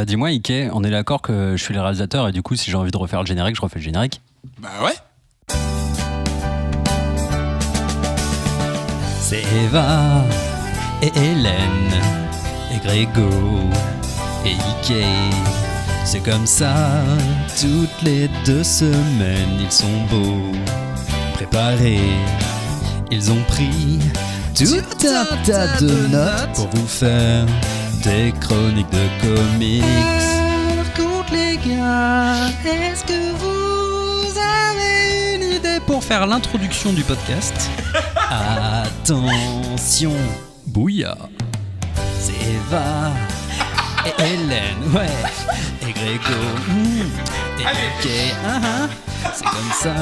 Dis-moi, Ike, on est d'accord que je suis le réalisateur et du coup, si j'ai envie de refaire le générique, je refais le générique. Bah ouais. C'est Eva et Hélène et Grégo et Ike. C'est comme ça, toutes les 2 semaines, ils sont beaux, préparés. Ils ont pris tout un tas de notes pour vous faire des chroniques de comics. Contre les gars, est-ce que vous avez une idée pour faire l'introduction du podcast? Attention, bouilla. C'est Eva et Hélène, ouais, et Grégo, et Ike. C'est comme ça,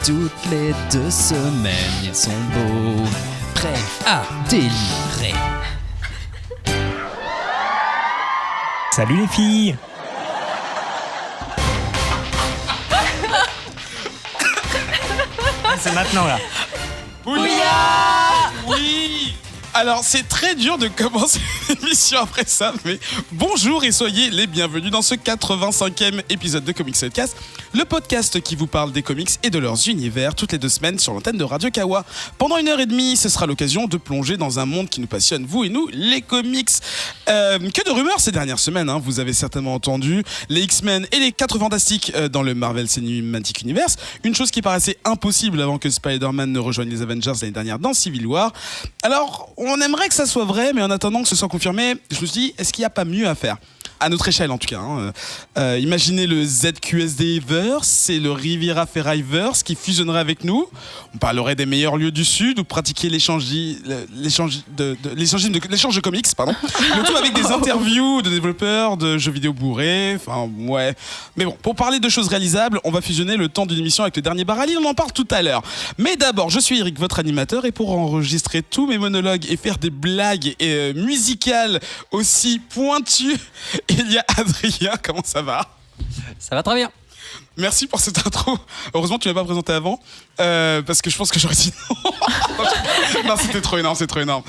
toutes les 2 semaines, ils sont beaux, prêts à délirer. Salut les filles. C'est maintenant là. Bouillard. Oui. Alors, c'est très dur de commencer l'émission après ça, mais bonjour et soyez les bienvenus dans ce 85e épisode de Comics Podcast, le podcast qui vous parle des comics et de leurs univers toutes les 2 semaines sur l'antenne de Radio Kawa. Pendant 1h30, ce sera l'occasion de plonger dans un monde qui nous passionne, vous et nous, les comics. Que de rumeurs ces dernières semaines, hein. Vous avez certainement entendu les X-Men et les 4 Fantastiques dans le Marvel Cinematic Universe, une chose qui paraissait impossible avant que Spider-Man ne rejoigne les Avengers l'année dernière dans Civil War. Alors, on aimerait que ça soit vrai, mais en attendant que ce soit confirmé, je me suis dit, est-ce qu'il n'y a pas mieux à faire ? À notre échelle en tout cas. Imaginez le ZQSD-verse et le Riviera Ferraille-verse qui fusionneraient avec nous. On parlerait des meilleurs lieux du Sud où pratiquer l'échange de comics, pardon. Le tout avec des interviews de développeurs de jeux vidéo bourrés. Enfin, ouais. Mais bon, pour parler de choses réalisables, on va fusionner le temps d'une émission avec le dernier Barali. On en parle tout à l'heure. Mais d'abord, je suis Eric, votre animateur, et pour enregistrer tous mes monologues et faire des blagues musicales aussi pointues, il y a Adrien. Comment ça va ? Ça va très bien. Merci pour cette intro. Heureusement que tu ne m'as pas présenté avant, parce que je pense que j'aurais dit non. Non, c'était trop énorme, c'est trop énorme.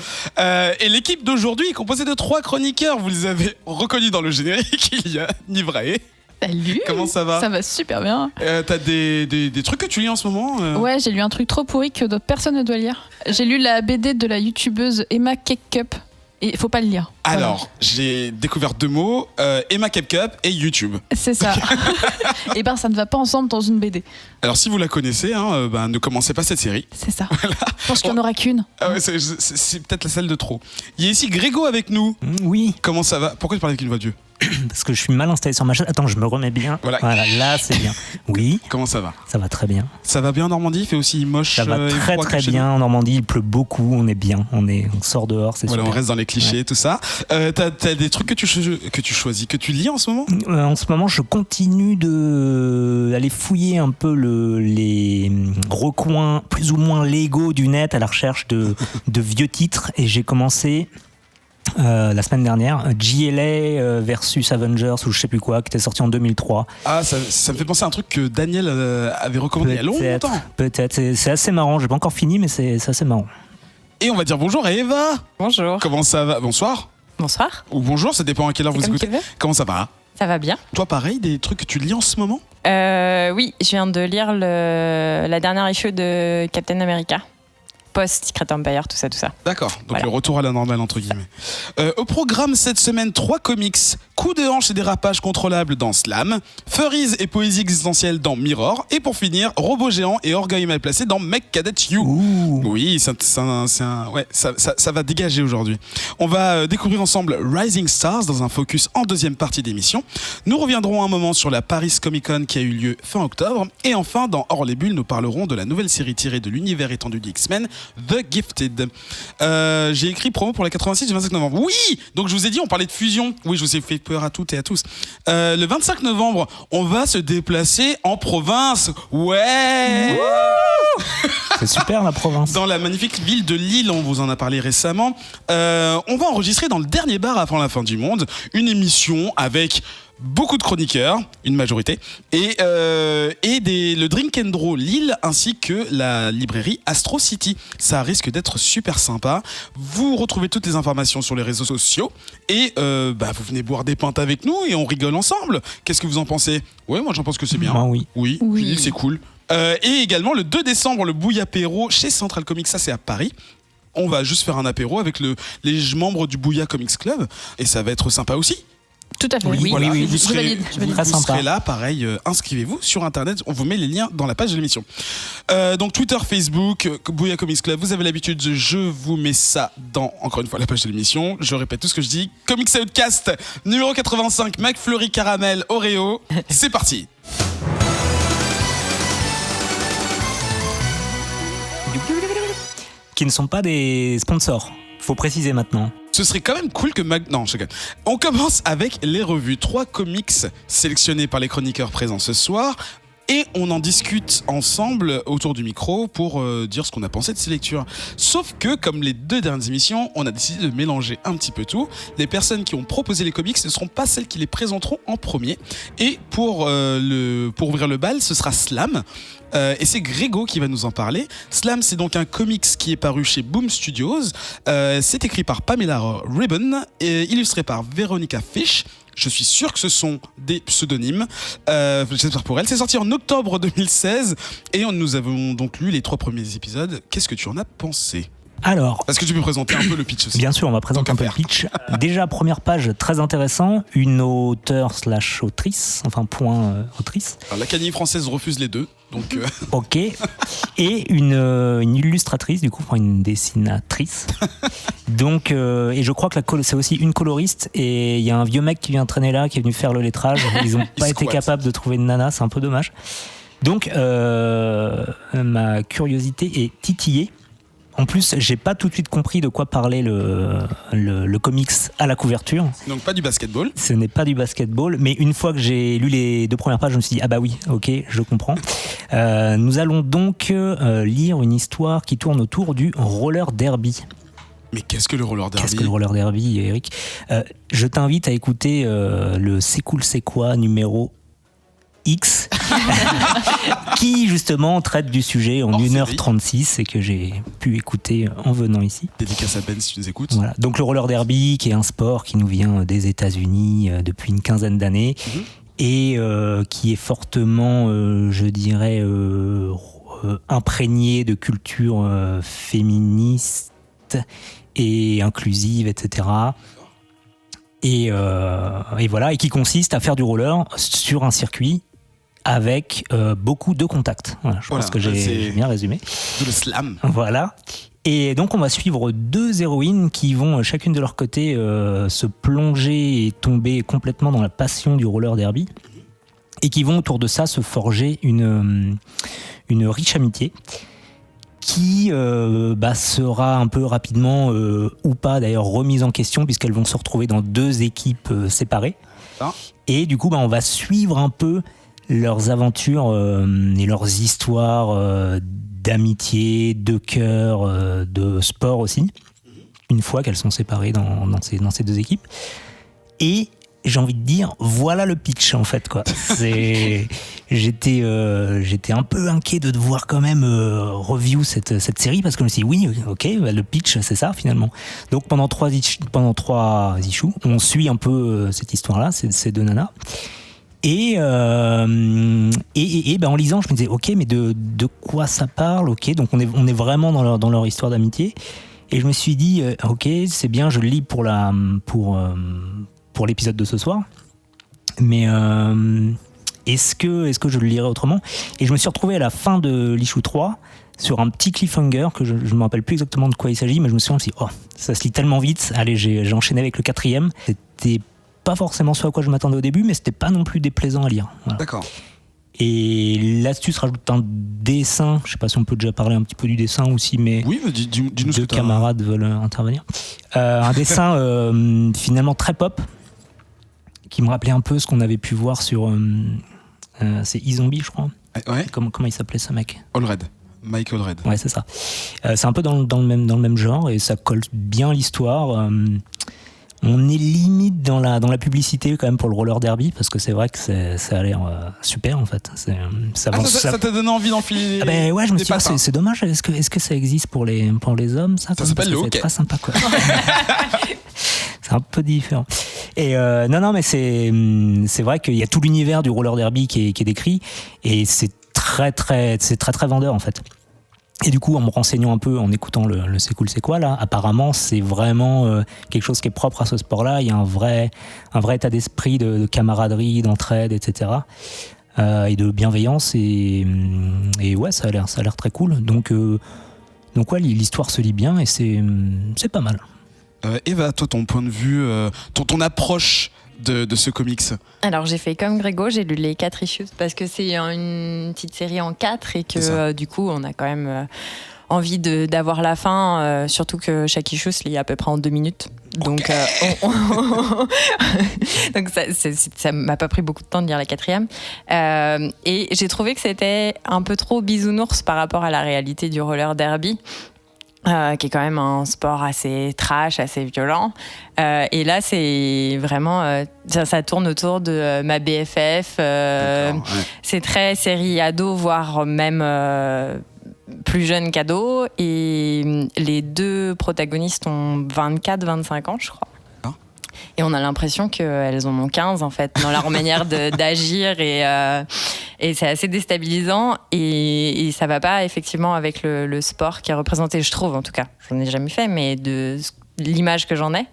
Et l'équipe d'aujourd'hui est composée de 3 chroniqueurs. Vous les avez reconnus dans le générique. Il y a Nivrae. Salut. Comment ça va ? Ça va super bien. T'as des trucs que tu lis en ce moment Ouais, j'ai lu un truc trop pourri que personne ne doit lire. J'ai lu la BD de la youtubeuse Emma Cake Cup. Et faut pas le lire. Alors, j'ai découvert 2 mots, Emma Cake Cup et YouTube. C'est ça. Et ben, ça ne va pas ensemble dans une BD. Alors, si vous la connaissez, ne commencez pas cette série. C'est ça. Voilà. Je pense qu'il n'y en aura qu'une. Ah ouais, c'est peut-être la salle de trop. Il y a ici Grégo avec nous. Oui. Comment ça va ? Pourquoi tu parles avec une voix de vieux ? Parce que je suis mal installé sur ma chaise. Attends, je me remets bien. Voilà. Là c'est bien. Oui. Comment ça va ? Ça va très bien. Ça va bien en Normandie ? Il fait aussi moche. Ça va et très froid très que chez bien nous. en Normandie. Il pleut beaucoup. On est bien. On sort dehors. C'est Voilà, super. on reste dans les clichés, tout ça. T'as des trucs que tu choisis, que tu lis en ce moment ? En ce moment, je continue d'aller fouiller un peu les recoins plus ou moins légaux du net à la recherche de vieux titres. Et j'ai commencé la semaine dernière, JLA versus Avengers ou je sais plus quoi, qui était sorti en 2003. Ah, ça me fait penser à un truc que Daniel avait recommandé il y a longtemps. Peut-être, c'est assez marrant. J'ai pas encore fini, mais c'est assez marrant. Et on va dire bonjour à Eva. Bonjour. Comment ça va ? Bonsoir. Bonsoir. Ou bonjour, ça dépend à quelle heure vous Comme écoutez. tu veux. Comment ça va ? Ça va bien. Toi, pareil, des trucs que tu lis en ce moment ? Oui, je viens de lire la dernière issue de Captain America. Post-Secret Empire, tout ça. D'accord, donc Voilà. le retour à la normale entre guillemets. Au programme cette semaine, 3 comics, coups de hanche et dérapages contrôlables dans Slam, Furries et poésie existentielle dans Mirror, et pour finir, robots géants et orgueil mal placé dans Mech Cadet You. Oui, ça va dégager aujourd'hui. On va découvrir ensemble Rising Stars dans un focus en 2e partie d'émission. Nous reviendrons un moment sur la Paris Comic Con qui a eu lieu fin octobre, et enfin dans Hors les Bulles, nous parlerons de la nouvelle série tirée de l'univers étendu des X-Men, The Gifted. J'ai écrit promo pour la 86 du 25 novembre. Oui, donc je vous ai dit, on parlait de fusion. Oui, je vous ai fait peur à toutes et à tous. Le 25 novembre, on va se déplacer en province. Ouais. C'est super la province. Dans la magnifique ville de Lille, on vous en a parlé récemment. On va enregistrer dans le dernier bar avant la fin du monde une émission avec beaucoup de chroniqueurs, une majorité, et le Drink and Draw Lille ainsi que la librairie Astro City. Ça risque d'être super sympa. Vous retrouvez toutes les informations sur les réseaux sociaux et vous venez boire des pintes avec nous et on rigole ensemble. Qu'est-ce que vous en pensez ? Ouais, moi j'en pense que c'est bien. Moi, oui. Oui. Lille, c'est cool. Et également le 2 décembre, le Bouille Apéro chez Central Comics, ça c'est à Paris. On va juste faire un apéro avec les membres du Bouilla Comics Club et ça va être sympa aussi. Tout à fait. Oui, Voilà, oui, vous je valide. Très vous sympa. serez là, pareil, inscrivez-vous sur internet, on vous met les liens dans la page de l'émission. Donc Twitter, Facebook, Bouilla Comics Club, vous avez l'habitude, je vous mets ça dans, encore une fois, la page de l'émission. Je répète tout ce que je dis. Comics Outcast, numéro 85, McFlurry Caramel Oreo, c'est parti. Qui ne sont pas des sponsors. Faut préciser maintenant. Ce serait quand même cool que Non, je rigole. On commence avec les revues. 3 comics sélectionnés par les chroniqueurs présents ce soir. Et on en discute ensemble autour du micro pour dire ce qu'on a pensé de ces lectures. Sauf que, comme les 2 dernières émissions, on a décidé de mélanger un petit peu tout. Les personnes qui ont proposé les comics ne seront pas celles qui les présenteront en premier. Et pour ouvrir le bal, ce sera Slam. Et c'est Grégo qui va nous en parler. Slam, c'est donc un comics qui est paru chez Boom Studios. C'est écrit par Pamela Ribbon et illustré par Veronica Fish. Je suis sûr que ce sont des pseudonymes. J'espère pour elle. C'est sorti en octobre 2016 et nous avons donc lu les 3 premiers épisodes. Qu'est-ce que tu en as pensé ? Alors, Est-ce que tu peux présenter un peu le pitch aussi ? bien sûr, on va présenter un peu le pitch. Déjà, première page, très intéressant. Une auteure/autrice, enfin point autrice. Alors, l'Académie française refuse les 2. Donc, Ok. Et une illustratrice, du coup, enfin une dessinatrice. Donc, et je crois que c'est aussi une coloriste. Et il y a un vieux mec qui vient traîner là, qui est venu faire le lettrage. Ils n'ont pas été squatte. capables de trouver une nana, c'est un peu dommage. Donc, ma curiosité est titillée. En plus, j'ai pas tout de suite compris de quoi parlait le comics à la couverture. donc pas du basketball. Ce n'est pas du basketball, mais une fois que j'ai lu les 2 premières pages, je me suis dit ah bah oui, ok, je comprends. Nous allons donc lire une histoire qui tourne autour du roller derby. Mais qu'est-ce que le roller derby ? Qu'est-ce que le roller derby, Eric ? Je t'invite à écouter le C'est cool, c'est quoi numéro X qui justement traite du sujet en 1h36 et que j'ai pu écouter en venant ici. Dédicace à Ben si tu nous écoutes. Voilà. Donc le roller derby qui est un sport qui nous vient des États-Unis depuis une quinzaine d'années et qui est fortement, je dirais, imprégné de culture féministe et inclusive, etc. Et voilà, et qui consiste à faire du roller sur un circuit avec beaucoup de contacts. Voilà, je pense que j'ai bien résumé. Le slam. Voilà. Et donc on va suivre 2 héroïnes qui vont chacune de leur côté se plonger et tomber complètement dans la passion du roller derby et qui vont autour de ça se forger une riche amitié qui sera un peu rapidement ou pas d'ailleurs remise en question puisqu'elles vont se retrouver dans 2 équipes séparées. Ah. Et du coup on va suivre un peu leurs aventures et leurs histoires d'amitié, de cœur, de sport aussi, une fois qu'elles sont séparées dans ces 2 équipes. Et j'ai envie de dire, voilà le pitch en fait, quoi. J'étais un peu inquiet de devoir quand même review cette série parce que je me suis dit, oui, ok, le pitch c'est ça finalement. Donc pendant 3 issues, on suit un peu cette histoire-là, ces 2 nanas. Et en lisant, je me disais, ok, mais de quoi ça parle, ok, donc on est vraiment dans leur histoire d'amitié. Et je me suis dit, ok, c'est bien, je le lis pour l'épisode de ce soir, mais est-ce que je le lirai autrement ? Et je me suis retrouvé à la fin de l'issue 3 sur un petit cliffhanger que je ne me rappelle plus exactement de quoi il s'agit, mais je me suis dit, oh, ça se lit tellement vite, allez, j'ai enchaîné avec le 4e. C'était pas forcément ce à quoi je m'attendais au début, mais c'était pas non plus déplaisant à lire. Voilà. D'accord. Et l'astuce rajoute un dessin, je sais pas si on peut déjà parler un petit peu du dessin aussi, mais oui, dis-nous ce que 2 camarades veulent intervenir. Un dessin finalement très pop, qui me rappelait un peu ce qu'on avait pu voir sur c'est iZombie, je crois. Ouais. Comment il s'appelait ce mec ? Allred. Michael Red. Ouais, c'est ça. C'est un peu dans le même genre et ça colle bien l'histoire. On est limite dans la publicité quand même pour le roller derby parce que c'est vrai que ça a l'air super en fait. Ça t'a donné envie d'enfiler. Ah ben ouais, je me suis dit c'est dommage. Est-ce que ça existe pour les hommes ça s'appelle le hockey. C'est très sympa quoi. C'est un peu différent. Et non mais c'est vrai qu'il y a tout l'univers du roller derby qui est décrit et c'est très vendeur en fait. Et du coup, en me renseignant un peu, en écoutant le C'est cool, c'est quoi là, apparemment, c'est vraiment quelque chose qui est propre à ce sport-là. Il y a un vrai état d'esprit de camaraderie, d'entraide, etc. Et de bienveillance. Et ouais, ça a l'air très cool. Donc ouais, l'histoire se lit bien et c'est pas mal. Eva, toi, ton point de vue, ton approche de ce comics? Alors j'ai fait comme Grégo, j'ai lu les 4 issues parce que c'est une petite série en 4 et que du coup on a quand même envie d'avoir la fin, surtout que chaque issue se lit à peu près en 2 minutes. Donc, donc ça m'a pas pris beaucoup de temps de lire la 4e. Et j'ai trouvé que c'était un peu trop bisounours par rapport à la réalité du roller derby. Qui est quand même un sport assez trash, assez violent. Et là, c'est vraiment... ça tourne autour de ma BFF. C'est très série ado, voire même plus jeune qu'ado. Et les 2 protagonistes ont 24-25 ans, je crois. Et on a l'impression qu'elles en ont 15, en fait, dans leur manière d'agir. Et c'est assez déstabilisant. Et ça va pas, effectivement, avec le sport qui est représenté, je trouve, en tout cas. J'en ai jamais fait, mais de l'image que j'en ai.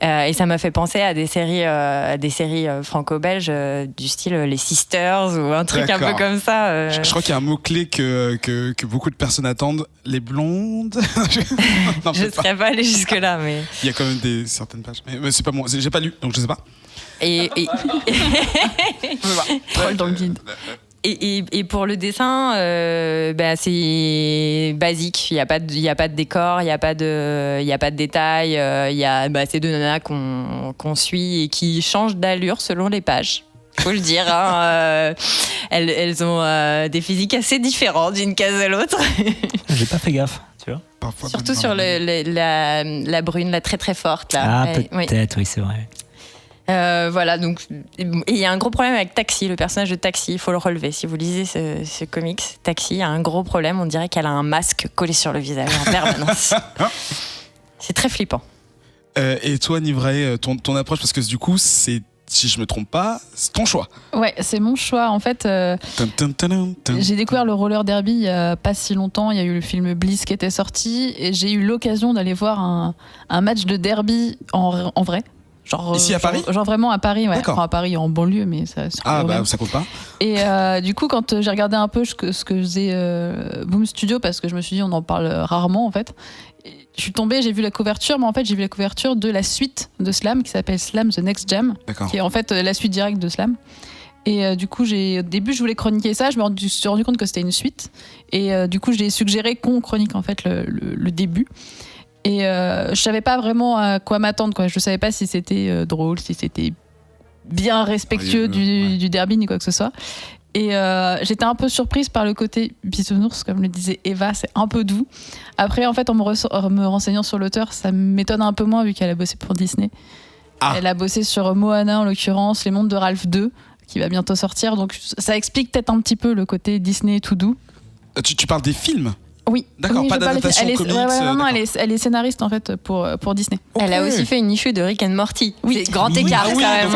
Et ça m'a fait penser à des séries franco-belges du style Les Sisters ou un truc un peu comme ça. Je crois qu'il y a un mot-clé que beaucoup de personnes attendent. Les blondes. Non, je ne serais pas allée jusque-là, mais... Il y a quand même certaines pages. Mais c'est pas moi. J'ai pas lu, donc je sais pas. Troll dans le guide. Et pour le dessin, c'est basique. Il y a pas de décor, il y a pas de détails. Il y a ces 2 nanas qu'on suit et qui changent d'allure selon les pages. Faut le dire. Hein, elles ont des physiques assez différentes d'une case à l'autre. J'ai pas fait gaffe, tu vois. Parfois, surtout sur la brune, la très très forte là. Ah peut-être, oui c'est vrai. Voilà, donc il y a un gros problème avec Taxi, le personnage de Taxi, il faut le relever. Si vous lisez ce comics, Taxi a un gros problème, on dirait qu'elle a un masque collé sur le visage en permanence. C'est très flippant. Et toi, Nivray, ton approche, parce que du coup, c'est, si je me trompe pas, c'est ton choix. Ouais, c'est mon choix. En fait, j'ai découvert le roller derby il y a pas si longtemps. Il y a eu le film Bliss qui était sorti et j'ai eu l'occasion d'aller voir un match de derby en vrai. Genre, ici à Paris ? Genre vraiment à Paris, ouais. D'accord. Enfin, à Paris, en banlieue, mais ça... ça compte pas. Et du coup, quand j'ai regardé un peu ce que faisait Boom Studio, parce que je me suis dit, on en parle rarement, en fait, je suis tombée, j'ai vu la couverture, mais en fait, j'ai vu la couverture de la suite de Slam, qui s'appelle Slam The Next Jam, qui est en fait la suite directe de Slam. Et du coup, au début, je voulais chroniquer ça, je me suis rendu compte que c'était une suite. Et du coup, j'ai suggéré qu'on chronique, en fait, le début. Et je savais pas vraiment à quoi m'attendre, quoi. Je savais pas si c'était drôle, si c'était bien respectueux du derby ni quoi que ce soit. Et j'étais un peu surprise par le côté bisounours, comme le disait Eva, c'est un peu doux. Après, en fait, en me renseignant sur l'auteur, ça m'étonne un peu moins vu qu'elle a bossé pour Disney. Elle a bossé sur Moana en l'occurrence, Les Mondes de Ralph 2 qui va bientôt sortir, donc ça explique peut-être un petit peu le côté Disney tout doux. Tu parles des films ? Oui. D'accord, pas d'adaptation comics. Non, elle est scénariste en fait pour Disney. Okay. Elle a aussi fait une issue de Rick and Morty. Oui. C'est grand écart quand même.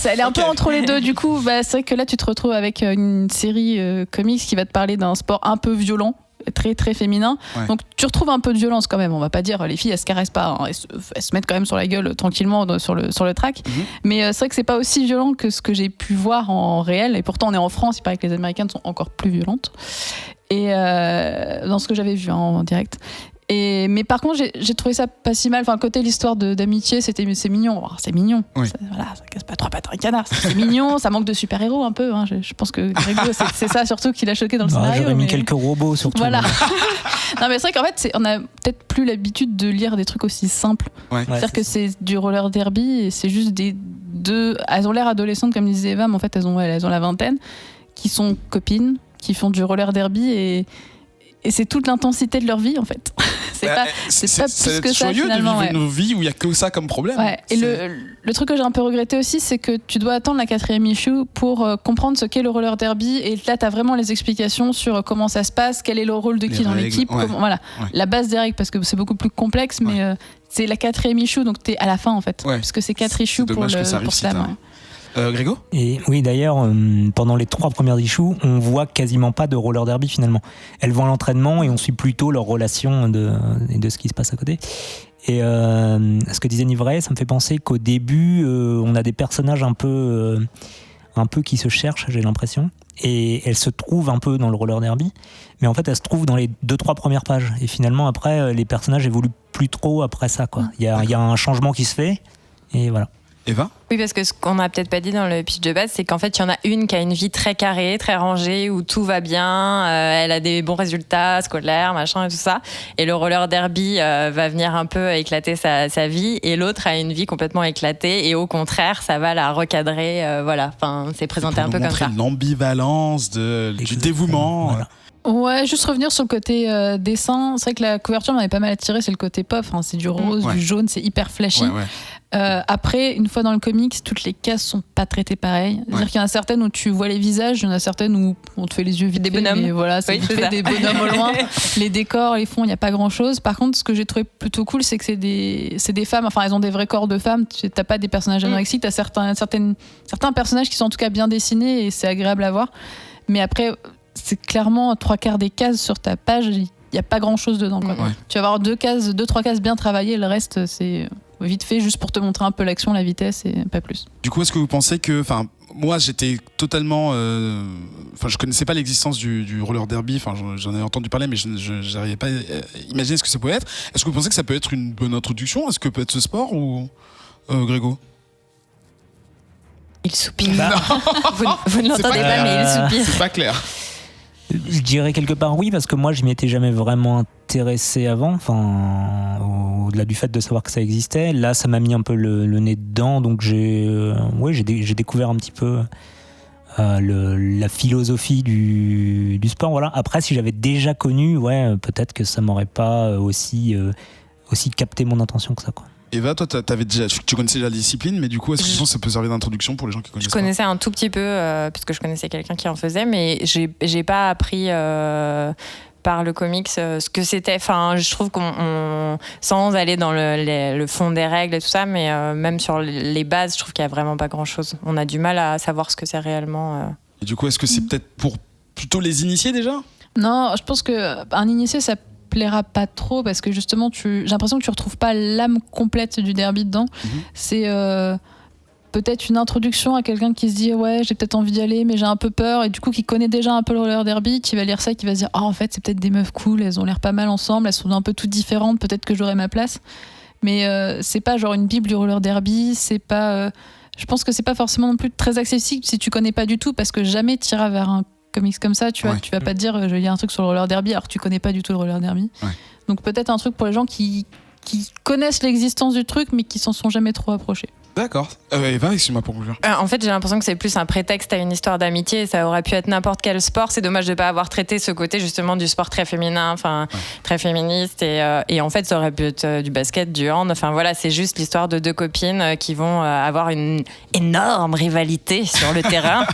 Elle est un peu entre les deux. Du coup, c'est vrai que là tu te retrouves avec une série comics qui va te parler d'un sport un peu violent, très très féminin. Ouais. Donc tu retrouves un peu de violence quand même. On va pas dire les filles elles se caressent pas, hein. Elles se mettent quand même sur la gueule tranquillement sur le track. Mm-hmm. Mais c'est vrai que c'est pas aussi violent que ce que j'ai pu voir en réel. Et pourtant on est en France, il paraît que les Américaines sont encore plus violentes. Et dans ce que j'avais vu en direct. Mais par contre, j'ai trouvé ça pas si mal. Enfin, côté l'histoire d'amitié, c'est mignon. Alors, c'est mignon. Oui. Ça casse pas 3 pattes à un canard. C'est mignon. Ça manque de super-héros un peu. Hein. Je pense que Grégo, c'est ça surtout qui l'a choqué dans le scénario. J'aurais mis quelques robots surtout. Voilà. Non, mais c'est vrai qu'en fait, on a peut-être plus l'habitude de lire des trucs aussi simples. Ouais. C'est-à-dire que c'est du roller derby et c'est juste elles ont l'air adolescentes, comme disait Eva, mais en fait, elles ont la vingtaine, qui sont copines, qui font du roller derby et Et c'est toute l'intensité de leur vie en fait. c'est pas plus que ça joyeux finalement. de vivre une vie où il y a que ça comme problème. Ouais. Et le truc que j'ai un peu regretté aussi, c'est que tu dois attendre la 4e issue pour comprendre ce qu'est le roller derby. Et là, t'as vraiment les explications sur comment ça se passe, quel est le rôle de qui dans l'équipe, voilà, la base des règles, parce que c'est beaucoup plus complexe, mais c'est la 4e issue, donc t'es à la fin en fait, parce que c'est 4 issues pour Slam. Grégo ? Et oui, d'ailleurs, pendant les 3 premières issues, on voit quasiment pas de roller derby finalement. Elles vont à l'entraînement et on suit plutôt leur relation de ce qui se passe à côté. Et ce que disait Nivray, ça me fait penser qu'au début, on a des personnages un peu qui se cherchent, j'ai l'impression. Et elles se trouvent un peu dans le roller derby, mais en fait elles se trouvent dans les 2-3 premières pages. Et finalement après, les personnages évoluent plus trop après ça, quoi. Il y a un changement qui se fait, et voilà. Eva ? Oui, parce que ce qu'on n'a peut-être pas dit dans le pitch de base, c'est qu'en fait, il y en a une qui a une vie très carrée, très rangée, où tout va bien, elle a des bons résultats scolaires, machin et tout ça. Et le roller derby va venir un peu éclater sa vie, et l'autre a une vie complètement éclatée, et au contraire, ça va la recadrer. Voilà, enfin, c'est présenté un peu comme ça. L'ambivalence du dévouement. Voilà. Ouais, juste revenir sur le côté dessin. C'est vrai que la couverture m'avait pas mal attiré, c'est le côté pop. Hein. C'est du rose, du jaune, c'est hyper flashy. Après, une fois dans le comics, toutes les cases sont pas traitées pareil. C'est-à-dire qu'il y en a certaines où tu vois les visages, il y en a certaines où on te fait les yeux vite des bonhommes. Mais voilà, c'est des bonhommes au loin. Les décors, les fonds, il n'y a pas grand-chose. Par contre, ce que j'ai trouvé plutôt cool, c'est que c'est des femmes. Enfin, elles ont des vrais corps de femmes. T'as pas des personnages anorexiques. T'as certains personnages qui sont en tout cas bien dessinés et c'est agréable à voir. Mais après, c'est clairement 3/4 des cases sur ta page. Il n'y a pas grand-chose dedans, quoi. Tu vas avoir 2-3 cases bien travaillées. Le reste, c'est vite fait, juste pour te montrer un peu l'action, la vitesse et pas plus. Du coup, est-ce que vous pensez que... Moi, j'étais totalement... je connaissais pas l'existence du roller derby. J'en avais entendu parler, mais je n'arrivais pas à imaginer ce que ça pouvait être. Est-ce que vous pensez que ça peut être une bonne introduction ? Est-ce que peut être ce sport ou... Grégo ? Il soupire. Vous ne l'entendez pas, mais il soupire. C'est pas clair. Je dirais quelque part oui, parce que moi je m'y étais jamais vraiment intéressé avant, au-delà du fait de savoir que ça existait. Là ça m'a mis un peu le nez dedans, donc j'ai découvert un petit peu la philosophie du sport. Voilà. Après, si j'avais déjà connu, peut-être que ça m'aurait pas aussi capté mon attention que ça, quoi. Eva, toi, tu connaissais la discipline, mais du coup, est-ce que ça peut servir d'introduction pour les gens qui connaissent pas ? Je connaissais un tout petit peu, puisque je connaissais quelqu'un qui en faisait, mais j'ai pas appris par le comics ce que c'était. Enfin, je trouve qu'on, sans aller dans le fond des règles et tout ça, mais même sur les bases, je trouve qu'il y a vraiment pas grand-chose. On a du mal à savoir ce que c'est réellement. Et du coup, est-ce que c'est peut-être pour plutôt les initiés déjà ? Non, je pense qu'un initié, ça plaira pas trop parce que justement j'ai l'impression que tu retrouves pas l'âme complète du derby dedans. C'est peut-être une introduction à quelqu'un qui se dit j'ai peut-être envie d'y aller mais j'ai un peu peur, et du coup qui connaît déjà un peu le roller derby, qui va lire ça, qui va se dire en fait c'est peut-être des meufs cool, elles ont l'air pas mal ensemble, elles sont un peu toutes différentes, peut-être que j'aurai ma place, mais c'est pas genre une bible du roller derby, c'est pas je pense que c'est pas forcément non plus très accessible si tu connais pas du tout, parce que jamais tu iras vers un comics comme ça, tu vas pas te dire il y a un truc sur le roller derby alors que tu connais pas du tout le roller derby. Donc peut-être un truc pour les gens qui connaissent l'existence du truc mais qui s'en sont jamais trop approchés. D'accord. Eva, excuse-moi pour conclure. En fait, j'ai l'impression que c'est plus un prétexte à une histoire d'amitié. Ça aurait pu être n'importe quel sport. C'est dommage de ne pas avoir traité ce côté justement du sport très féminin, très féministe. Et en fait, ça aurait pu être du basket, du hand. Enfin voilà, c'est juste l'histoire de 2 copines qui vont avoir une énorme rivalité sur le terrain.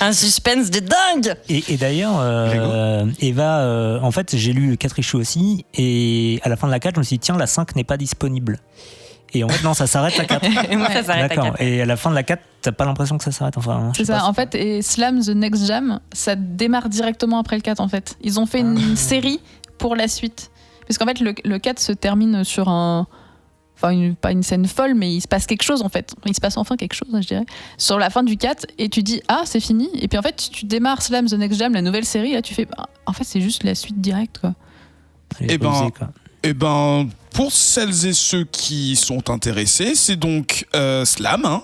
Un suspense de dingue. Et d'ailleurs, Eva, en fait, j'ai lu le 4 issues aussi. Et à la fin de la 4, je me suis dit, tiens, la 5 n'est pas disponible. Et en fait, non, ça s'arrête à 4. Ça s'arrête D'accord. à 4. Et à la fin de la 4, t'as pas l'impression que ça s'arrête. C'est ça. En fait, et Slam The Next Jam, ça démarre directement après le 4, en fait. Ils ont fait une série pour la suite. Parce qu'en fait, le 4 se termine sur pas une scène folle, mais il se passe quelque chose, en fait. Il se passe enfin quelque chose, je dirais. Sur la fin du 4, et tu dis, c'est fini. Et puis en fait, tu démarres Slam The Next Jam, la nouvelle série, là, tu fais, en fait, c'est juste la suite directe, quoi. Pour celles et ceux qui sont intéressés, c'est donc Slam,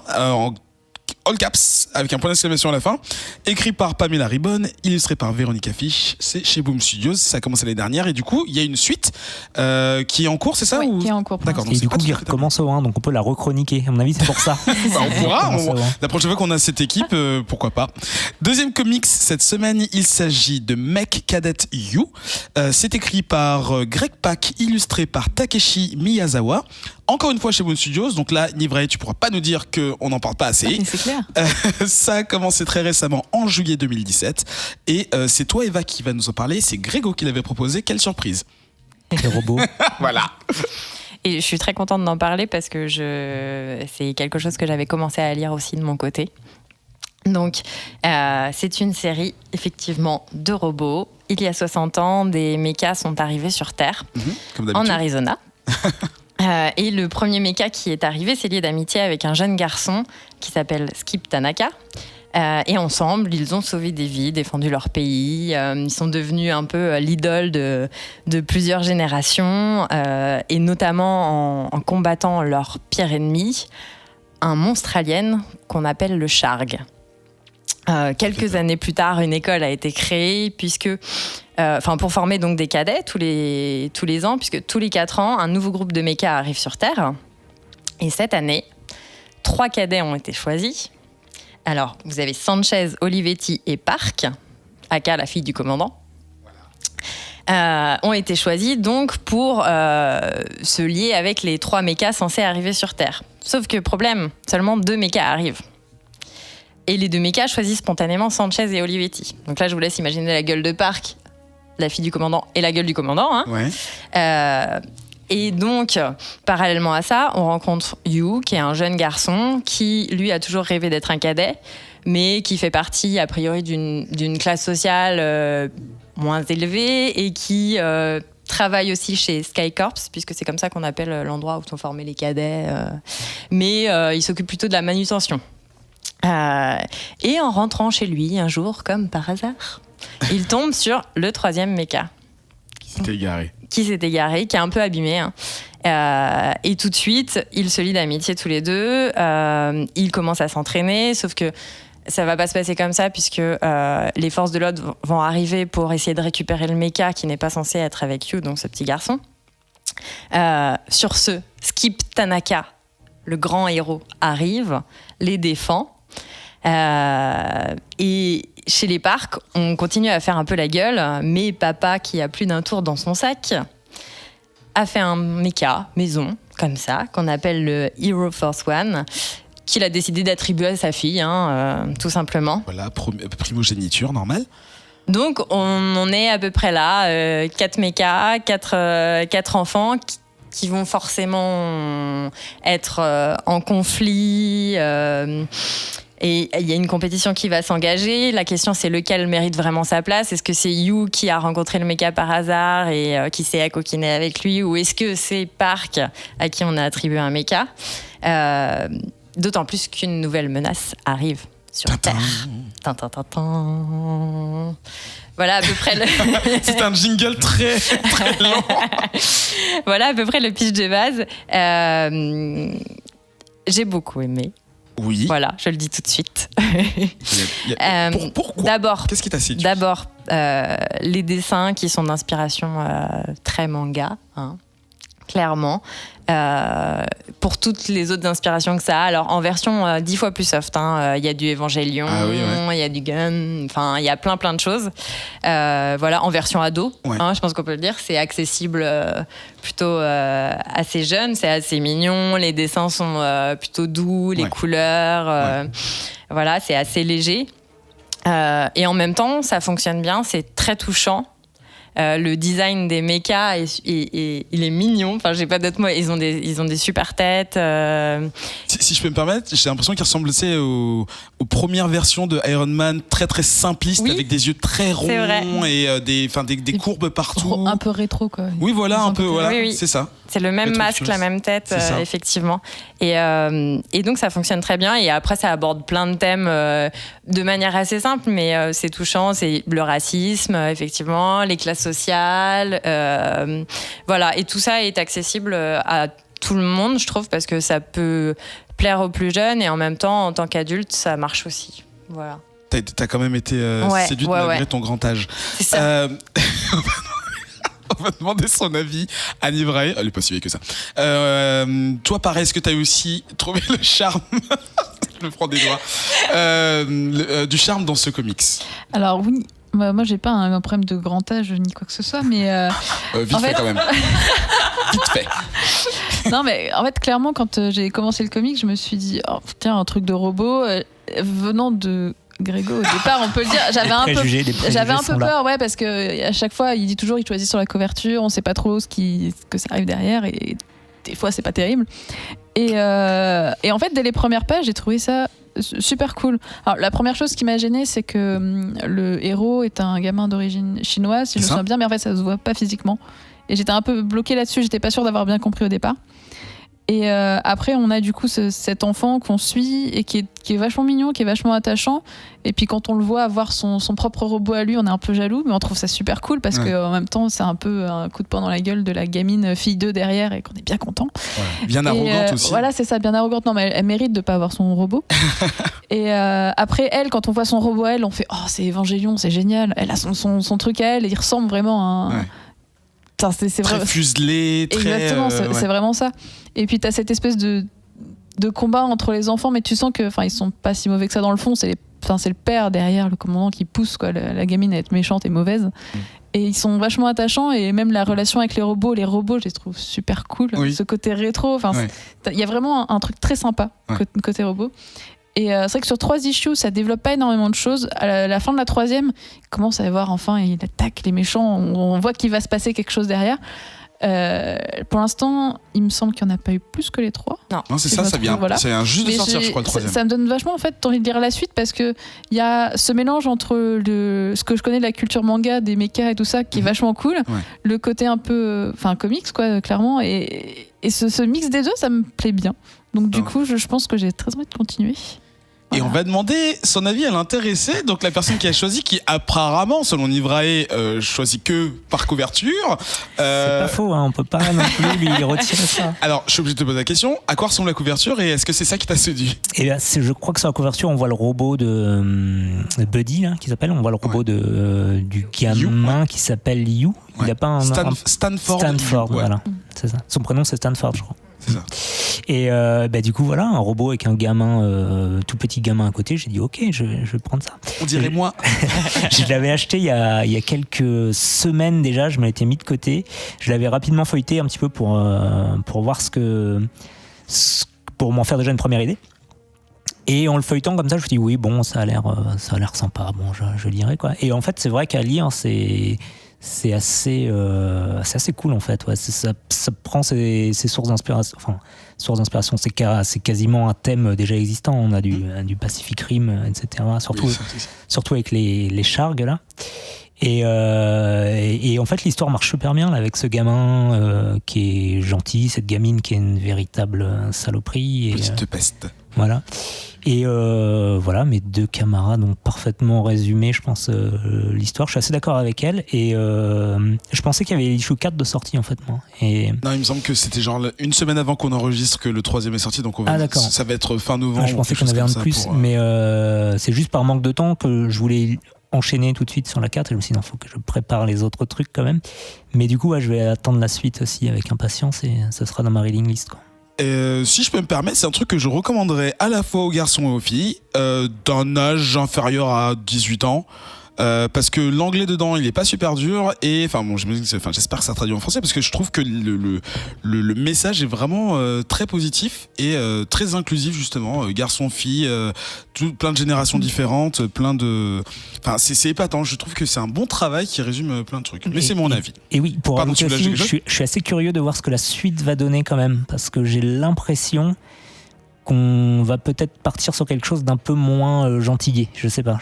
all caps, avec un point d'exclamation à la fin. Écrit par Pamela Ribon, illustré par Véronica Fish. C'est chez Boom Studios, ça a commencé l'année dernière. Et du coup, il y a une suite qui est en cours, c'est ça? Oui, qui est en cours. D'accord. Et du coup, il recommence au 1, donc on peut la rechroniquer. À mon avis, c'est pour ça. On pourra. La prochaine fois qu'on a cette équipe, pourquoi pas. Deuxième comics cette semaine, il s'agit de Mech Cadet You. C'est écrit par Greg Pak, illustré par Takeshi Miyazawa. Encore une fois chez Boom Studios, donc là, Nivray, tu pourras pas nous dire qu'on n'en parle pas assez. C'est clair. Ça a commencé très récemment, en juillet 2017. Et c'est toi, Eva, qui va nous en parler. C'est Grégo qui l'avait proposé. Quelle surprise. Les robots. Voilà. Et je suis très contente d'en parler parce que c'est quelque chose que j'avais commencé à lire aussi de mon côté. Donc, c'est une série, effectivement, de robots. Il y a 60 ans, des mechas sont arrivés sur Terre, Comme d'habitude. en Arizona. Et le premier mecha qui est arrivé s'est lié d'amitié avec un jeune garçon qui s'appelle Skip Tanaka. Et ensemble, ils ont sauvé des vies, défendu leur pays. Ils sont devenus un peu l'idole de plusieurs générations, et notamment en combattant leur pire ennemi, un monstre alien qu'on appelle le Sharg. Quelques années plus tard, une école a été créée pour former donc des cadets tous les ans, puisque tous les 4 ans, un nouveau groupe de mechas arrive sur Terre. Et cette année, 3 cadets ont été choisis. Alors, vous avez Sanchez, Olivetti et Park, aka la fille du commandant, ont été choisis donc pour se lier avec les 3 mechas censés arriver sur Terre. Sauf que problème, seulement 2 mechas arrivent. Et les 2 mechas choisissent spontanément Sanchez et Olivetti. Donc là, je vous laisse imaginer la gueule de Park, la fille du commandant et la gueule du commandant. Hein. Ouais. Et donc, parallèlement à ça, on rencontre Yu, qui est un jeune garçon qui, lui, a toujours rêvé d'être un cadet, mais qui fait partie, a priori, d'une classe sociale moins élevée et qui travaille aussi chez Sky Corps, puisque c'est comme ça qu'on appelle l'endroit où sont formés les cadets. Mais il s'occupe plutôt de la manutention. Et en rentrant chez lui, un jour, comme par hasard, il tombe sur le 3e mecha. Qui s'est égaré, qui est un peu abîmé. Hein. Et tout de suite, ils se lient d'amitié tous les deux. Ils commencent à s'entraîner, sauf que ça va pas se passer comme ça, puisque les forces de l'ordre vont arriver pour essayer de récupérer le mecha qui n'est pas censé être avec Yu, donc ce petit garçon. Sur ce, Skip Tanaka, le grand héros, arrive, les défend. Et chez les parcs, on continue à faire un peu la gueule, mais papa, qui a plus d'un tour dans son sac, a fait un mecha maison, comme ça, qu'on appelle le Hero Force One, qu'il a décidé d'attribuer à sa fille, tout simplement. Voilà, primogéniture, normal. Donc, on est à peu près là, 4 mechas, 4 enfants qui vont forcément être en conflit. Et il y a une compétition qui va s'engager. La question, c'est lequel mérite vraiment sa place. Est-ce que c'est Yu qui a rencontré le mecha par hasard et qui s'est accoquiné avec lui, ou est-ce que c'est Park à qui on a attribué un mecha? D'autant plus qu'une nouvelle menace arrive sur Terre. Voilà à peu près le... C'est un jingle très, très long. Voilà à peu près le pitch de base. J'ai beaucoup aimé. Oui. Voilà, je le dis tout de suite. Pourquoi? D'abord, qu'est-ce qui t'a séduit? D'abord, les dessins qui sont d'inspiration très manga, hein, clairement. Pour toutes les autres inspirations que ça a. Alors, en version 10 fois plus soft, il y a du Evangelion, il y a du Gun, enfin, il y a plein de choses. Voilà, en version ado, je pense qu'on peut le dire, c'est accessible plutôt assez jeune, c'est assez mignon, les dessins sont plutôt doux, les couleurs, voilà, c'est assez léger. Et en même temps, ça fonctionne bien, c'est très touchant. Le design des mechas, il est mignon. Enfin, j'ai pas d'autres mots. Ils ont des super têtes. Si je peux me permettre, j'ai l'impression qu'ils ressemblent aux premières versions de Iron Man, très très simplistes, avec des yeux très ronds et des courbes partout. Un peu rétro, quoi. Oui, voilà, un peu. Voilà, oui. c'est ça. C'est le même masque, la même tête, effectivement. Et donc, ça fonctionne très bien. Et après, ça aborde plein de thèmes de manière assez simple, mais c'est touchant. C'est le racisme, effectivement, les classes sociales. Voilà. Et tout ça est accessible à tout le monde, je trouve, parce que ça peut plaire aux plus jeunes et en même temps, en tant qu'adulte, ça marche aussi. Voilà. T'as quand même été séduite malgré ton grand âge. C'est ça. On va demander son avis à Anne Ivrae. Elle est pas si vieille que ça. Toi, pareil, est-ce que tu as aussi trouvé le charme je me prends des doigts. Du charme dans ce comics? Alors oui, moi j'ai pas un problème de grand âge ni quoi que ce soit, mais vite fait quand même. Vite fait. Non mais en fait clairement quand j'ai commencé le comic, je me suis dit oh, tiens un truc de robot venant de Grégo au départ, on peut le dire. J'avais un peu peur, ouais, parce que à chaque fois, il dit toujours, il choisit sur la couverture, on sait pas trop ce que ça arrive derrière, et des fois, c'est pas terrible. Et en fait, dès les premières pages, j'ai trouvé ça super cool. Alors, la première chose qui m'a gênée, c'est que le héros est un gamin d'origine chinoise, si je me souviens bien, mais en fait, ça se voit pas physiquement. Et j'étais un peu bloquée là-dessus, j'étais pas sûre d'avoir bien compris au départ. Et après, on a du coup cet enfant qu'on suit et qui est vachement mignon, qui est vachement attachant. Et puis quand on le voit avoir son propre robot à lui, on est un peu jaloux, mais on trouve ça super cool parce qu'en même temps, c'est un peu un coup de poing dans la gueule de la gamine fille 2 derrière et qu'on est bien content. Ouais. Bien arrogante aussi. Voilà, c'est ça, bien arrogante. Non, mais elle mérite de pas avoir son robot. Et après, elle, quand on voit son robot à elle, on fait « Oh, c'est Évangélion, c'est génial. Elle a son truc à elle et il ressemble vraiment à un... » C'est très fuselé, très... Exactement, c'est vraiment ça. Et puis t'as cette espèce de combat entre les enfants, mais tu sens que, ils sont pas si mauvais que ça dans le fond. C'est le père derrière, le commandant qui pousse la gamine à être méchante et mauvaise. Et ils sont vachement attachants, et même la relation avec les robots, je les trouve super cool. Oui. Ce côté rétro, il y a vraiment un truc très sympa côté robot. Et c'est vrai que sur 3 issues, ça développe pas énormément de choses. À la fin de la 3e, il commence à y avoir il attaque les méchants. On voit qu'il va se passer quelque chose derrière. Pour l'instant, il me semble qu'il n'y en a pas eu plus que les 3. Non, c'est ça, ça vient. Voilà. C'est juste de sortir, je crois, le 3e. Ça me donne vachement envie de lire la suite parce qu'il y a ce mélange entre ce que je connais de la culture manga, des mechas et tout ça, qui est vachement cool. Ouais. Le côté un peu. Comics, quoi, clairement. Et ce mix des deux, ça me plaît bien. Donc, du coup, je pense que j'ai très envie de continuer. Et on va demander son avis à l'intéressé, donc la personne qui a choisi, qui apparemment, selon Ivrae, choisit que par couverture. C'est pas faux, on peut pas non plus lui retirer ça. Alors, je suis obligé de te poser la question, à quoi ressemble la couverture et est-ce que c'est ça qui t'a séduit? Et bien, je crois que sur la couverture, on voit le robot de Buddy, là, qui s'appelle, on voit le robot du gamin qui s'appelle Yu. Il a pas un Stanford, voilà, c'est ça. Son prénom c'est Stanford, je crois. C'est ça. Et du coup voilà, un robot avec un gamin, tout petit gamin à côté. J'ai dit ok, je vais prendre ça. On dirait moi. Je l'avais acheté il y a quelques semaines déjà. Je me l'étais mis de côté. Je l'avais rapidement feuilleté un petit peu pour voir pour m'en faire déjà une première idée. Et en le feuilletant comme ça, je me suis dit oui bon, ça a l'air sympa. Bon, je lirai quoi. Et en fait, c'est vrai qu'à lire, c'est assez cool en fait. Ouais. Ça prend ses sources d'inspiration. Enfin, sources d'inspiration, c'est quasiment un thème déjà existant. On a du Pacific Rim, etc. Surtout avec les Shargs là. Et en fait, l'histoire marche super bien là, avec ce gamin qui est gentil, cette gamine qui est une véritable saloperie. Petite peste. Voilà. Et voilà, mes 2 camarades ont parfaitement résumé, je pense, l'histoire. Je suis assez d'accord avec elle. Et je pensais qu'il y avait l'issue 4 de sortie, en fait, moi. Non, il me semble que c'était genre une semaine avant qu'on enregistre que le 3e est sorti. Donc ça va être fin novembre. Je pensais qu'on avait un de plus. Mais c'est juste par manque de temps que je voulais enchaîner tout de suite sur la 4. Et je me suis dit, il faut que je prépare les autres trucs quand même. Mais du coup, je vais attendre la suite aussi avec impatience. Et ça sera dans ma reading list, quoi. Si je peux me permettre, c'est un truc que je recommanderais à la fois aux garçons et aux filles, d'un âge inférieur à 18 ans. Parce que l'anglais dedans il est pas super dur et j'espère que ça traduit en français parce que je trouve que le message est vraiment très positif et très inclusif justement, garçons, filles, plein de générations différentes, c'est épatant. Je trouve que c'est un bon travail qui résume plein de trucs, mais c'est mon avis. Et oui, pour ajouter aussi, je suis assez curieux de voir ce que la suite va donner quand même, parce que j'ai l'impression qu'on va peut-être partir sur quelque chose d'un peu moins gentillé, je sais pas.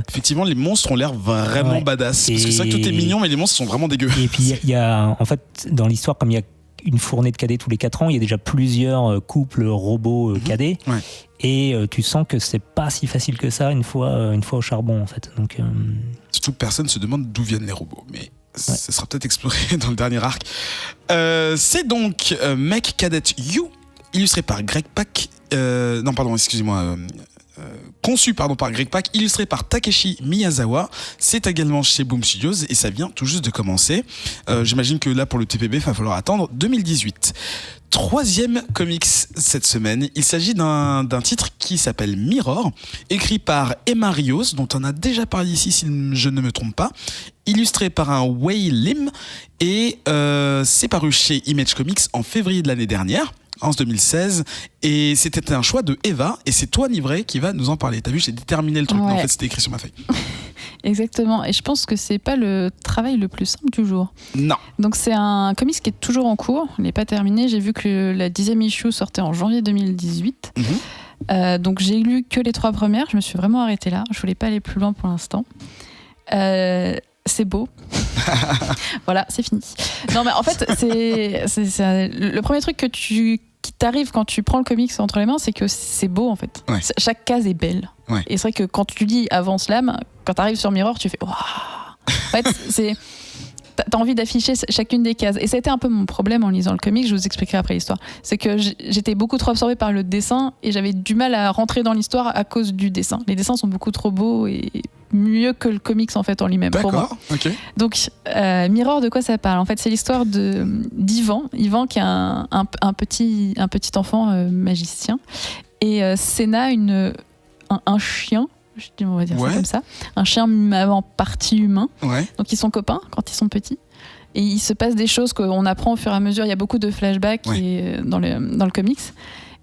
Effectivement, les monstres ont l'air vraiment badass. Parce que c'est vrai que tout est mignon, mais les monstres sont vraiment dégueux. Et puis il y a, en fait, dans l'histoire, comme il y a une fournée de cadets tous les 4 ans, il y a déjà plusieurs couples robots cadets. Ouais. Et tu sens que c'est pas si facile que ça une fois au charbon, en fait. Donc, surtout que personne se demande d'où viennent les robots, mais Ça sera peut-être exploré dans le dernier arc. C'est donc Mech Cadet You, illustré par Greg Pak. Conçu par Greg Pak, illustré par Takeshi Miyazawa. C'est également chez Boom Studios et ça vient tout juste de commencer. J'imagine que là, pour le TPB, il va falloir attendre 2018. Troisième comics cette semaine, il s'agit d'un titre qui s'appelle Mirror, écrit par Emma Rios, dont on a déjà parlé ici si je ne me trompe pas, illustré par un Wei Lim, et c'est paru chez Image Comics en février de l'année dernière, en 2016, et c'était un choix de Eva, et c'est toi, Nivray, qui va nous en parler. T'as vu, j'ai déterminé le truc, mais en fait c'était écrit sur ma feuille. Exactement, et je pense que c'est pas le travail le plus simple du jour. Non. Donc c'est un comics qui est toujours en cours, il n'est pas terminé. J'ai vu que la 10e issue sortait en janvier 2018. Donc j'ai lu que les 3 premières, je me suis vraiment arrêtée là, je voulais pas aller plus loin pour l'instant. C'est beau. Voilà, c'est fini. Non mais en fait, c'est le premier truc qui t'arrive quand tu prends le comics entre les mains, c'est que c'est beau en fait. Ouais. Chaque case est belle. Ouais. Et c'est vrai que quand tu lis avant Slam, quand t'arrives sur Mirror, tu fais waouh. En fait, t'as envie d'afficher chacune des cases. Et ça a été un peu mon problème en lisant le comic, je vous expliquerai après l'histoire. C'est que j'étais beaucoup trop absorbée par le dessin et j'avais du mal à rentrer dans l'histoire à cause du dessin. Les dessins sont beaucoup trop beaux et mieux que le comics en fait en lui-même. D'accord, pour moi. ok. Donc Mirror, de quoi ça parle ? En fait, c'est l'histoire d'Ivan qui est un petit enfant magicien, et Senna, un chien, on va dire ça comme ça, un chien en partie humain. Ouais. Donc ils sont copains quand ils sont petits. Et il se passe des choses qu'on apprend au fur et à mesure. Il y a beaucoup de flashbacks dans le comics.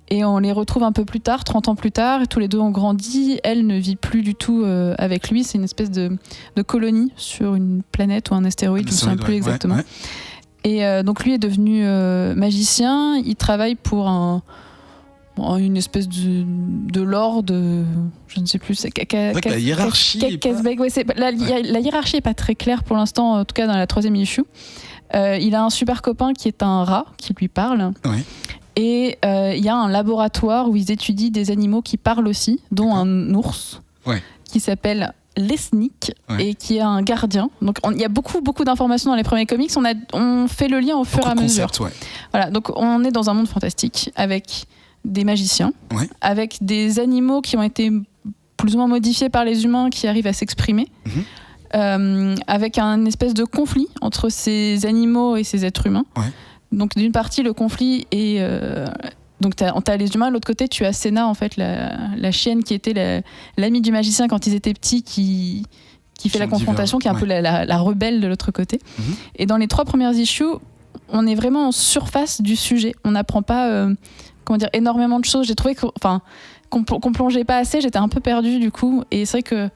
Et on les retrouve un peu plus tard, 30 ans plus tard, et tous les deux ont grandi. Elle ne vit plus du tout avec lui. C'est une espèce de colonie sur une planète ou un astéroïde, je ne me souviens plus exactement. Ouais. Et donc lui est devenu magicien. Il travaille pour une espèce de lord, je ne sais plus. La hiérarchie la hiérarchie n'est pas très claire pour l'instant, en tout cas dans la 3e issue. Il a un super copain qui est un rat qui lui parle. Ouais. Et il y a un laboratoire où ils étudient des animaux qui parlent aussi, dont un ours qui s'appelle Lesnik et qui est un gardien. Donc il y a beaucoup d'informations dans les premiers comics. On fait le lien au fur et à mesure. Voilà, donc on est dans un monde fantastique avec des magiciens, avec des animaux qui ont été plus ou moins modifiés par les humains qui arrivent à s'exprimer, avec un espèce de conflit entre ces animaux et ces êtres humains. Donc d'une partie le conflit est donc t'as les humains, de l'autre côté tu as Senna en fait, la chienne qui était l'amie du magicien quand ils étaient petits, qui fait la confrontation, qui est un peu la rebelle de l'autre côté. Et dans les 3 premières issues, on est vraiment en surface du sujet. On n'apprend pas énormément de choses. J'ai trouvé qu'on plongeait pas assez, j'étais un peu perdue du coup. Et c'est vrai que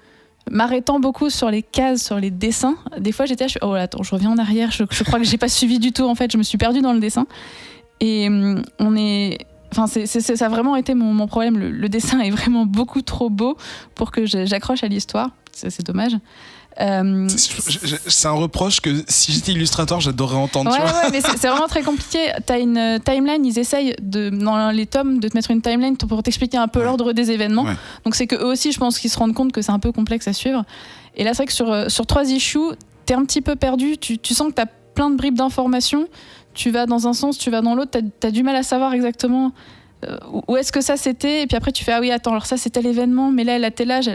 m'arrêtant beaucoup sur les cases, sur les dessins, des fois j'étais là, attends, je reviens en arrière, je crois que j'ai pas suivi du tout en fait, je me suis perdue dans le dessin. Et ça a vraiment été mon problème. Le dessin est vraiment beaucoup trop beau pour que j'accroche à l'histoire. C'est dommage. C'est un reproche que si j'étais illustrateur, j'adorerais entendre. Ouais, mais c'est vraiment très compliqué. T'as une timeline, ils essayent dans les tomes de te mettre une timeline pour t'expliquer un peu l'ordre des événements. Ouais. Donc c'est que eux aussi, je pense qu'ils se rendent compte que c'est un peu complexe à suivre. Et là, c'est vrai que sur 3 issues, t'es un petit peu perdu. Tu sens que t'as plein de bribes d'informations. Tu vas dans un sens, tu vas dans l'autre. T'as du mal à savoir exactement où est-ce que ça c'était, et puis après tu fais attends, alors ça c'était l'événement, mais là elle a tel âge,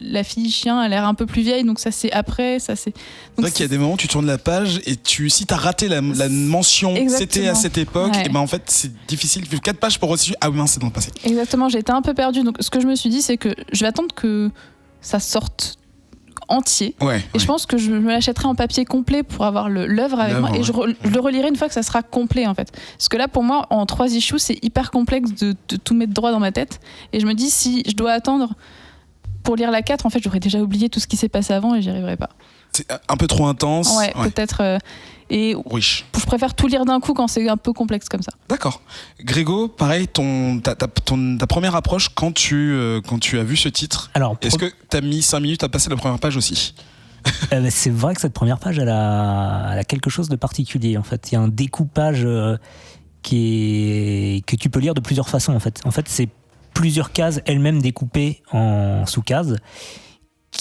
la fille chien elle a l'air un peu plus vieille, donc ça c'est après, ça c'est. C'est vrai qu'il y a des moments où tu tournes la page et si t'as raté la mention c'était à cette époque, et ben en fait c'est difficile, il faut 4 pages pour aussi mince c'est dans le passé. Exactement, j'ai été un peu perdue, donc ce que je me suis dit c'est que je vais attendre que ça sorte entier, et je pense que je me l'achèterai en papier complet pour avoir l'œuvre avec moi, et je le relirai une fois que ça sera complet en fait, parce que là pour moi en 3 issues c'est hyper complexe de tout mettre droit dans ma tête, et je me dis si je dois attendre pour lire la 4, en fait j'aurais déjà oublié tout ce qui s'est passé avant et j'y arriverai pas. C'est un peu trop intense. Peut-être et je préfère tout lire d'un coup quand c'est un peu complexe comme ça. D'accord. Grégo, pareil, ta première approche quand tu as vu ce titre, est-ce que tu as mis 5 minutes à passer la première page aussi? C'est vrai que cette première page, elle a quelque chose de particulier. En fait, il y a un découpage que tu peux lire de plusieurs façons. En fait, c'est plusieurs cases elles-mêmes découpées en sous-cases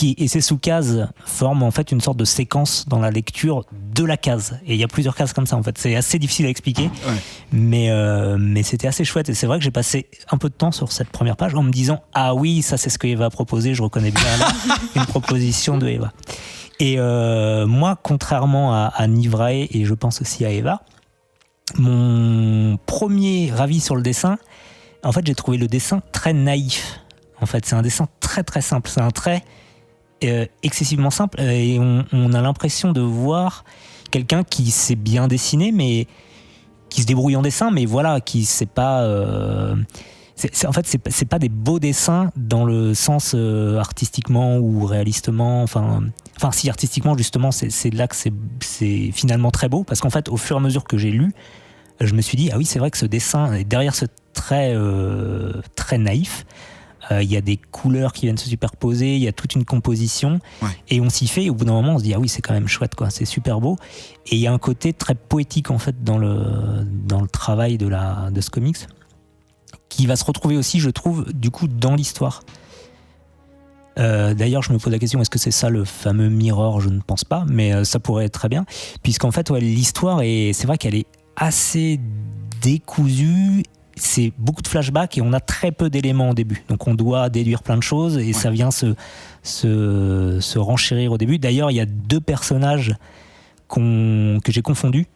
et ces sous-cases forment en fait une sorte de séquence dans la lecture de la case. Et il y a plusieurs cases comme ça en fait. C'est assez difficile à expliquer, mais c'était assez chouette. Et c'est vrai que j'ai passé un peu de temps sur cette première page en me disant ah oui, ça c'est ce que Eva a proposé. Je reconnais bien là une proposition de Eva. Et moi, contrairement à Nivrae et je pense aussi à Eva, mon premier avis sur le dessin, en fait, j'ai trouvé le dessin très naïf. En fait, c'est un dessin très très simple. C'est un trait excessivement simple et on a l'impression de voir quelqu'un qui sait bien dessiner, mais qui se débrouille en dessin, mais voilà, qui sait pas. En fait, c'est pas des beaux dessins dans le sens artistiquement ou réalistement. Enfin, si artistiquement justement, c'est là que c'est finalement très beau, parce qu'en fait, au fur et à mesure que j'ai lu, je me suis dit ah oui, c'est vrai que ce dessin, derrière ce trait très naïf, il y a des couleurs qui viennent se superposer, il y a toute une composition, et on s'y fait, et au bout d'un moment on se dit ah oui, c'est quand même chouette quoi, c'est super beau, et il y a un côté très poétique en fait dans le travail de ce comics, qui va se retrouver aussi, je trouve, du coup dans l'histoire. D'ailleurs, je me pose la question, est-ce que c'est ça le fameux mirror? Je ne pense pas, mais ça pourrait être très bien, puisqu'en fait l'histoire c'est vrai qu'elle est assez décousue. C'est beaucoup de flashbacks et on a très peu d'éléments au début. Donc on doit déduire plein de choses et ça vient se renchérir au début. D'ailleurs, il y a 2 personnages que j'ai confondus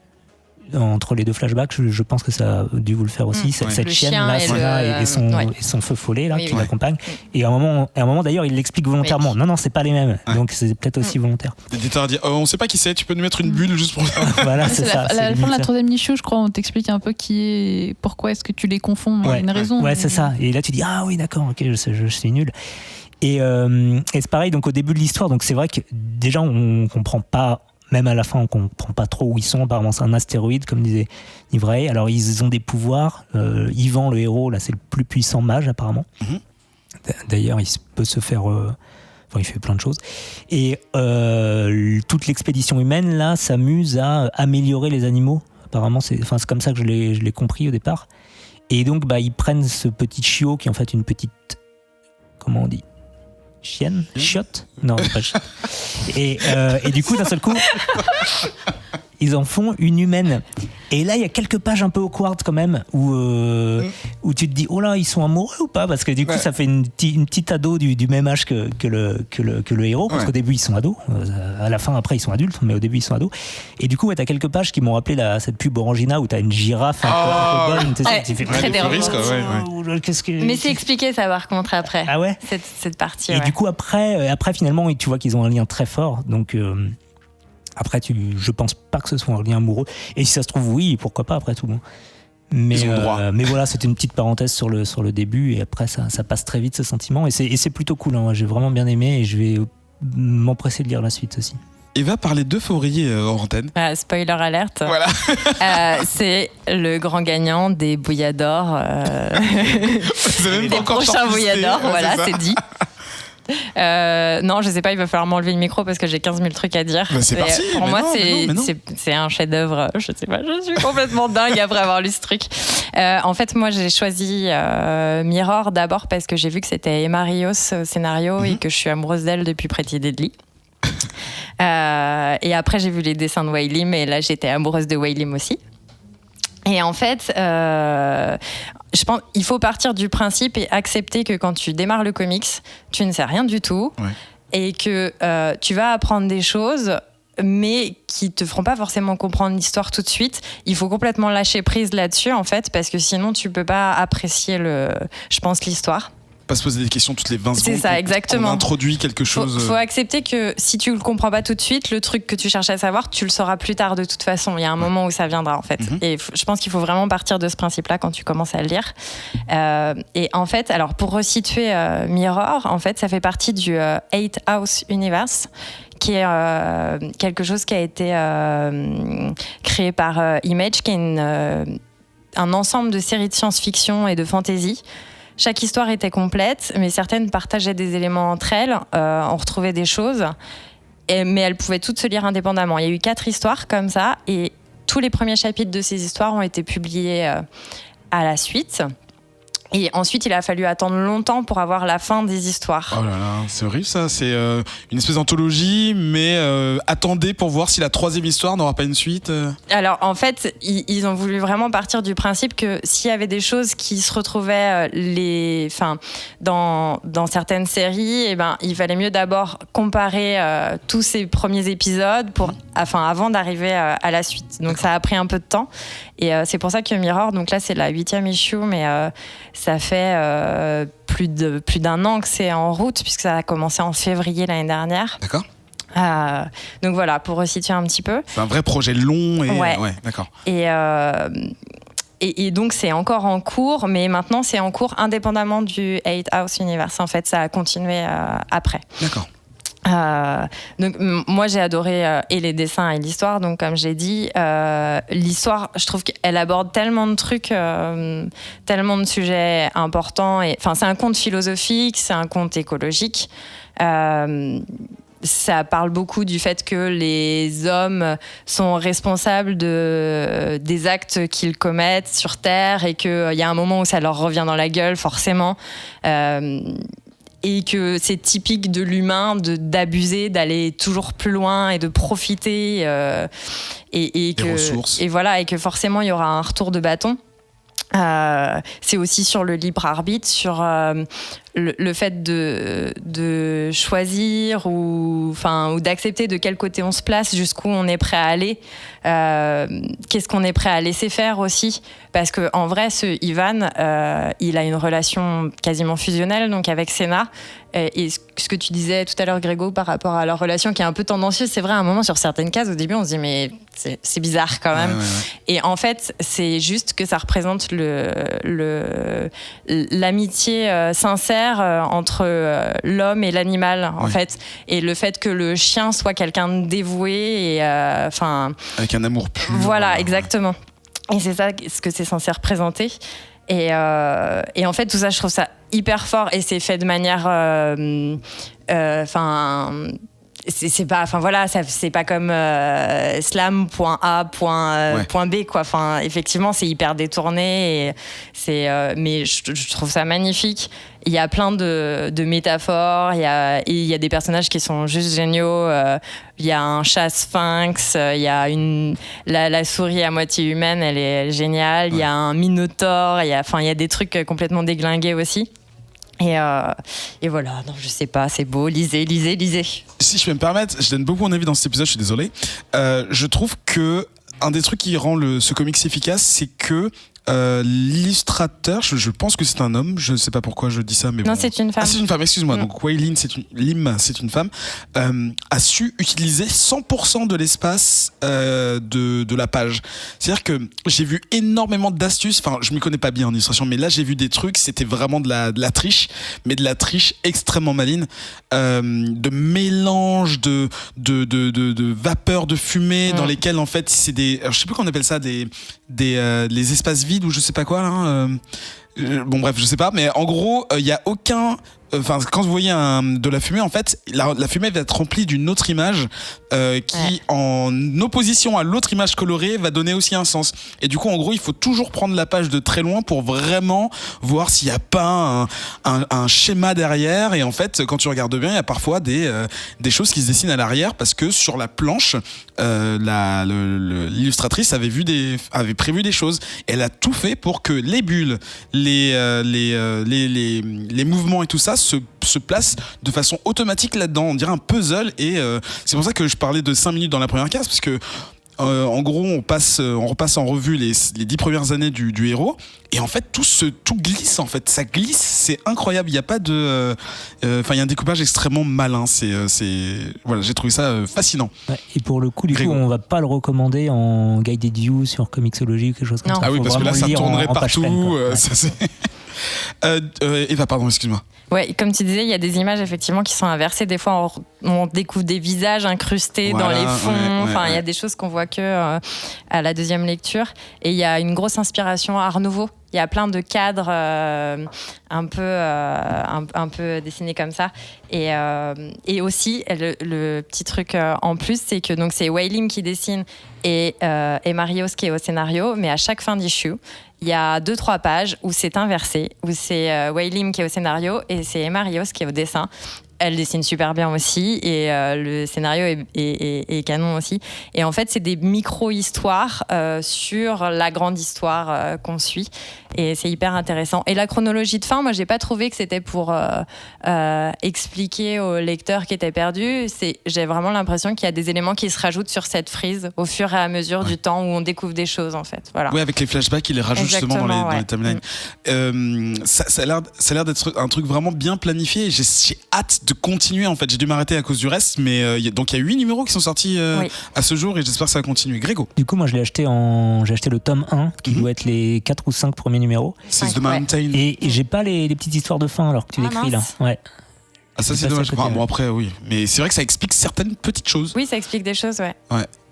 entre les 2 flashbacks. Je pense que ça a dû vous le faire aussi. Cette chienne là, et son feu follet là, qui l'accompagne. Et à un moment d'ailleurs, il l'explique volontairement. Non, c'est pas les mêmes. Donc c'est peut-être aussi volontaire. L'éditeur a dit on sait pas qui c'est, tu peux nous mettre une bulle juste pour. Voilà, c'est ça. À la fin de la 3e issue, je crois, on t'explique un peu pourquoi est-ce que tu les confonds. Il y a une raison. Ouais, c'est ça. Et là tu dis ah oui, d'accord, ok, je suis nul. Et c'est pareil. Donc au début de l'histoire, donc c'est vrai que déjà on comprend pas. Même à la fin, on ne comprend pas trop où ils sont. Apparemment, c'est un astéroïde, comme disait Nivrae. Alors, ils ont des pouvoirs. Yvan, le héros, là, c'est le plus puissant mage, apparemment. D'ailleurs, il peut se faire... il fait plein de choses. Et toute l'expédition humaine, là, s'amuse à améliorer les animaux. Apparemment, c'est comme ça que je l'ai compris au départ. Et donc, ils prennent ce petit chiot, qui est en fait une petite... Comment on dit ? Chienne? Chiotte? Non, pas chiotte. Et du coup, d'un seul coup, ils en font une humaine. Et là, il y a quelques pages un peu awkward quand même, où tu te dis, oh là, ils sont amoureux ou pas? Parce que du coup, ça fait une petite ado du même âge que le héros, parce qu'au début, ils sont ados. À la fin, après, ils sont adultes, mais au début, ils sont ados. Et du coup, t'as quelques pages qui m'ont rappelé cette pub Orangina où t'as une girafe un peu bonne. Tu fais très dérangeant. Mais c'est c'est expliqué ça par contre après. Ah ouais? Cette partie. Et du coup, après, finalement, tu vois qu'ils ont un lien très fort. Donc, après, je pense pas que ce soit un lien amoureux. Et si ça se trouve, oui, pourquoi pas, après tout. Mais voilà, c'était une petite parenthèse sur le début. Et après, ça passe très vite, ce sentiment. Et c'est plutôt cool. Hein. J'ai vraiment bien aimé. Et je vais m'empresser de lire la suite aussi. Eva parlait de février hors antenne. Spoiler alerte. Voilà. C'est le grand gagnant des Bouillas d'or. Des prochains Bouillas d'or, voilà, c'est dit. Non, je sais pas, il va falloir m'enlever le micro parce que j'ai 15 000 trucs à dire. C'est parti. Pour moi, c'est un chef-d'œuvre. Je sais pas, je suis complètement dingue après avoir lu ce truc. En fait, moi, j'ai choisi Mirror d'abord parce que j'ai vu que c'était Emma Rios au scénario et que je suis amoureuse d'elle depuis Pretty Deadly. Et après, j'ai vu les dessins de Wei Lim et là, j'étais amoureuse de Wei Lim aussi. Et en fait, je pense qu'il faut partir du principe et accepter que quand tu démarres le comics, tu ne sais rien du tout et que tu vas apprendre des choses mais qui te feront pas forcément comprendre l'histoire tout de suite. Il faut complètement lâcher prise là-dessus en fait, parce que sinon tu peux pas apprécier l'histoire. Pas se poser des questions toutes les 20 secondes. C'est ça, exactement. On introduit quelque chose. Faut accepter que si tu le comprends pas tout de suite, le truc que tu cherches à savoir, tu le sauras plus tard de toute façon. Il y a un moment où ça viendra en fait. Et je pense qu'il faut vraiment partir de ce principe-là quand tu commences à le lire. Et en fait, alors pour resituer Mirror, en fait, ça fait partie du 8 House Universe, qui est quelque chose qui a été créé par Image, qui est un ensemble de séries de science-fiction et de fantasy. Chaque histoire était complète, mais certaines partageaient des éléments entre elles. On retrouvait des choses, mais elles pouvaient toutes se lire indépendamment. Il y a eu 4 histoires comme ça, et tous les premiers chapitres de ces histoires ont été publiés à la suite. Et ensuite, il a fallu attendre longtemps pour avoir la fin des histoires. Oh là là, c'est horrible ça. C'est une espèce d'anthologie, mais attendez pour voir si la 3e histoire n'aura pas une suite. Alors, en fait, ils ont voulu vraiment partir du principe que s'il y avait des choses qui se retrouvaient dans certaines séries, eh ben, il fallait mieux d'abord comparer tous ces premiers épisodes avant d'arriver à la suite. Donc, ça a pris un peu de temps. Et c'est pour ça que Mirror, donc là, c'est la 8e issue, mais ça fait plus d'un an que c'est en route, puisque ça a commencé en février l'année dernière. D'accord. Donc voilà, pour resituer un petit peu. C'est un vrai projet long. Ouais, d'accord. Et donc c'est encore en cours, mais maintenant c'est en cours indépendamment du 8 House Universe. En fait, ça a continué après. D'accord. Donc moi j'ai adoré et les dessins et l'histoire. Donc comme j'ai dit, l'histoire, je trouve qu'elle aborde tellement de trucs, tellement de sujets importants. Enfin, c'est un conte philosophique, c'est un conte écologique. Ça parle beaucoup du fait que les hommes sont responsables des actes qu'ils commettent sur Terre et qu'il y a un moment où ça leur revient dans la gueule, forcément. Et que c'est typique de l'humain d'abuser, d'aller toujours plus loin et de profiter. Et que forcément, il y aura un retour de bâton. C'est aussi sur le libre arbitre, sur le fait de choisir ou d'accepter de quel côté on se place, jusqu'où on est prêt à aller, qu'est-ce qu'on est prêt à laisser faire aussi, parce que en vrai ce Ivan il a une relation quasiment fusionnelle donc avec Senna, et ce que tu disais tout à l'heure Grégo par rapport à leur relation qui est un peu tendancieuse, c'est vrai, à un moment sur certaines cases au début on se dit mais c'est bizarre quand même. Ouais. Et en fait c'est juste que ça représente l'amitié sincère entre l'homme et l'animal en fait, et le fait que le chien soit quelqu'un de dévoué et avec un amour pur. Voilà, exactement. Et c'est ça ce que c'est censé représenter. Et en fait tout ça je trouve ça hyper fort, et c'est fait de manière c'est pas comme slam.a.b quoi. Enfin, effectivement, c'est hyper détourné, et mais je trouve ça magnifique. Il y a plein de métaphores, il y a des personnages qui sont juste géniaux. Il y a un chat sphinx, il y a la souris à moitié humaine, elle est géniale. Il y a un minotaure, il y a des trucs complètement déglingués aussi. Et voilà, non, je sais pas, c'est beau, lisez. Si je peux me permettre, je donne beaucoup mon avis dans cet épisode, je suis désolé. Je trouve que un des trucs qui rend ce comics efficace, c'est que l'illustrateur, je pense que c'est un homme, je sais pas pourquoi je dis ça, mais non, c'est une femme. Ah, c'est une femme, excuse-moi. Donc Waylin, c'est une femme, a su utiliser 100% de l'espace de la page. C'est-à-dire que j'ai vu énormément d'astuces. Enfin, je m'y connais pas bien en illustration, mais là j'ai vu des trucs, c'était vraiment de la triche, mais de la triche extrêmement maligne, de mélange de vapeur, de fumée, dans lesquelles en fait c'est je sais plus comment on appelle ça, les espaces vides ou je sais pas quoi là. Bon bref, je sais pas, mais en gros, il y a aucun. Enfin, quand vous voyez de la fumée, en fait, la fumée va être remplie d'une autre image qui, en opposition à l'autre image colorée, va donner aussi un sens. Et du coup, en gros, il faut toujours prendre la page de très loin pour vraiment voir s'il n'y a pas un schéma derrière. Et en fait, quand tu regardes bien, il y a parfois des choses qui se dessinent à l'arrière, parce que sur la planche, l'illustratrice avait prévu des choses. Elle a tout fait pour que les bulles, les mouvements et tout ça se place de façon automatique là-dedans. On dirait un puzzle, et c'est pour ça que je parlais de 5 minutes dans la première case, parce que en gros on repasse en revue les 10 premières années du héros, et en fait tout glisse, en fait ça glisse, c'est incroyable. Il y a pas de il y a un découpage extrêmement malin, voilà, j'ai trouvé ça fascinant. Ouais, et pour le coup on va pas le recommander en guided view sur Comixology ou quelque chose comme ça. Ah oui, parce que là ça tournerait partout, pleine, ça c'est Eva, pardon, excuse-moi. Ouais, comme tu disais, il y a des images effectivement qui sont inversées. Des fois, on découvre des visages incrustés dans les fonds. Il y a des choses qu'on voit que à la deuxième lecture. Et il y a une grosse inspiration Art Nouveau. Il y a plein de cadres un peu dessinés comme ça. Et aussi, le petit truc en plus, c'est que donc c'est Waylin qui dessine et Marios qui est au scénario. Mais à chaque fin d'issue, il y a 2-3 pages où c'est inversé, où c'est Wei Lim qui est au scénario et c'est Emma Rios qui est au dessin. Elle dessine super bien aussi et le scénario est canon aussi. Et en fait, c'est des micro-histoires sur la grande histoire qu'on suit. Et c'est hyper intéressant. Et la chronologie de fin, moi, j'ai pas trouvé que c'était pour expliquer aux lecteurs qui étaient perdus. J'ai vraiment l'impression qu'il y a des éléments qui se rajoutent sur cette frise au fur et à mesure du temps où on découvre des choses, en fait. Voilà. Oui, avec les flashbacks, il les rajoute justement dans les timelines. Ça a l'air d'être un truc vraiment bien planifié. Et j'ai hâte de continuer, en fait. J'ai dû m'arrêter à cause du reste, mais donc il y a 8 numéros qui sont sortis à ce jour et j'espère que ça va continuer. Grégo. Du coup, moi, j'ai acheté le tome 1 qui doit être les 4 ou 5 premiers numéros. C'est The Mountain. Et j'ai pas les petites histoires de fin alors que tu l'écris là. Ouais. Ah, ça c'est dommage. Bon, après, oui. Mais c'est vrai que ça explique certaines petites choses. Oui, ça explique des choses, ouais.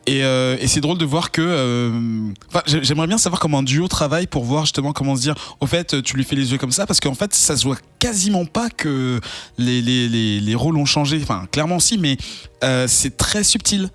Et c'est drôle de voir que j'aimerais bien savoir comment un duo travaille pour voir justement comment se dire au fait tu lui fais les yeux comme ça, parce qu'en fait ça se voit quasiment pas que les rôles ont changé, enfin clairement si, mais c'est très subtil.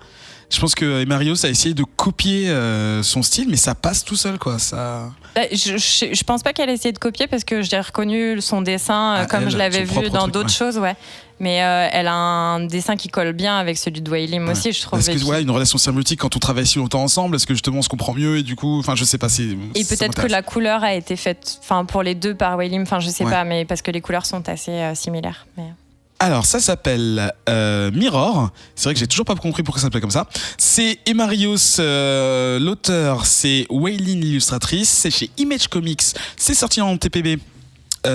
Je pense que Marios a essayé de copier son style, mais ça passe tout seul, quoi. Ça... Je pense pas qu'elle a essayé de copier parce que j'ai reconnu son dessin comme je l'avais vu dans d'autres choses, ouais. Mais elle a un dessin qui colle bien avec celui de Wei Lim aussi, je trouve. Est-ce que une relation symbiotique quand on travaille si longtemps ensemble, est-ce que justement on se comprend mieux et du coup, enfin je sais pas si. Et peut-être que la couleur a été faite, enfin pour les deux par Wei Lim, enfin je sais pas, mais parce que les couleurs sont assez similaires. Mais... Alors, ça s'appelle Mirror. C'est vrai que j'ai toujours pas compris pourquoi ça s'appelait comme ça. C'est Emma Rios, l'auteur. C'est Wei Lim, l'illustratrice. C'est chez Image Comics. C'est sorti en TPB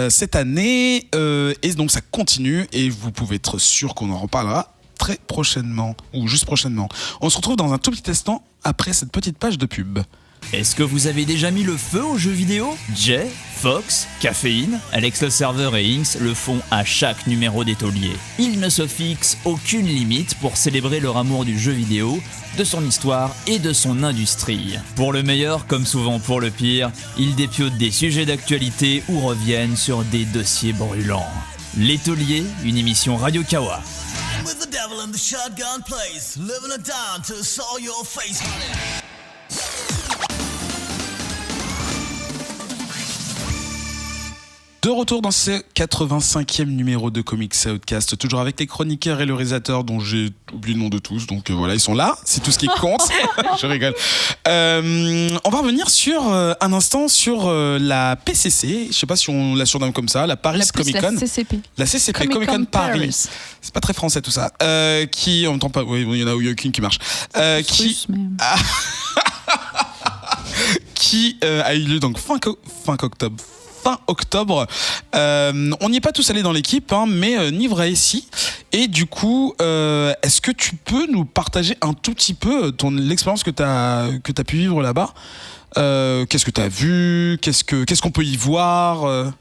cette année. Et donc, ça continue. Et vous pouvez être sûr qu'on en reparlera très prochainement. Ou juste prochainement. On se retrouve dans un tout petit instant après cette petite page de pub. Est-ce que vous avez déjà mis le feu aux jeux vidéo ? Jay, Fox, Caféine, Alex le serveur et Inks le font à chaque numéro des tauliers. Ils ne se fixent aucune limite pour célébrer leur amour du jeu vidéo, de son histoire et de son industrie. Pour le meilleur, comme souvent pour le pire, ils dépiotent des sujets d'actualité ou reviennent sur des dossiers brûlants. Les Tauliers, une émission Radio Kawa. De retour dans ce 85e numéro de Comics Outcast, toujours avec les chroniqueurs et le réalisateur dont j'ai oublié le nom de tous, donc voilà, ils sont là, c'est tout ce qui compte. Je rigole. On va revenir sur un instant sur la PCC, je sais pas si on la surnomme comme ça, la Paris Comic Con. La CCP. La CCP, Comic Con Paris. C'est pas très français tout ça. Qui, en même temps, pas, oui, il y en a où il y a qu'une qui marche. Qui a eu lieu donc fin octobre. On n'y est pas tous allés dans l'équipe, hein, mais Niv ici. Et du coup, est-ce que tu peux nous partager un tout petit peu l'expérience que tu as pu vivre là-bas ? Qu'est-ce que tu as vu ? Qu'est-ce qu'on peut y voir ?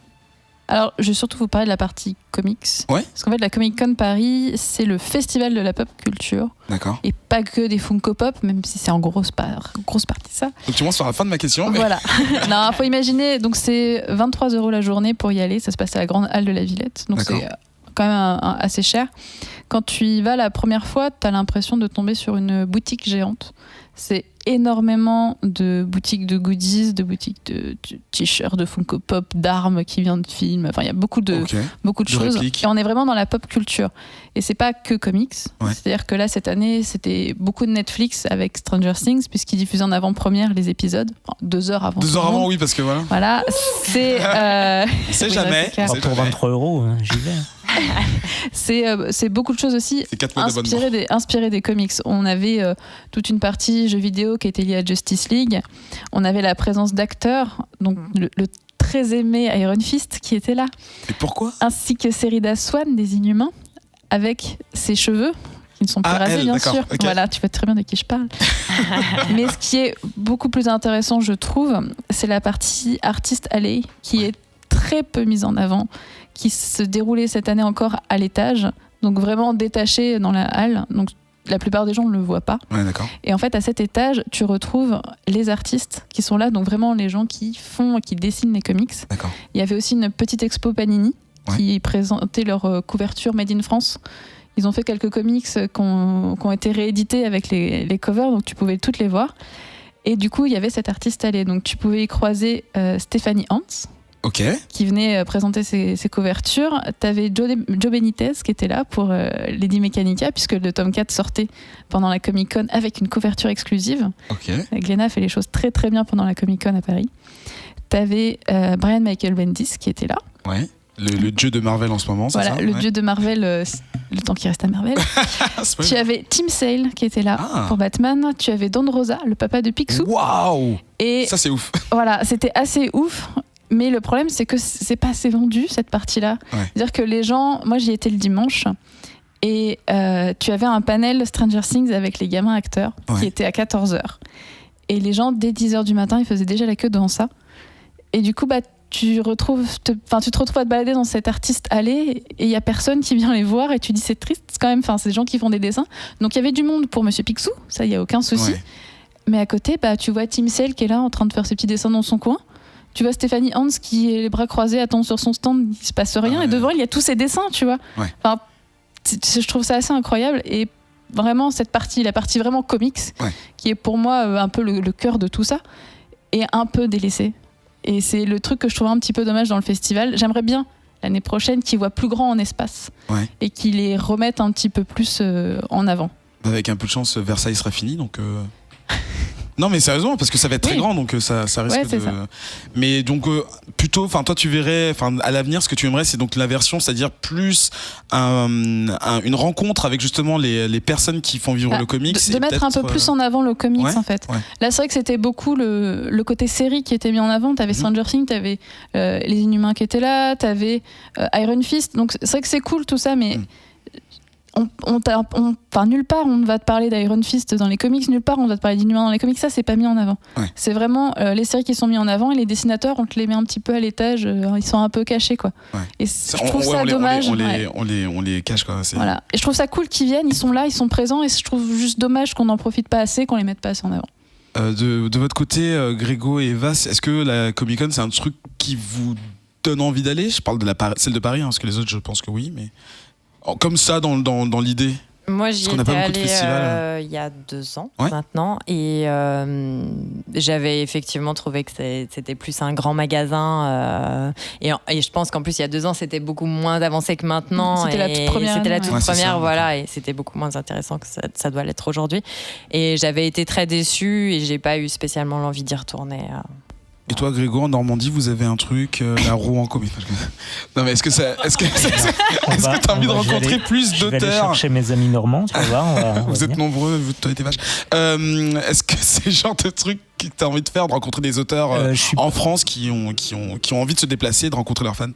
Alors, je vais surtout vous parler de la partie comics. Ouais. Parce qu'en fait, la Comic Con Paris, c'est le festival de la pop culture. D'accord. Et pas que des Funko Pop, même si c'est en grosse partie ça. Donc tu commences par la fin de ma question. Mais... Voilà. Non, faut imaginer, donc c'est 23 € la journée pour y aller. Ça se passe à la grande halle de la Villette. Donc D'accord. c'est quand même assez cher. Quand tu y vas la première fois, t'as l'impression de tomber sur une boutique géante. C'est énormément de boutiques de goodies, de boutiques de t-shirts, de Funko Pop, d'armes qui viennent de films. Enfin, il y a beaucoup de choses. Répliques. Et on est vraiment dans la pop culture. Et c'est pas que comics. Ouais. C'est-à-dire que là, cette année, c'était beaucoup de Netflix avec Stranger Things, puisqu'ils diffusaient en avant-première les épisodes. Enfin, 2 heures avant. 2 heures avant, oui, parce que voilà. Voilà, c'est... C'est jamais. clair. C'est Pour jamais. 23 €, j'y vais. C'est beaucoup de choses aussi C'est 4 mois d'abonnement. inspirées des comics. On avait toute une partie jeux vidéo qui était liée à Justice League. On avait la présence d'acteurs, donc le très aimé Iron Fist qui était là. Et pourquoi ? Ainsi que Serida Swan des Inhumains, avec ses cheveux qui ne sont plus rasés, elle, bien d'accord, sûr. ok. Voilà, tu vois très bien de qui je parle. Mais ce qui est beaucoup plus intéressant, je trouve, c'est la partie Artist Alley qui est très peu mise en avant, qui se déroulait cette année encore à l'étage, donc vraiment détaché dans la halle. Donc la plupart des gens ne le voient pas. Ouais, d'accord. Et en fait, à cet étage, tu retrouves les artistes qui sont là, donc vraiment les gens qui dessinent les comics. D'accord. Il y avait aussi une petite expo Panini qui présentait leur couverture Made in France. Ils ont fait quelques comics qui ont été réédités avec les covers, donc tu pouvais toutes les voir. Et du coup, il y avait cet artiste allé. Donc, tu pouvais y croiser Stéphanie Hans, Ok. qui venait présenter ses couvertures. T'avais Joe Benitez qui était là pour Lady Mechanica, puisque le tome 4 sortait pendant la Comic-Con avec une couverture exclusive. Ok. Glénat fait les choses très très bien pendant la Comic-Con à Paris. T'avais Brian Michael Bendis qui était là. Ouais. Le dieu de Marvel en ce moment, c'est Voilà, ça? le dieu de Marvel, le temps qui reste à Marvel. Tu avais Tim Sale qui était là pour Batman. Tu avais Don Rosa, le papa de Picsou. Waouh! Et Ça, c'est ouf. voilà, c'était assez ouf. Mais le problème, c'est que c'est pas assez vendu, cette partie-là. Ouais. C'est-à-dire que les gens... Moi, j'y étais le dimanche. Et tu avais un panel Stranger Things avec les gamins acteurs qui était à 14h. Et les gens, dès 10h du matin, ils faisaient déjà la queue devant ça. Et du coup, tu te retrouves à te balader dans cet artiste allé et il y a personne qui vient les voir et tu dis c'est triste quand même, c'est des gens qui font des dessins. Donc il y avait du monde pour Monsieur Picsou, ça il y a aucun souci. Mais à côté, tu vois Tim Sale qui est là en train de faire ses petits dessins dans son coin. Tu vois Stéphanie Hans qui est les bras croisés, attend sur son stand, il se passe rien et devant il y a tous ses dessins, tu vois. Enfin, je trouve ça assez incroyable et vraiment cette partie, la partie vraiment comics, qui est pour moi un peu le cœur de tout ça, est un peu délaissée. Et c'est le truc que je trouve un petit peu dommage dans le festival. J'aimerais bien, l'année prochaine, qu'ils voient plus grand en espace et qu'ils les remettent un petit peu plus en avant. Avec un peu de chance, Versailles sera fini, donc... Non mais sérieusement, parce que ça va être très grand, donc ça risque de... Ça. Mais donc plutôt, toi tu verrais, à l'avenir, ce que tu aimerais, c'est donc la version, c'est-à-dire plus une rencontre avec justement les personnes qui font vivre le comics. De mettre un peu plus en avant le comics en fait. Là c'est vrai que c'était beaucoup le côté série qui était mis en avant. T'avais Stranger Things, t'avais les Inhumains qui étaient là, t'avais Iron Fist. Donc c'est vrai que c'est cool tout ça, mais... nulle part on va te parler d'Iron Fist dans les comics, nulle part on va te parler d'Inhumains dans les comics, ça c'est pas mis en avant. C'est vraiment les séries qui sont mises en avant et les dessinateurs on te les met un petit peu à l'étage, ils sont un peu cachés quoi. Et je trouve ça dommage. On les cache quoi. Voilà. Et je trouve ça cool qu'ils viennent, ils sont là, ils sont présents et je trouve juste dommage qu'on n'en profite pas assez, qu'on les mette pas assez en avant. De votre côté, Grégo et Eva, est-ce que la Comic-Con c'est un truc qui vous donne envie d'aller? Je parle de celle de Paris, parce que les autres je pense que oui, mais... Comme ça, dans l'idée. Moi, j'y étais allée il y a 2 ans maintenant, et j'avais effectivement trouvé que c'était plus un grand magasin, et je pense qu'en plus il y a 2 ans c'était beaucoup moins avancé que maintenant. C'était la toute première. C'était la toute première, voilà, et c'était beaucoup moins intéressant que ça doit l'être aujourd'hui. Et j'avais été très déçue et j'ai pas eu spécialement l'envie d'y retourner. Et toi, Grégo, en Normandie, vous avez un truc, la roue en commun. Non, mais est-ce que t'as envie de rencontrer plus d'auteurs? Je vais aller chercher mes amis normands, tu vas voir. Vous êtes nombreux, toi et tes vaches. Est-ce que c'est le genre de truc que t'as envie de faire, de rencontrer des auteurs en France qui ont envie de se déplacer, de rencontrer leurs fans?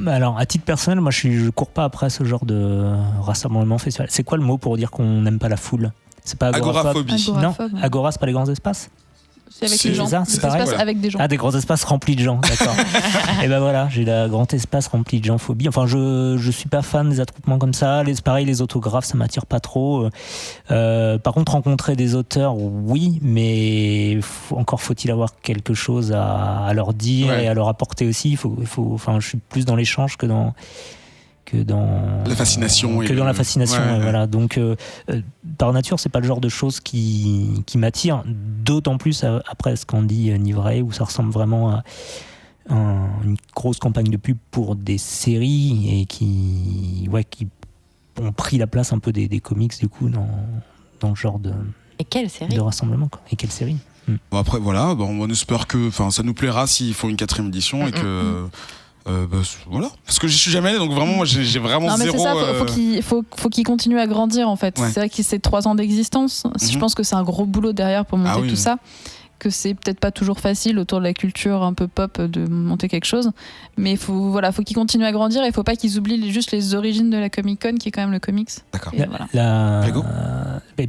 Alors, à titre personnel, moi, je cours pas après ce genre de rassemblement festival. C'est quoi le mot pour dire qu'on n'aime pas la foule? C'est pas agoraphobie. Non, agora, c'est pas les grands espaces. C'est avec les gens. C'est pareil. Avec des gens. Ah, des grands espaces remplis de gens, d'accord. Et ben voilà, j'ai la grand espace rempli de gens phobie. Enfin, je suis pas fan des attroupements comme ça. Pareil, les autographes, ça m'attire pas trop. Par contre, rencontrer des auteurs, oui, mais encore faut-il avoir quelque chose à leur dire et à leur apporter aussi. Enfin, je suis plus dans l'échange que dans la fascination voilà. Donc par nature c'est pas le genre de choses qui m'attire, d'autant plus après ce qu'on dit Nivray, où ça ressemble vraiment à une grosse campagne de pub pour des séries et qui ont pris la place un peu des comics du coup dans le genre de rassemblement quoi. Et quelle série. Bon, après voilà, on espère que ça nous plaira s'ils font une 4e édition et que voilà, parce que j'y suis jamais allé, donc vraiment moi j'ai vraiment zéro. C'est ça, faut qu'il continue à grandir en fait. C'est vrai que c'est 3 ans d'existence. Je pense que c'est un gros boulot derrière pour monter tout ça, que c'est peut-être pas toujours facile autour de la culture un peu pop de monter quelque chose, mais faut qu'il continue à grandir et il faut pas qu'ils oublient juste les origines de la Comic-Con qui est quand même le comics. D'accord.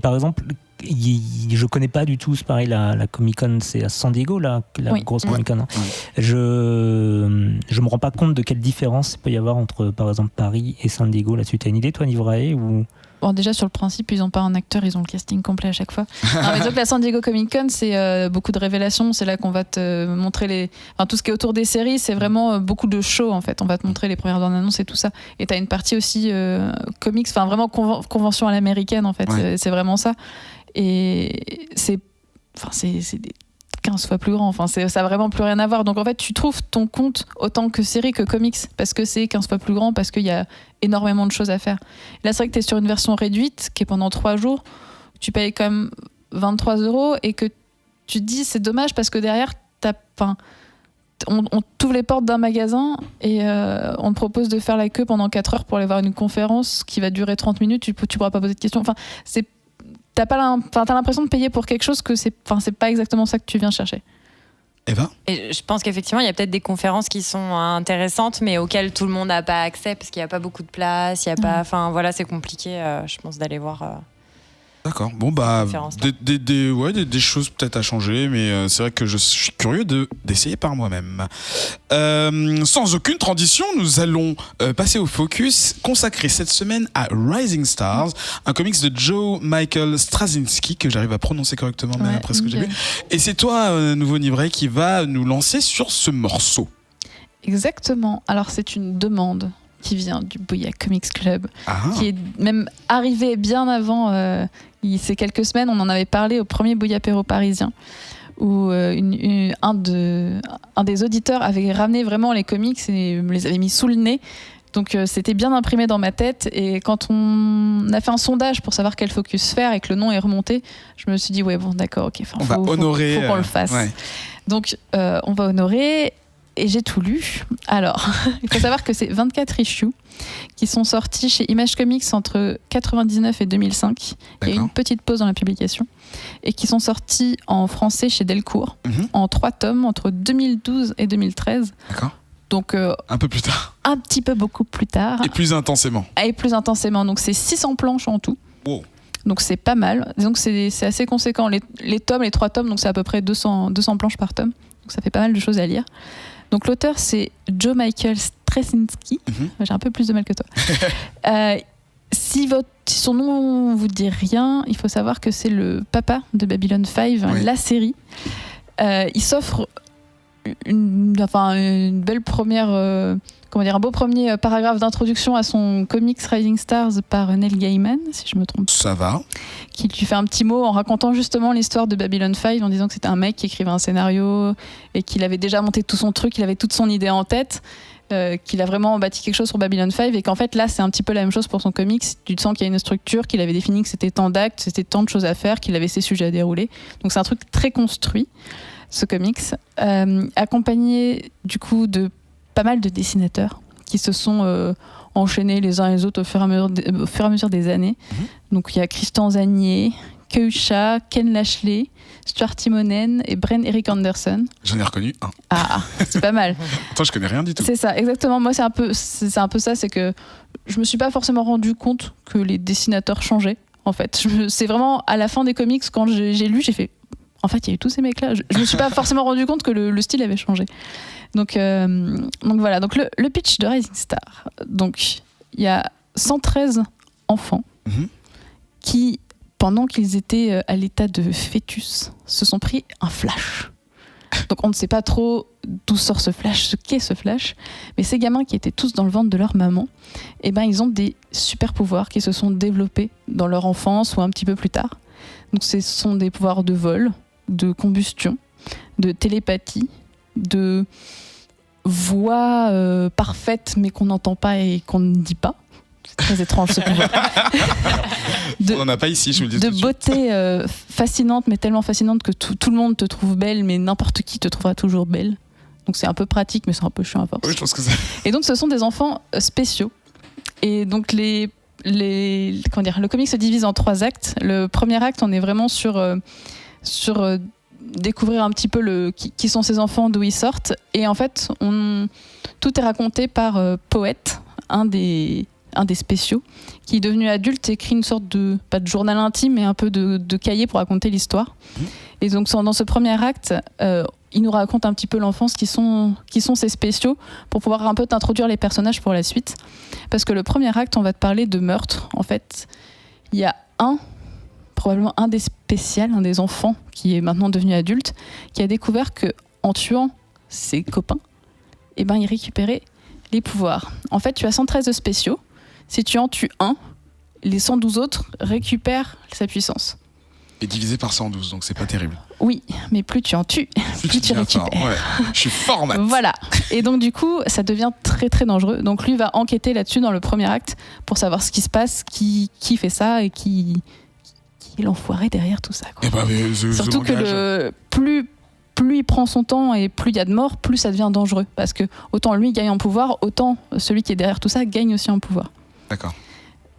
Par exemple, je connais pas du tout, c'est pareil, la Comic-Con, c'est à San Diego, la grosse Comic-Con. Hein. Je me rends pas compte de quelle différence il peut y avoir entre, par exemple, Paris et San Diego. Là-dessus, t'as une idée, toi, Nivray, ou... Bon, déjà, sur le principe, ils n'ont pas un acteur, ils ont le casting complet à chaque fois. Mais donc, la San Diego Comic-Con, c'est beaucoup de révélations. C'est là qu'on va te montrer tout ce qui est autour des séries. C'est vraiment beaucoup de show, en fait. On va te montrer les premières bandes annonces et tout ça. Et tu as une partie aussi comics, vraiment convention à l'américaine, en fait. C'est vraiment ça. Et c'est c'est des 15 fois plus grand. Enfin, ça n'a vraiment plus rien à voir. Donc en fait, tu trouves ton compte autant que série que comics parce que c'est 15 fois plus grand, parce qu'il y a énormément de choses à faire. Là, c'est vrai que tu es sur une version réduite qui est pendant 3 jours. Tu payes quand même 23 € et que tu te dis c'est dommage parce que derrière, on t'ouvre les portes d'un magasin et on te propose de faire la queue pendant 4 heures pour aller voir une conférence qui va durer 30 minutes. Tu pourras pas poser de questions. Enfin, t'as l'impression de payer pour quelque chose que c'est pas exactement ça que tu viens chercher. Eva ? Et je pense qu'effectivement, il y a peut-être des conférences qui sont intéressantes, mais auxquelles tout le monde n'a pas accès parce qu'il n'y a pas beaucoup de place, il y a pas, enfin voilà, c'est compliqué. Je pense d'aller voir. D'accord. Bon des choses peut-être à changer, mais c'est vrai que je suis curieux d'essayer par moi-même. Sans aucune transition, nous allons passer au focus consacré cette semaine à Rising Stars, un comics de Joe Michael Straczynski que j'arrive à prononcer correctement même après ce que j'ai vu. Et c'est toi, Nouveau Nivray, qui va nous lancer sur ce morceau. Exactement. Alors c'est une demande qui vient du Bouya Comics Club, qui est même arrivé bien avant. C'est quelques semaines, on en avait parlé au premier Bouya-Péro parisien, où un des auditeurs avait ramené vraiment les comics et me les avait mis sous le nez. Donc c'était bien imprimé dans ma tête. Et quand on a fait un sondage pour savoir quel focus faire et que le nom est remonté, je me suis dit ouais bon d'accord, ok, on va honorer. Faut qu'on le fasse. Ouais. Donc on va honorer. Et j'ai tout lu. Alors, il faut savoir que c'est 24 issues qui sont sortis chez Image Comics entre 99 et 2005. D'accord. Il y a eu une petite pause dans la publication. Et qui sont sortis en français chez Delcourt, en 3 tomes entre 2012 et 2013. D'accord. Donc, un peu plus tard. Un petit peu beaucoup plus tard. Et plus intensément. Donc, c'est 600 planches en tout. Wow. Donc, c'est pas mal. Donc, c'est assez conséquent. Les 3 tomes, donc c'est à peu près 200 planches par tome. Donc, ça fait pas mal de choses à lire. Donc l'auteur, c'est Joe Michael Straczynski. J'ai un peu plus de mal que toi. Si son nom vous dit rien, il faut savoir que c'est le papa de Babylon 5, la série. Il s'offre une belle première, un beau premier paragraphe d'introduction à son comics Rising Stars par Neil Gaiman, si je me trompe. Ça va. Qui lui fait un petit mot en racontant justement l'histoire de Babylon 5, en disant que c'était un mec qui écrivait un scénario et qu'il avait déjà monté tout son truc, il avait toute son idée en tête, qu'il a vraiment bâti quelque chose sur Babylon 5 et qu'en fait là c'est un petit peu la même chose pour son comics. Tu sens qu'il y a une structure, qu'il avait défini que c'était tant d'actes, c'était tant de choses à faire, qu'il avait ses sujets à dérouler. Donc c'est un truc très construit, ce comics, accompagné du coup de pas mal de dessinateurs qui se sont enchaînés les uns les autres au fur et à mesure des années. Donc il y a Christian Zanier, Keusha, Ken Lashley, Stuart Timonen et Bren Eric Anderson. J'en ai reconnu un. Ah, c'est pas mal. Attends, je connais rien du tout. C'est ça, exactement. Moi, c'est un peu ça, c'est que je me suis pas forcément rendu compte que les dessinateurs changeaient, en fait. C'est vraiment à la fin des comics, quand j'ai lu, j'ai fait... En fait, il y a eu tous ces mecs-là. Je me suis pas forcément rendu compte que le style avait changé. Donc voilà. Donc le pitch de Rising Star. Donc il y a 113 enfants qui, pendant qu'ils étaient à l'état de fœtus, se sont pris un flash. Donc on ne sait pas trop d'où sort ce flash, ce qu'est ce flash, mais ces gamins qui étaient tous dans le ventre de leur maman, ils ont des super pouvoirs qui se sont développés dans leur enfance ou un petit peu plus tard. Donc ce sont des pouvoirs de vol, de combustion, de télépathie, de voix parfaite mais qu'on n'entend pas et qu'on ne dit pas. C'est très étrange ce pouvoir. On n'en a pas ici, je vous le dis. De beauté fascinante, mais tellement fascinante que tout le monde te trouve belle, mais n'importe qui te trouvera toujours belle. Donc c'est un peu pratique, mais c'est un peu chiant à force. Oui, je pense que ça. Et donc ce sont des enfants spéciaux. Et donc le comic se divise en 3 actes. Le premier acte, on est vraiment sur découvrir un petit peu qui sont ces enfants, d'où ils sortent. Et en fait, tout est raconté par Poète, un des spéciaux, qui est devenu adulte et écrit une sorte de, pas de journal intime, mais un peu de cahier pour raconter l'histoire. Et donc dans ce premier acte, il nous raconte un petit peu l'enfance, qui sont ces spéciaux, pour pouvoir un peu t'introduire les personnages pour la suite. Parce que le premier acte, on va te parler de meurtre. En fait, il y a probablement un des spéciaux, un des enfants, qui est maintenant devenu adulte, qui a découvert qu'en tuant ses copains, il récupérait les pouvoirs. En fait, tu as 113 spéciaux. Si tu en tues un, les 112 autres récupèrent sa puissance. Et divisé par 112, donc c'est pas terrible. Oui, mais plus tu en tues, plus tu récupères. Ouais. Je suis fort en maths. Voilà. Et donc du coup, ça devient très très dangereux. Donc lui va enquêter là-dessus dans le premier acte pour savoir ce qui se passe, qui fait ça et qui est l'enfoiré derrière tout ça, quoi. Surtout que plus il prend son temps et plus il y a de morts, plus ça devient dangereux. Parce que autant lui gagne en pouvoir, autant celui qui est derrière tout ça gagne aussi en pouvoir. D'accord.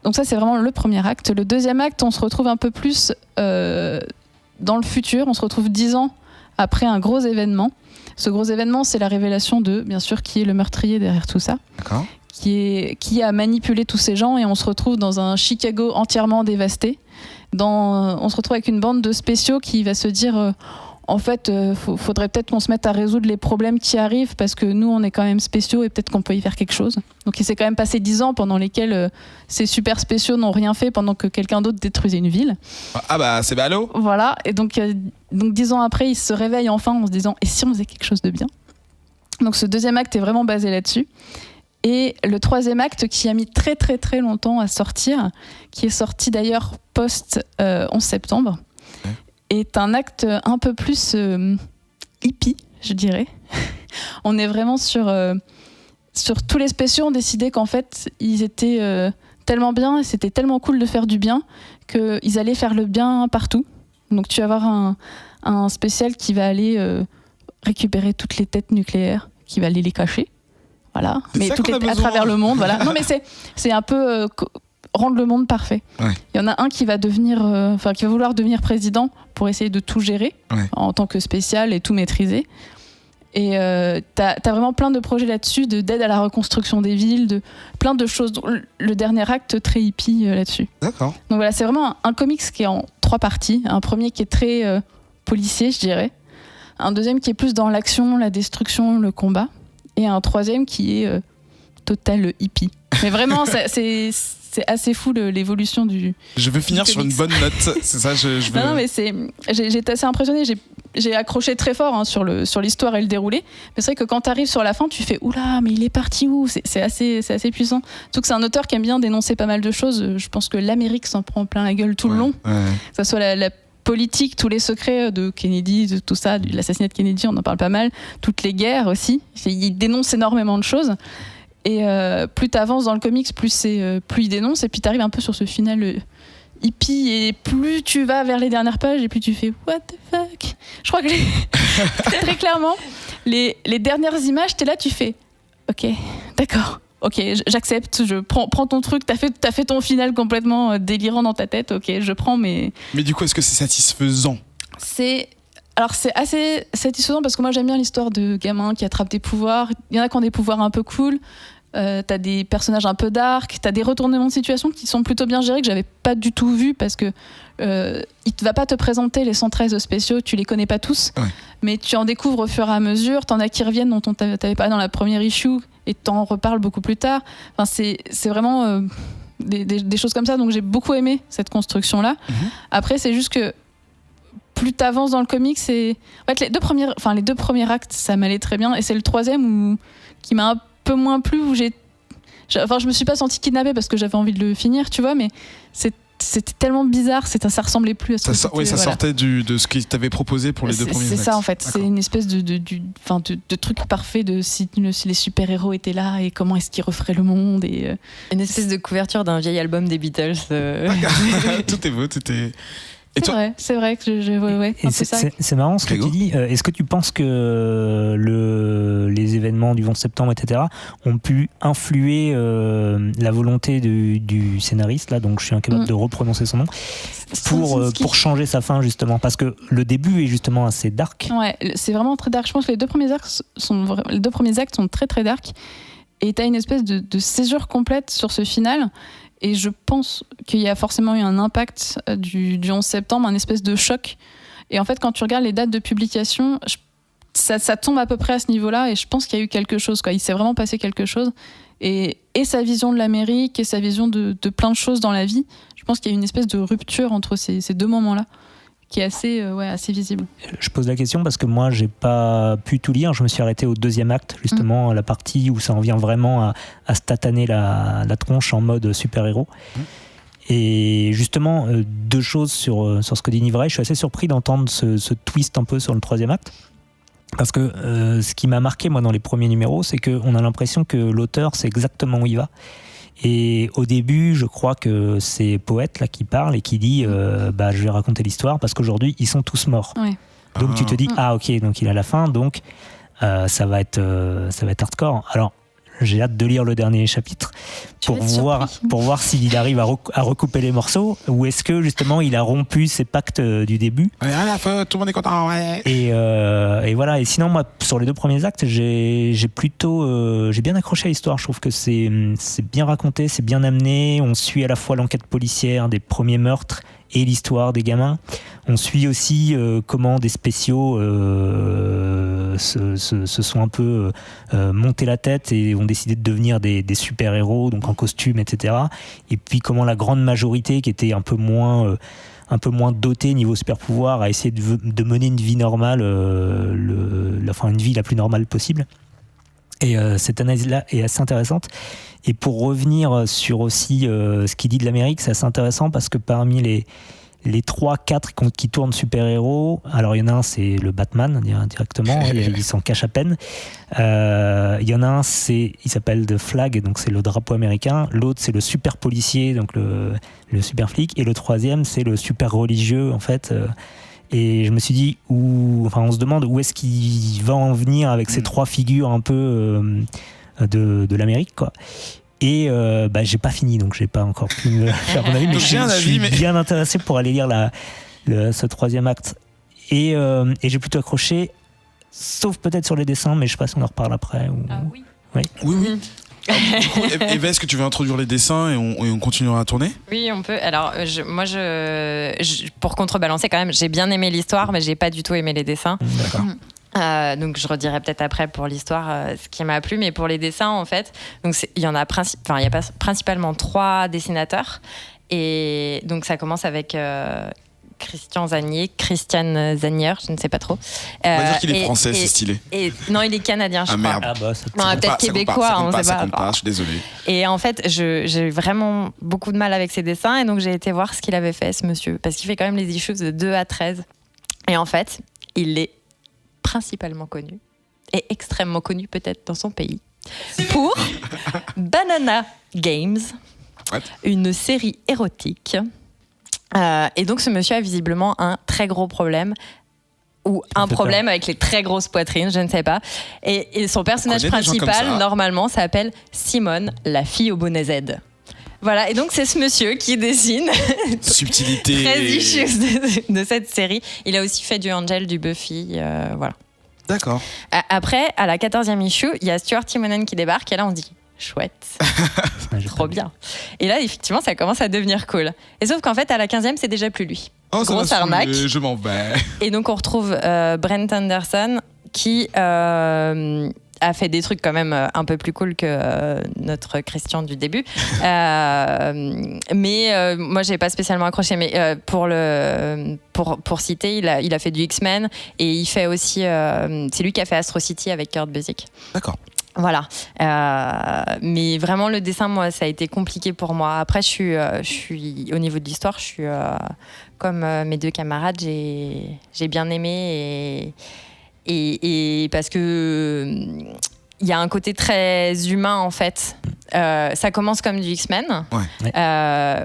Donc ça, c'est vraiment le premier acte. Le deuxième acte, on se retrouve un peu plus dans le futur. On se retrouve 10 ans après un gros événement. Ce gros événement, c'est la révélation de, bien sûr, qui est le meurtrier derrière tout ça. D'accord. Qui a manipulé tous ces gens, et on se retrouve dans un Chicago entièrement dévasté. On se retrouve avec une bande de spéciaux qui va se dire... En fait, faudrait peut-être qu'on se mette à résoudre les problèmes qui arrivent parce que nous, on est quand même spéciaux et peut-être qu'on peut y faire quelque chose. Donc il s'est quand même passé 10 ans pendant lesquels ces super spéciaux n'ont rien fait pendant que quelqu'un d'autre détruisait une ville. Ah bah c'est ballot. Voilà, et donc 10 ans après, il se réveille enfin en se disant « Et si on faisait quelque chose de bien ?» Donc ce deuxième acte est vraiment basé là-dessus. Et le troisième acte qui a mis très très très longtemps à sortir, qui est sorti d'ailleurs post-11 septembre, est un acte un peu plus hippie, je dirais. On est vraiment sur tous les spéciaux ont décidé qu'en fait, ils étaient tellement bien et c'était tellement cool de faire du bien qu'ils allaient faire le bien partout. Donc tu vas avoir un spécial qui va aller récupérer toutes les têtes nucléaires, qui va aller les cacher. Voilà. Mais toutes les à travers le monde. Voilà. Non, mais c'est un peu... rendre le monde parfait. Ouais. Il y en a un qui va qui va vouloir devenir président pour essayer de tout gérer en tant que spécial et tout maîtriser. Et t'as vraiment plein de projets là-dessus, d'aide à la reconstruction des villes, plein de choses. Le dernier acte très hippie là-dessus. D'accord. Donc voilà, c'est vraiment un comics qui est en 3 parties. Un premier qui est très policier, je dirais. Un deuxième qui est plus dans l'action, la destruction, le combat. Et un troisième qui est total hippie. Mais vraiment, c'est assez fou l'évolution du. Je veux finir sur une bonne note, c'est ça. Je veux... Non, mais j'ai été assez impressionnée. J'ai accroché très fort sur l'histoire et le déroulé. Mais c'est vrai que quand tu arrives sur la fin, tu fais oula, mais il est parti où ? C'est assez puissant. Surtout que c'est un auteur qui aime bien dénoncer pas mal de choses. Je pense que l'Amérique s'en prend plein la gueule tout le long. Ouais. Que ça soit la politique, tous les secrets de Kennedy, de tout ça, de l'assassinat de Kennedy, on en parle pas mal. Toutes les guerres aussi. Il dénonce énormément de choses. Et plus t'avances dans le comics, plus il dénonce, et puis t'arrives un peu sur ce final hippie, et plus tu vas vers les dernières pages, et plus tu fais what the fuck. Je crois que très clairement, les dernières images, t'es là, tu fais ok, d'accord, ok, j'accepte, je prends ton truc, t'as fait ton final complètement délirant dans ta tête, ok, je prends, mais du coup, est-ce que c'est satisfaisant ? Alors c'est assez satisfaisant parce que moi j'aime bien l'histoire de gamins qui attrapent des pouvoirs. Il y en a qui ont des pouvoirs un peu cool. T'as des personnages un peu dark. T'as des retournements de situation qui sont plutôt bien gérés que j'avais pas du tout vu parce que il va pas te présenter les 113 spéciaux, tu les connais pas tous, mais tu en découvres au fur et à mesure. T'en as qui reviennent dont on t'avait parlé dans la première issue et t'en reparles beaucoup plus tard. Enfin c'est vraiment des choses comme ça. Donc j'ai beaucoup aimé cette construction là. Après c'est juste que plus t'avances dans le comics, en fait, les deux premiers actes, ça m'allait très bien, et c'est le troisième qui m'a un peu moins plu, où je me suis pas sentie kidnappée parce que j'avais envie de le finir, tu vois, mais c'était tellement bizarre, ça ressemblait plus à ce que c'était. Ça sortait de ce qu'il t'avait proposé pour les deux premiers actes. C'est ça en fait. D'accord. C'est une espèce de truc parfait de si les super-héros étaient là et comment est-ce qu'ils referaient le monde, et une espèce de couverture d'un vieil album des Beatles. Tout est beau, tout est... C'est vrai que c'est marrant ce que tu dis. Est-ce que tu penses que les événements du 11 septembre, etc., ont pu influer la volonté du scénariste, là, donc je suis incapable de reprononcer son nom, pour changer sa fin, justement, parce que le début est justement assez dark. Ouais, c'est vraiment très dark. Je pense que les deux premiers actes sont très très dark, et t'as une espèce de césure complète sur ce final. Et je pense qu'il y a forcément eu un impact du 11 septembre, un espèce de choc. Et en fait, quand tu regardes les dates de publication, ça tombe à peu près à ce niveau-là. Et je pense qu'il y a eu quelque chose, quoi. Il s'est vraiment passé quelque chose. Et sa vision de l'Amérique et sa vision de plein de choses dans la vie, je pense qu'il y a eu une espèce de rupture entre ces deux moments-là, qui est assez visible. Je pose la question parce que moi, j'ai pas pu tout lire. Je me suis arrêté au deuxième acte, justement, la partie où ça en vient vraiment à se tataner la tronche en mode super-héros. Et justement, deux choses sur ce que dit Nivray. Je suis assez surpris d'entendre ce twist un peu sur le troisième acte. Parce que ce qui m'a marqué, moi, dans les premiers numéros, c'est qu'on a l'impression que l'auteur sait exactement où il va. Et au début, je crois que c'est Poète là, qui parle et qui dit je vais raconter l'histoire parce qu'aujourd'hui, ils sont tous morts. Oui. Donc tu te dis, ok, donc il est à la fin, donc ça va être hardcore. Alors, j'ai hâte de lire le dernier chapitre pour voir s'il arrive à recouper les morceaux ou est-ce que justement il a rompu ses pactes du début. Rien à foutre, tout le monde est content, ouais. Et voilà. Et sinon, moi, sur les deux premiers actes, j'ai bien accroché à l'histoire. Je trouve que c'est bien raconté, c'est bien amené. On suit à la fois l'enquête policière des premiers meurtres et l'histoire des gamins. On suit aussi comment des spéciaux se sont un peu montés la tête et ont décidé de devenir des super-héros, donc en costume, etc. Et puis comment la grande majorité, qui était un peu moins dotée niveau super-pouvoir, a essayé de mener une vie normale, une vie la plus normale possible. Et cette analyse-là est assez intéressante. Et pour revenir sur aussi ce qu'il dit de l'Amérique, c'est assez intéressant parce que parmi les 3-4 qui tournent super-héros, alors il y en a un, c'est le Batman directement, il s'en cache à peine. Il y en a un, il s'appelle The Flag, donc c'est le drapeau américain. L'autre, c'est le super policier, donc le super flic. Et le troisième, c'est le super religieux, en fait. Et je me suis dit, on se demande où est-ce qu'il va en venir avec ces trois figures un peu de l'Amérique, quoi. Et j'ai pas fini, donc j'ai pas encore pu me faire mon avis, mais je suis bien intéressé pour aller lire ce troisième acte. Et j'ai plutôt accroché, sauf peut-être sur les dessins, mais je sais pas si on en reparle après. Oui. Oui. Du coup, Eva, est-ce que tu veux introduire les dessins et on continuera à tourner ? Oui, on peut. Alors, pour contrebalancer quand même, j'ai bien aimé l'histoire, mais j'ai pas du tout aimé les dessins. D'accord. Donc je redirai peut-être après pour l'histoire ce qui m'a plu, mais pour les dessins en fait, donc il y a principalement 3 dessinateurs et donc ça commence avec Christian Zanier, je ne sais pas trop. On va dire qu'il est français, c'est stylé. Non, il est canadien, je crois. Merde. Peut-être québécois, on ne sait Ça pas. compte pas, je suis désolé. Et en fait, j'ai vraiment beaucoup de mal avec ses dessins et donc j'ai été voir ce qu'il avait fait, ce monsieur, parce qu'il fait quand même les issues de 2 à 13. Et en fait, il est principalement connu et extrêmement connu peut-être dans son pays pour Banana Games, une série érotique. Et donc ce monsieur a visiblement un très gros problème ou un problème avec les très grosses poitrines, je ne sais pas. Et son personnage principal, normalement, s'appelle Simone, la fille au bonnet Z. Voilà, et donc c'est ce monsieur qui dessine subtilité 13 issues de cette série. Il a aussi fait du Angel, du Buffy, voilà. D'accord. Après, à la 14e issue, il y a Stuart Timonen qui débarque et là on se dit chouette, trop bien. Et là, effectivement, ça commence à devenir cool. Et sauf qu'en fait, à la 15e, c'est déjà plus lui. Grosse arnaque. Je m'en vais. Et donc on retrouve Brent Anderson qui a fait des trucs quand même un peu plus cool que notre Christian du début. Mais moi, j'ai pas spécialement accroché. Mais pour citer, il a fait du X-Men et il fait aussi. C'est lui qui a fait Astro City avec Kurt Busiek. D'accord. Voilà. Mais vraiment, le dessin, moi, ça a été compliqué pour moi. Après, je suis au niveau de l'histoire, je suis comme mes 2 camarades, j'ai bien aimé et parce que il y a un côté très humain en fait. Ça commence comme du X-Men,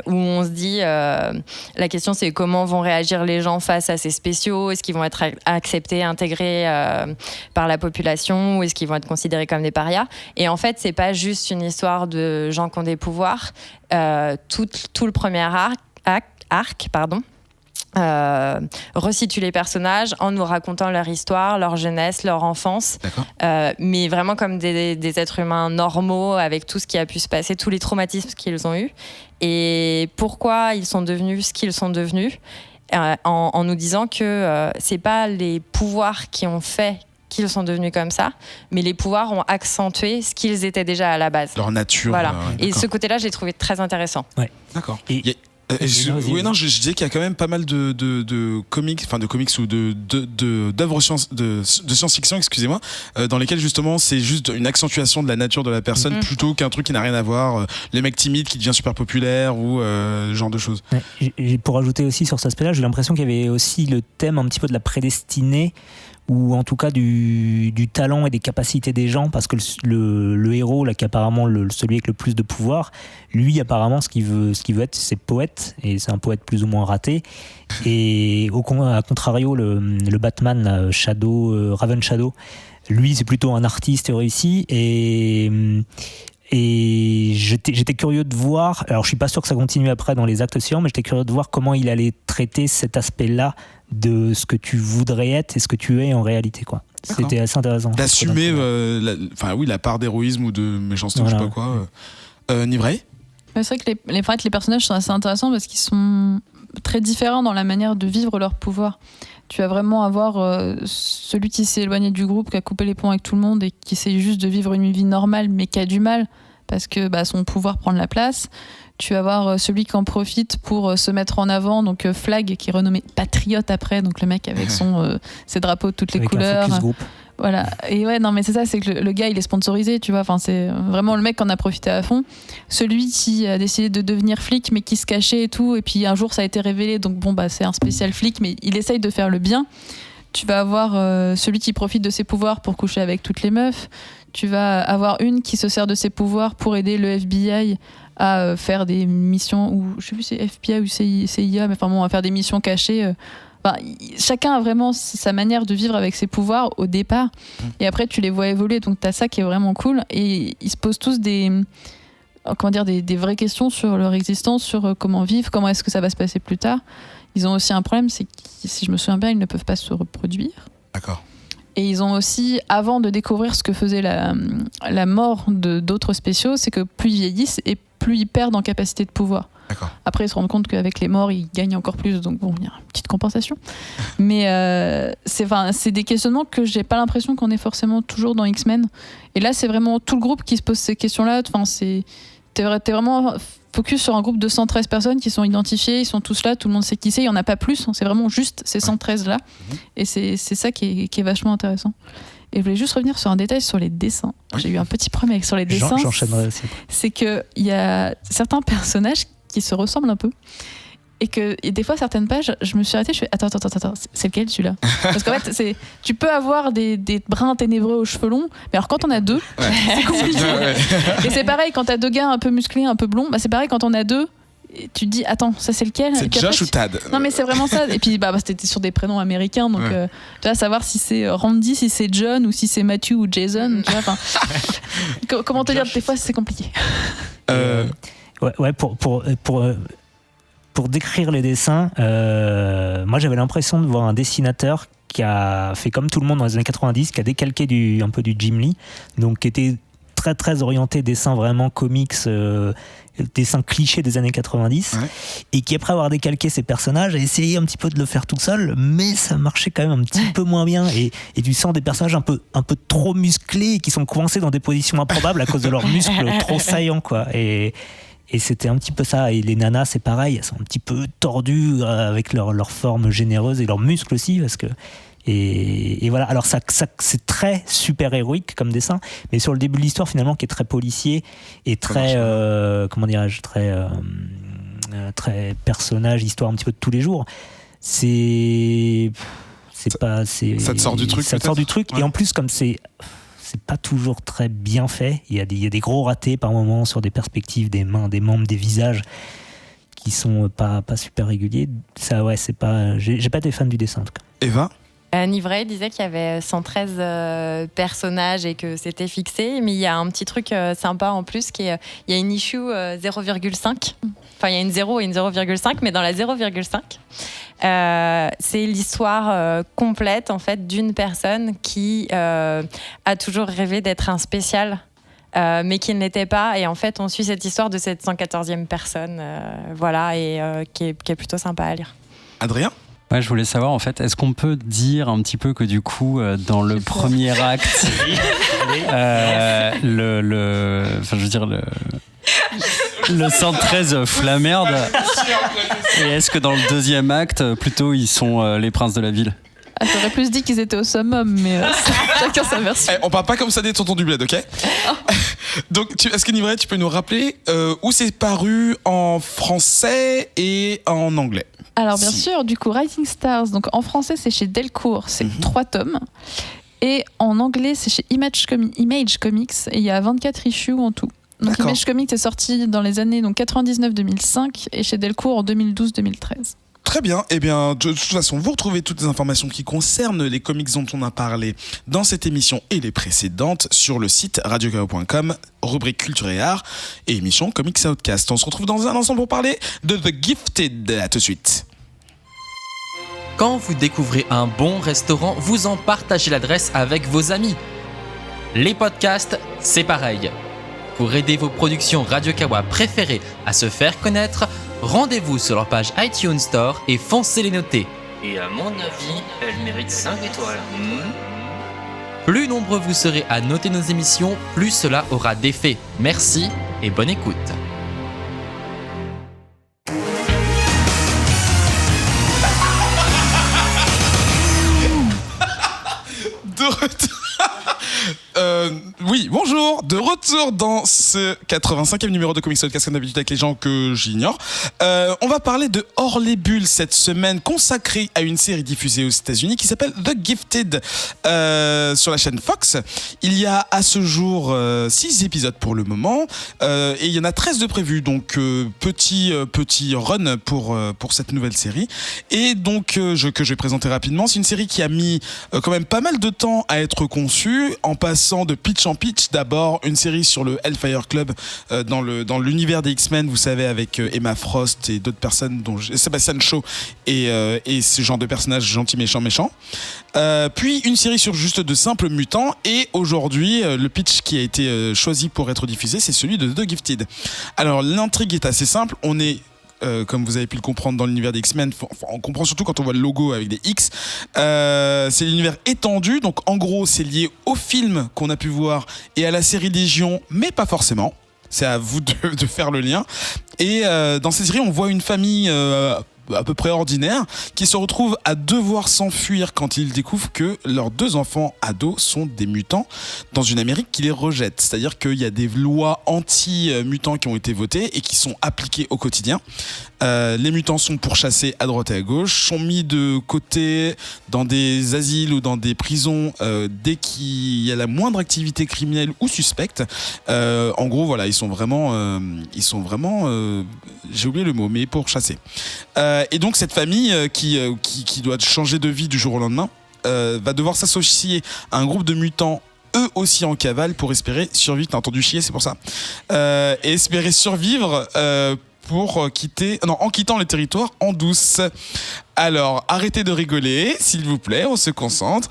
où on se dit la question c'est comment vont réagir les gens face à ces spéciaux, est-ce qu'ils vont être acceptés, intégrés par la population ou est-ce qu'ils vont être considérés comme des parias. Et en fait c'est pas juste une histoire de gens qui ont des pouvoirs, tout le premier arc, resitue les personnages en nous racontant leur histoire, leur jeunesse, leur enfance, mais vraiment comme des êtres humains normaux avec tout ce qui a pu se passer, tous les traumatismes qu'ils ont eus et pourquoi ils sont devenus ce qu'ils sont devenus, en nous disant que c'est pas les pouvoirs qui ont fait qu'ils sont devenus comme ça, mais les pouvoirs ont accentué ce qu'ils étaient déjà à la base. Leur nature. Voilà. Et ce côté-là, je l'ai trouvé très intéressant. Ouais. D'accord. Et Je disais qu'il y a quand même pas mal de comics, ou d'œuvres de science-fiction, excusez-moi, dans lesquelles justement c'est juste une accentuation de la nature de la personne plutôt qu'un truc qui n'a rien à voir, les mecs timides qui devient super populaire ou ce genre de choses. Ouais, pour ajouter aussi sur cet aspect-là, j'ai l'impression qu'il y avait aussi le thème un petit peu de la prédestinée, ou en tout cas du talent et des capacités des gens, parce que le héros là, qui est apparemment celui avec le plus de pouvoir, lui apparemment ce qu'il veut être, c'est poète, et c'est un poète plus ou moins raté, et à contrario le Batman là, Raven Shadow, lui c'est plutôt un artiste réussi, et j'étais curieux de voir, alors je suis pas sûr que ça continue après dans les actes suivants, mais j'étais curieux de voir comment il allait traiter cet aspect-là de ce que tu voudrais être et ce que tu es en réalité, quoi. D'accord. C'était assez intéressant. D'assumer la part d'héroïsme ou de méchanceté, voilà. Je sais pas quoi. Nivrey ? C'est vrai que les personnages sont assez intéressants parce qu'ils sont très différents dans la manière de vivre leur pouvoir. Tu vas vraiment avoir celui qui s'est éloigné du groupe, qui a coupé les ponts avec tout le monde et qui essaie juste de vivre une vie normale, mais qui a du mal parce que son pouvoir prend de la place. Tu vas avoir celui qui en profite pour se mettre en avant, donc Flag, qui est renommé Patriote après, donc le mec avec ses drapeaux de toutes les couleurs. Un focus group. Voilà. Et ouais, non, mais c'est ça, c'est que le gars, il est sponsorisé, tu vois. Enfin, c'est vraiment le mec qui en a profité à fond. Celui qui a décidé de devenir flic, mais qui se cachait et tout. Et puis un jour, ça a été révélé. Donc c'est un spécial flic, mais il essaye de faire le bien. Tu vas avoir celui qui profite de ses pouvoirs pour coucher avec toutes les meufs. Tu vas avoir une qui se sert de ses pouvoirs pour aider le FBI à faire des missions, ou je sais plus si c'est FBI ou CIA, mais enfin bon, à faire des missions cachées. Chacun a vraiment sa manière de vivre avec ses pouvoirs au départ, et après tu les vois évoluer, donc t'as ça qui est vraiment cool, et ils se posent tous des vraies questions sur leur existence, sur comment vivre, comment est-ce que ça va se passer plus tard. Ils ont aussi un problème, c'est que si je me souviens bien, ils ne peuvent pas se reproduire. D'accord. Et ils ont aussi, avant de découvrir ce que faisait la mort d'autres spéciaux, c'est que plus ils vieillissent et plus ils perdent en capacité de pouvoir. D'accord. Après, ils se rendent compte qu'avec les morts, ils gagnent encore plus, donc bon, il y a une petite compensation. Mais c'est des questionnements que j'ai pas l'impression qu'on ait forcément toujours dans X-Men. Et là, c'est vraiment tout le groupe qui se pose ces questions-là. Enfin, t'es vraiment focus sur un groupe de 113 personnes qui sont identifiées, ils sont tous là, tout le monde sait qui c'est, il n'y en a pas plus, c'est vraiment juste ces 113 là. Et c'est ça qui est vachement intéressant. Et je voulais juste revenir sur un détail sur les dessins. J'ai eu un petit problème sur les dessins. J'enchaînerai aussi. C'est qu'il y a certains personnages qui se ressemblent un peu. Et des fois, certaines pages, je me suis arrêtée, je fais attends, c'est lequel celui-là ? Parce qu'en fait, tu peux avoir des brins ténébreux aux cheveux longs, mais alors quand on a deux, c'est compliqué. Et c'est pareil, quand t'as deux gars un peu musclés, un peu blonds, c'est pareil, quand on a deux, tu te dis attends, ça c'est lequel ? C'est Josh ou Tad ? Non, mais c'est vraiment ça. Et puis c'était sur des prénoms américains, donc tu vas savoir si c'est Randy, si c'est John, ou si c'est Matthew ou Jason. Tu vois, comment te dire, des fois c'est compliqué. Pour décrire les dessins, moi j'avais l'impression de voir un dessinateur qui a fait comme tout le monde dans les années 90, qui a décalqué un peu du Jim Lee, donc qui était très très orienté dessin vraiment comics, dessin cliché des années 90, et qui après avoir décalqué ses personnages a essayé un petit peu de le faire tout seul, mais ça marchait quand même un petit peu moins bien, et tu sens des personnages un peu trop musclés et qui sont coincés dans des positions improbables à cause de leurs muscles trop saillants, quoi. Et c'était un petit peu ça. Et les nanas, c'est pareil, elles sont un petit peu tordues avec leur forme généreuse et leurs muscles aussi, parce que et voilà. Alors ça c'est très super héroïque comme dessin, mais sur le début de l'histoire finalement, qui est très policier et très très personnage, histoire un petit peu de tous les jours. Ça te sort du truc. Ça te sort du truc. Et en plus, comme c'est pas toujours très bien fait. Il y a des gros ratés par moments sur des perspectives, des mains, des membres, des visages qui sont pas super réguliers. Ça, c'est pas. J'ai pas été fan du dessin en tout cas. Eva ? Nivrey disait qu'il y avait 113 personnages et que c'était fixé, mais il y a un petit truc sympa en plus, il y a une issue 0,5. Enfin, il y a une 0 et une 0,5, mais dans la 0,5, c'est l'histoire complète en fait d'une personne qui a toujours rêvé d'être un spécial, mais qui ne l'était pas. Et en fait, on suit cette histoire de cette 114e personne, qui est plutôt sympa à lire. Adrien ? Ouais, je voulais savoir en fait, est-ce qu'on peut dire un petit peu que du coup, dans le premier acte, Le 113 Flammerde. Et est-ce que dans le deuxième acte, plutôt, ils sont les princes de la ville? J'aurais plus dit qu'ils étaient au summum, mais chacun sa version. On parle pas comme ça des tontons du bled, ok? Donc, est-ce que Nivray, tu peux nous rappeler où c'est paru en français et en anglais? Alors bien sûr, du coup, Rising Stars, donc en français c'est chez Delcourt, c'est 3 tomes. Et en anglais c'est chez Image Comics, et il y a 24 issues en tout. Donc D'accord. Image Comics est sorti dans les années 99-2005 et chez Delcourt en 2012-2013. Très bien. Eh bien, de toute façon, vous retrouvez toutes les informations qui concernent les comics dont on a parlé dans cette émission et les précédentes sur le site radiokao.com, rubrique culture et art et émission Comics Outcast. On se retrouve dans un instant pour parler de The Gifted. À tout de suite. Quand vous découvrez un bon restaurant, vous en partagez l'adresse avec vos amis. Les podcasts, c'est pareil. Pour aider vos productions Radio Kawa préférées à se faire connaître, rendez-vous sur leur page iTunes Store et foncez les noter. Et à mon avis, elle mérite 5 étoiles. Plus nombreux vous serez à noter nos émissions, plus cela aura d'effet. Merci et bonne écoute. De retour. Oui, bonjour, de retour dans ce 85e numéro de Comics Podcast, comme d'habitude avec les gens que j'ignore. On va parler de Hors les bulles cette semaine, consacrée à une série diffusée aux États-Unis qui s'appelle The Gifted sur la chaîne Fox. Il y a à ce jour 6 épisodes pour le moment et il y en a 13 de prévus, donc petit run pour cette nouvelle série. Et donc que je vais présenter rapidement, c'est une série qui a mis quand même pas mal de temps à être conçue, en passant de pitch en pitch. D'abord une série sur le Hellfire Club dans l'univers des X-Men, vous savez, avec Emma Frost et d'autres personnes, dont Sebastian Shaw et ce genre de personnages gentils méchants. Puis une série sur juste de simples mutants, et aujourd'hui le pitch qui a été choisi pour être diffusé, c'est celui de The Gifted. Alors l'intrigue est assez simple, on est comme vous avez pu le comprendre dans l'univers des X-Men, on comprend surtout quand on voit le logo avec des X. C'est l'univers étendu, donc en gros c'est lié au film qu'on a pu voir et à la série Légion, mais pas forcément. C'est à vous de faire le lien. Et dans cette série, on voit une famille à peu près ordinaire qui se retrouve à devoir s'enfuir quand ils découvrent que leurs 2 enfants ados sont des mutants dans une Amérique qui les rejette. C'est-à-dire qu'il y a des lois anti-mutants qui ont été votées et qui sont appliquées au quotidien. Les mutants sont pourchassés à droite et à gauche, sont mis de côté dans des asiles ou dans des prisons dès qu'il y a la moindre activité criminelle ou suspecte. En gros, voilà, ils sont vraiment j'ai oublié le mot, mais pourchassés. Et donc cette famille qui doit changer de vie du jour au lendemain va devoir s'associer à un groupe de mutants eux aussi en cavale pour espérer survivre. T'as entendu chier, c'est pour ça. Et espérer survivre en quittant le territoire en douce. Alors, arrêtez de rigoler, s'il vous plaît, on se concentre.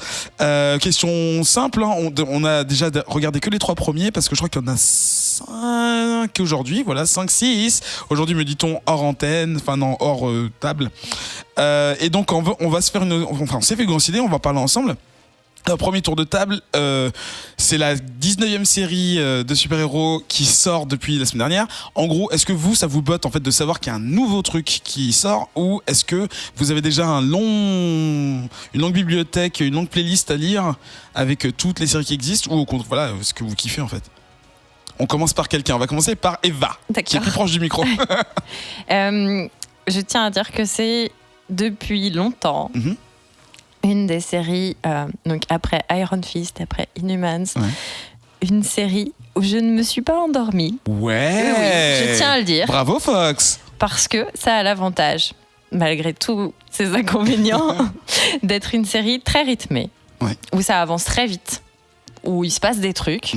Question simple, hein, on a déjà regardé que les 3 premiers, parce que je crois qu'il y en a 5 aujourd'hui, voilà, 5, 6. Aujourd'hui, me dit-on hors antenne, hors table. Et donc, on va se faire on s'est fait coïncider, on va parler ensemble. Premier tour de table, c'est la 19e série de super-héros qui sort depuis la semaine dernière. En gros, est-ce que ça vous botte en fait de savoir qu'il y a un nouveau truc qui sort, ou est-ce que vous avez déjà une longue bibliothèque, une longue playlist à lire avec toutes les séries qui existent, ou au contraire, voilà, ce que vous kiffez en fait? On commence par quelqu'un, on va commencer par Eva, qui est plus proche du micro. Je tiens à dire que c'est depuis longtemps une des séries, donc après Iron Fist, après Inhumans, une série où je ne me suis pas endormie. Ouais, oui, je tiens à le dire. Bravo Fox. Parce que ça a l'avantage, malgré tous ses inconvénients, d'être une série très rythmée, où ça avance très vite, où il se passe des trucs.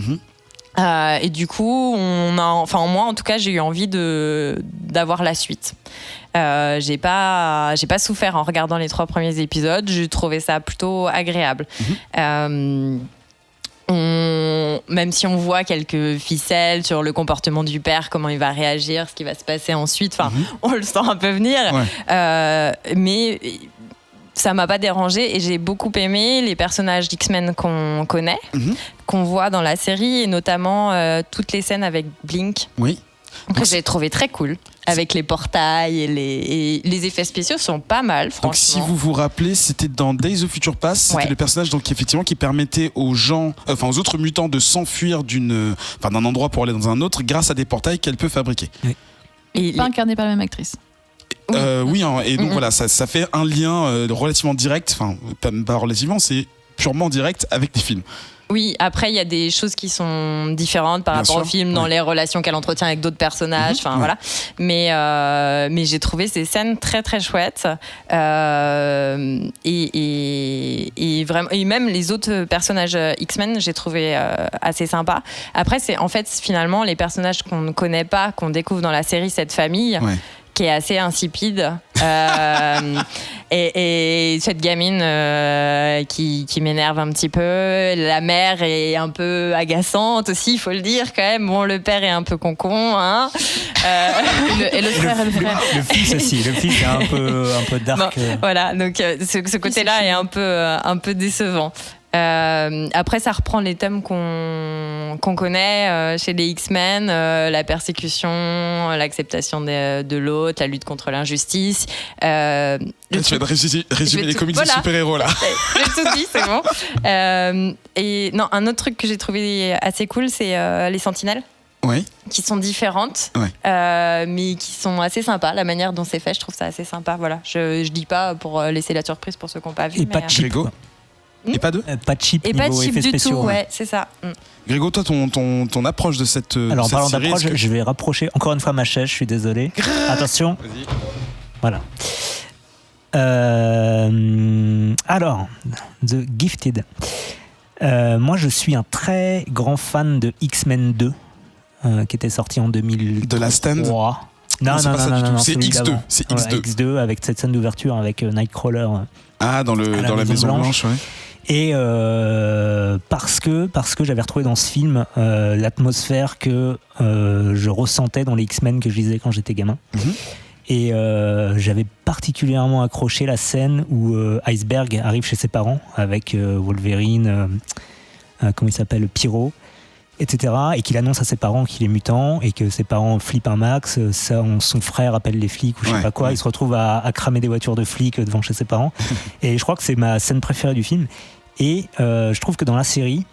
Et du coup, moi en tout cas, j'ai eu envie d'avoir la suite. J'ai pas souffert en regardant les 3 premiers épisodes. J'ai trouvé ça plutôt agréable. Même si on voit quelques ficelles sur le comportement du père, comment il va réagir, ce qui va se passer ensuite, on le sent un peu venir. Mais ça m'a pas dérangé, et j'ai beaucoup aimé les personnages d'X-Men qu'on connaît, qu'on voit dans la série, et notamment toutes les scènes avec Blink. Oui. Donc, j'ai trouvé très cool avec les portails et les effets spéciaux sont pas mal, franchement. Donc si vous vous rappelez, c'était dans Days of Future Past, c'était le personnage donc effectivement qui permettait aux gens, aux autres mutants de s'enfuir d'un endroit pour aller dans un autre grâce à des portails qu'elle peut fabriquer. Oui. Et pas incarné par la même actrice. Oui, et donc voilà, ça fait un lien relativement direct, enfin pas relativement, c'est purement direct avec les films. Oui, après il y a des choses qui sont différentes par rapport au film, dans les relations qu'elle entretient avec d'autres personnages, voilà. Mais j'ai trouvé ces scènes très très chouettes et vraiment, et même les autres personnages X-Men, j'ai trouvé assez sympa. Après, c'est en fait finalement les personnages qu'on ne connaît pas, qu'on découvre dans la série, cette famille. Qui est assez insipide et cette gamine qui m'énerve un petit peu. La mère est un peu agaçante aussi, il faut le dire quand même. Bon, le père est un peu concon, hein. Et le frère. Le fils aussi, le fils est un peu dark. Bon, voilà, donc ce côté-là est un peu décevant. Après, ça reprend les thèmes qu'on connaît chez les X-Men, la persécution, l'acceptation de l'autre, la lutte contre l'injustice. Tu viens de résumer les comics de super-héros là. J'ai tout dit, c'est bon. Et non, un autre truc que j'ai trouvé assez cool, c'est les Sentinelles. Oui. Qui sont différentes, mais qui sont assez sympas. La manière dont c'est fait, je trouve ça assez sympa. Voilà, je dis pas pour laisser la surprise pour ceux qui n'ont pas vu. Et pas cheap. Et pas de pas cheap et niveau pas cheap effets du spéciaux, tout, ouais, c'est ça. Grégo, toi, ton approche de cette Alors, en parlant série, d'approche, je vais rapprocher encore une fois ma chaise, je suis désolé. Attention. Vas-y. Voilà. Alors, The Gifted. Moi, je suis un très grand fan de X-Men 2, qui était sorti en 2003. De la Stand Non, c'est X2. C'est X2. X2 avec cette scène d'ouverture avec Nightcrawler. Dans la Maison Blanche, ouais. Et parce que j'avais retrouvé dans ce film l'atmosphère que je ressentais dans les X-Men que je lisais quand j'étais gamin. Et j'avais particulièrement accroché la scène où Iceberg arrive chez ses parents avec Wolverine, comment il s'appelle, Pyro, etc. Et qu'il annonce à ses parents qu'il est mutant et que ses parents flippent un max. Son frère appelle les flics ou je sais pas quoi. Il se retrouve à cramer des voitures de flics devant chez ses parents. Et je crois que c'est ma scène préférée du film. Et je trouve que dans la série,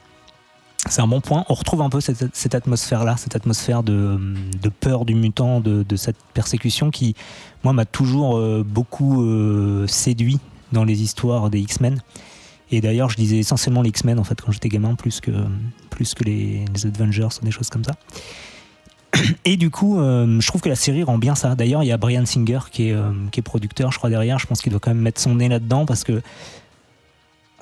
c'est un bon point. On retrouve un peu cette atmosphère-là, cette atmosphère de peur du mutant, de cette persécution qui, moi, m'a toujours beaucoup séduit dans les histoires des X-Men. Et d'ailleurs, je lisais essentiellement les X-Men en fait quand j'étais gamin, plus que les Avengers ou des choses comme ça. Et du coup, je trouve que la série rend bien ça. D'ailleurs, il y a Bryan Singer qui est producteur, je crois, derrière. Je pense qu'il doit quand même mettre son nez là-dedans parce que.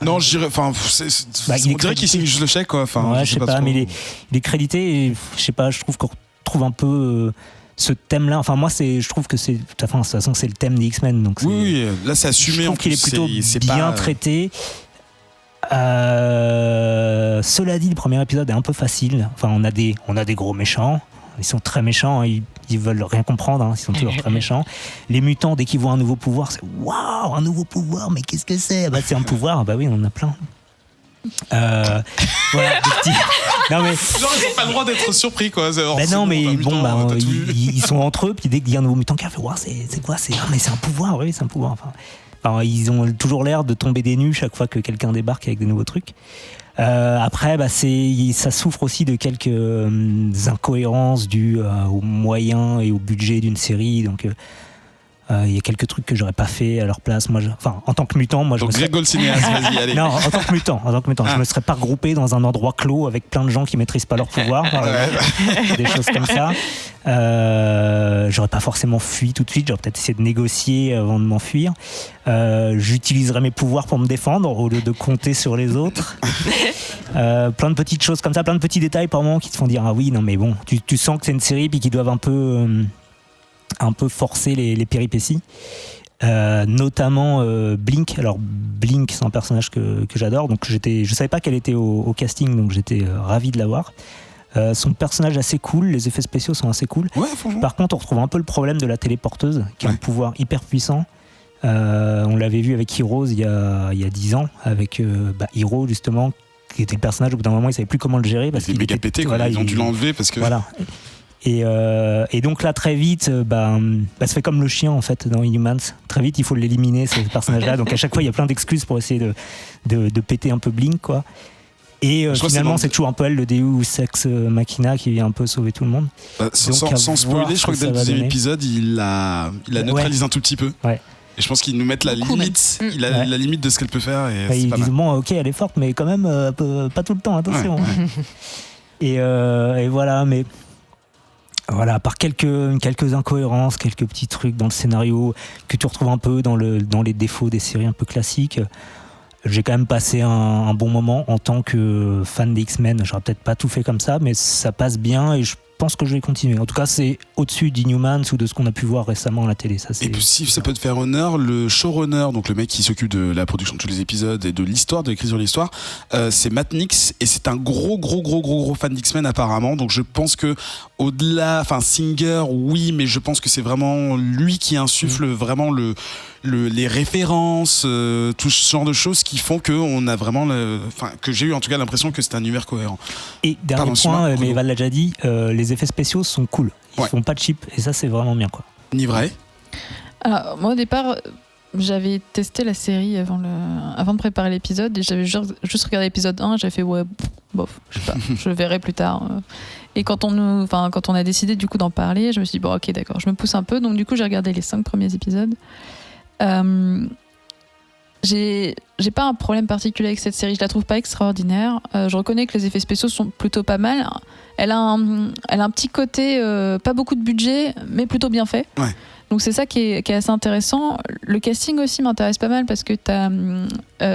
Non, je dirais. Enfin, on dirait qu'il signe juste le chèque, quoi. Enfin, ouais, je sais pas, mais il est crédité. Et, je sais pas, je trouve qu'on retrouve un peu. Ce thème-là, enfin moi je trouve que de toute façon c'est le thème des X-Men, donc oui, là c'est assumé. Je trouve qu'il est plutôt bien traité. Cela dit, le premier épisode est un peu facile. Enfin, on a des gros méchants. Ils sont très méchants. Ils veulent rien comprendre. Ils sont toujours très méchants. Les mutants, dès qu'ils voient un nouveau pouvoir, c'est waouh, un nouveau pouvoir. Mais qu'est-ce que c'est ? Bah, c'est un pouvoir. Bah oui, on en a plein. Voilà, des petits. Non mais. Genre, ils n'ont pas le droit d'être surpris, quoi. Ben non, mais bon, ils sont entre eux. Puis dès qu'il y a un nouveau mutant qui a fait, waouh, c'est quoi ? Mais c'est un pouvoir. Oui, c'est un pouvoir. Enfin, ils ont toujours l'air de tomber des nues chaque fois que quelqu'un débarque avec des nouveaux trucs. Après, ça souffre aussi de quelques incohérences dues aux moyens et au budget d'une série. Donc, il y a quelques trucs que j'aurais pas fait à leur place. Moi, en tant que mutant, moi, donc Grégo le cinéaste, vas-y, allez. Non, en tant que mutant, je me serais pas regroupé dans un endroit clos avec plein de gens qui maîtrisent pas leur pouvoir, des choses comme ça. J'aurais pas forcément fui tout de suite. J'aurais peut-être essayé de négocier avant de m'enfuir. J'utiliserais mes pouvoirs pour me défendre au lieu de compter sur les autres. Plein de petites choses comme ça, plein de petits détails par moment qui te font dire ah oui, non mais bon, tu sens que c'est une série puis qu'ils doivent un peu forcer les péripéties, notamment Blink. Alors Blink, c'est un personnage que j'adore, donc je savais pas qu'elle était au casting, donc j'étais ravi de la voir. Son personnage assez cool, les effets spéciaux sont assez cool. Ouais, par contre, on retrouve un peu le problème de la téléporteuse, qui a un pouvoir hyper puissant. On l'avait vu avec Heroes il y a 10 ans, avec Hero justement, qui était le personnage, au bout d'un moment, ils savaient plus comment le gérer. Parce qu'il était méga pété, voilà, ils ont dû l'enlever parce que... Voilà. Et donc là, très vite, ça fait comme le chien en fait dans Inhumans. Très vite, il faut l'éliminer, ce personnage-là. Donc à chaque fois, il y a plein d'excuses pour essayer de péter un peu Blink, quoi. Et finalement, c'est toujours un peu elle, le Deus Ex Machina, qui vient un peu sauver tout le monde. Sans spoiler, je crois que dans le deuxième épisode, il la neutralise un tout petit peu. Ouais. Et je pense qu'ils nous mettent la limite, la limite de ce qu'elle peut faire. Et c'est ils pas disent mal. bon, ok, elle est forte, mais quand même pas tout le temps, attention. Ouais. Et voilà, mais voilà, par quelques incohérences, quelques petits trucs dans le scénario que tu retrouves un peu dans les défauts des séries un peu classiques. J'ai quand même passé un bon moment en tant que fan des X-Men. J'aurais peut-être pas tout fait comme ça, mais ça passe bien et je pense que je vais continuer. En tout cas, c'est au-dessus d'Inhumans ou de ce qu'on a pu voir récemment à la télé. Ça, et puis, si ça peut te faire honneur, le showrunner, donc le mec qui s'occupe de la production de tous les épisodes et de l'histoire, de l'écriture de l'histoire, c'est Matt Nix et c'est un gros fan d'X-Men apparemment. Donc je pense que au-delà, Singer, oui, mais je pense que c'est vraiment lui qui insuffle vraiment les références, tout ce genre de choses qui font que on a vraiment, que j'ai eu en tout cas l'impression que c'est un univers cohérent. Et dernier point, mais Val l'a déjà dit, les effets spéciaux sont cool. Ils font pas de cheap et ça c'est vraiment bien, quoi. Ni vrai. Alors moi au départ, j'avais testé la série avant de préparer l'épisode et j'avais juste regardé l'épisode 1 et j'avais fait bof, je sais pas, je verrai plus tard. Et quand on a décidé du coup d'en parler, je me suis dit bon ok d'accord, je me pousse un peu, donc du coup j'ai regardé les 5 premiers épisodes. J'ai pas un problème particulier avec cette série, je la trouve pas extraordinaire. Je reconnais que les effets spéciaux sont plutôt pas mal. Elle a un petit côté, pas beaucoup de budget, mais plutôt bien fait. Ouais. Donc c'est ça qui est assez intéressant. Le casting aussi m'intéresse pas mal parce que t'as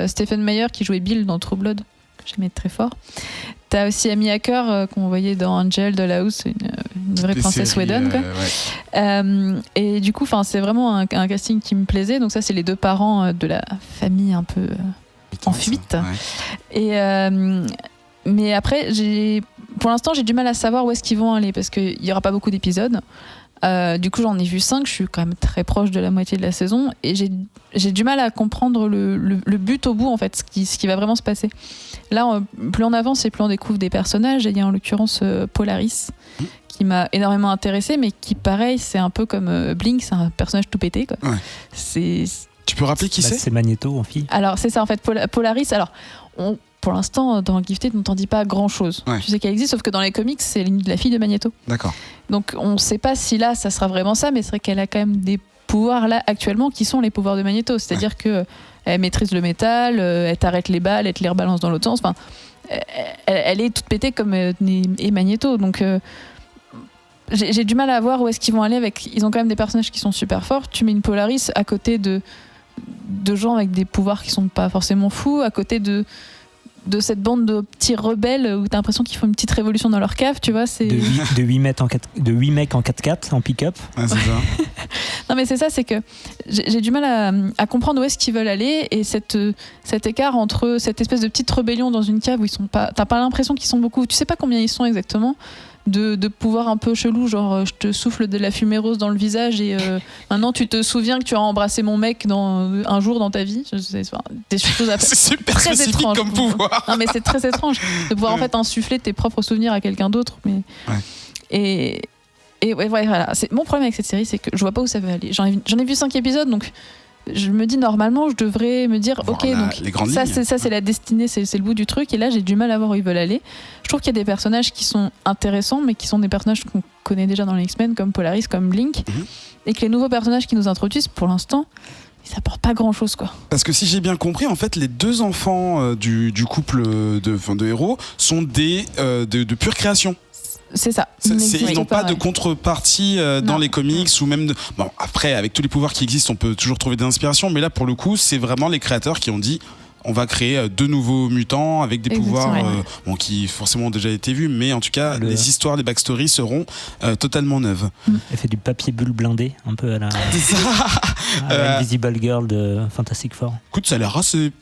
Stephen Meyer qui jouait Bill dans True Blood, que j'aimais très fort. T'as aussi Amy Acker qu'on voyait dans Angel, Dollhouse, une vraie princesse Whedon, quoi. Et du coup, c'est vraiment un casting qui me plaisait. Donc ça, c'est les 2 parents de la famille un peu en fuite. Ouais. Et mais après, pour l'instant, j'ai du mal à savoir où est-ce qu'ils vont aller parce qu'il y aura pas beaucoup d'épisodes. Du coup, j'en ai vu 5. Je suis quand même très proche de la moitié de la saison et j'ai du mal à comprendre le but au bout, en fait, ce qui va vraiment se passer. Là, plus on avance et plus on découvre des personnages. Et il y a en l'occurrence Polaris qui m'a énormément intéressée, mais qui, pareil, c'est un peu comme Blink, c'est un personnage tout pété, quoi. Ouais. Tu peux rappeler qui c'est ? C'est Magneto en fille. Alors, c'est ça, en fait, Polaris. Alors, pour l'instant, dans Gifted, on n'entendit pas grand-chose. Ouais. Tu sais qu'elle existe, sauf que dans les comics, c'est la fille de Magneto. D'accord. Donc, on ne sait pas si là, ça sera vraiment ça, mais c'est vrai qu'elle a quand même des pouvoirs là actuellement qui sont les pouvoirs de Magneto. C'est-à-dire que elle maîtrise le métal, elle t'arrête les balles, elle te les rebalance dans l'autre sens. Enfin, elle est toute pétée comme est Magneto. Donc, j'ai du mal à voir où est-ce qu'ils vont aller avec. Ils ont quand même des personnages qui sont super forts. Tu mets une Polaris à côté de gens avec des pouvoirs qui sont pas forcément fous, à côté de cette bande de petits rebelles où t'as l'impression qu'ils font une petite révolution dans leur cave, tu vois, c'est de 8 mecs en 4x4 en pick-up. Ah, c'est ça. Non mais c'est ça, c'est que j'ai du mal à comprendre où est-ce qu'ils veulent aller et cet écart entre cette espèce de petite rébellion dans une cave où ils sont pas, t'as pas l'impression qu'ils sont beaucoup, tu sais pas combien ils sont exactement, de pouvoirs un peu chelous, genre je te souffle de la fumée rose dans le visage et maintenant tu te souviens que tu as embrassé mon mec un jour dans ta vie. Des choses c'est super très spécifique étranges, comme pouvoir. Non mais c'est très étrange de pouvoir en fait insuffler tes propres souvenirs à quelqu'un d'autre. Mais et voilà, c'est mon problème avec cette série, c'est que je vois pas où ça veut aller. J'en ai vu 5 épisodes, donc je me dis normalement je devrais me dire ok, donc ça c'est la destinée, c'est le bout du truc, et là j'ai du mal à voir où ils veulent aller. Je trouve qu'il y a des personnages qui sont intéressants mais qui sont des personnages qu'on connaît déjà dans les X-Men comme Polaris, comme Blink, et que les nouveaux personnages qui nous introduisent pour l'instant ils apportent pas grand chose, quoi. Parce que si j'ai bien compris, en fait les 2 enfants du couple de héros sont de pure création. C'est ça. Ils n'ont pas de contrepartie dans les comics ou même bon, après avec tous les pouvoirs qui existent on peut toujours trouver des inspirations, mais là pour le coup c'est vraiment les créateurs qui ont dit on va créer 2 nouveaux mutants avec des pouvoirs qui forcément ont déjà été vus, mais en tout cas les histoires, les backstories seront totalement neuves. Elle fait du papier bulle blindé un peu à la Invisible Girl de Fantastic Four. Écoute, ça a l'air assez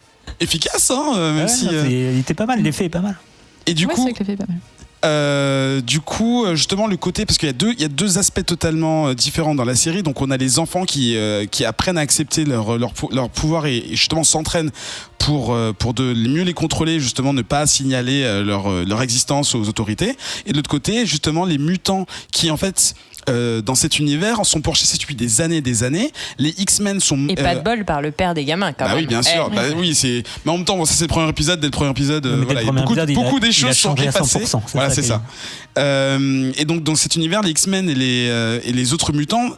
efficace, hein, même si il était pas mal, l'effet est pas mal. Et du coup c'est que l'effet est pas mal. Du coup, justement, le côté, parce qu'il y a deux aspects totalement différents dans la série. Donc, on a les enfants qui apprennent à accepter leur pouvoir et justement s'entraînent pour mieux les contrôler, justement, ne pas signaler leur existence aux autorités. Et de l'autre côté, justement, les mutants qui, en fait, dans cet univers, sont pourchassés depuis des années et des années. Les X-Men sont... Et pas de bol par le père des gamins, quand même. Oui, bien sûr. Oui, c'est... Mais en même temps, ça, c'est le premier épisode. Dès le premier épisode, voilà, beaucoup des choses sont effacées. Voilà, c'est ça. Et donc, dans cet univers, les X-Men et les autres mutants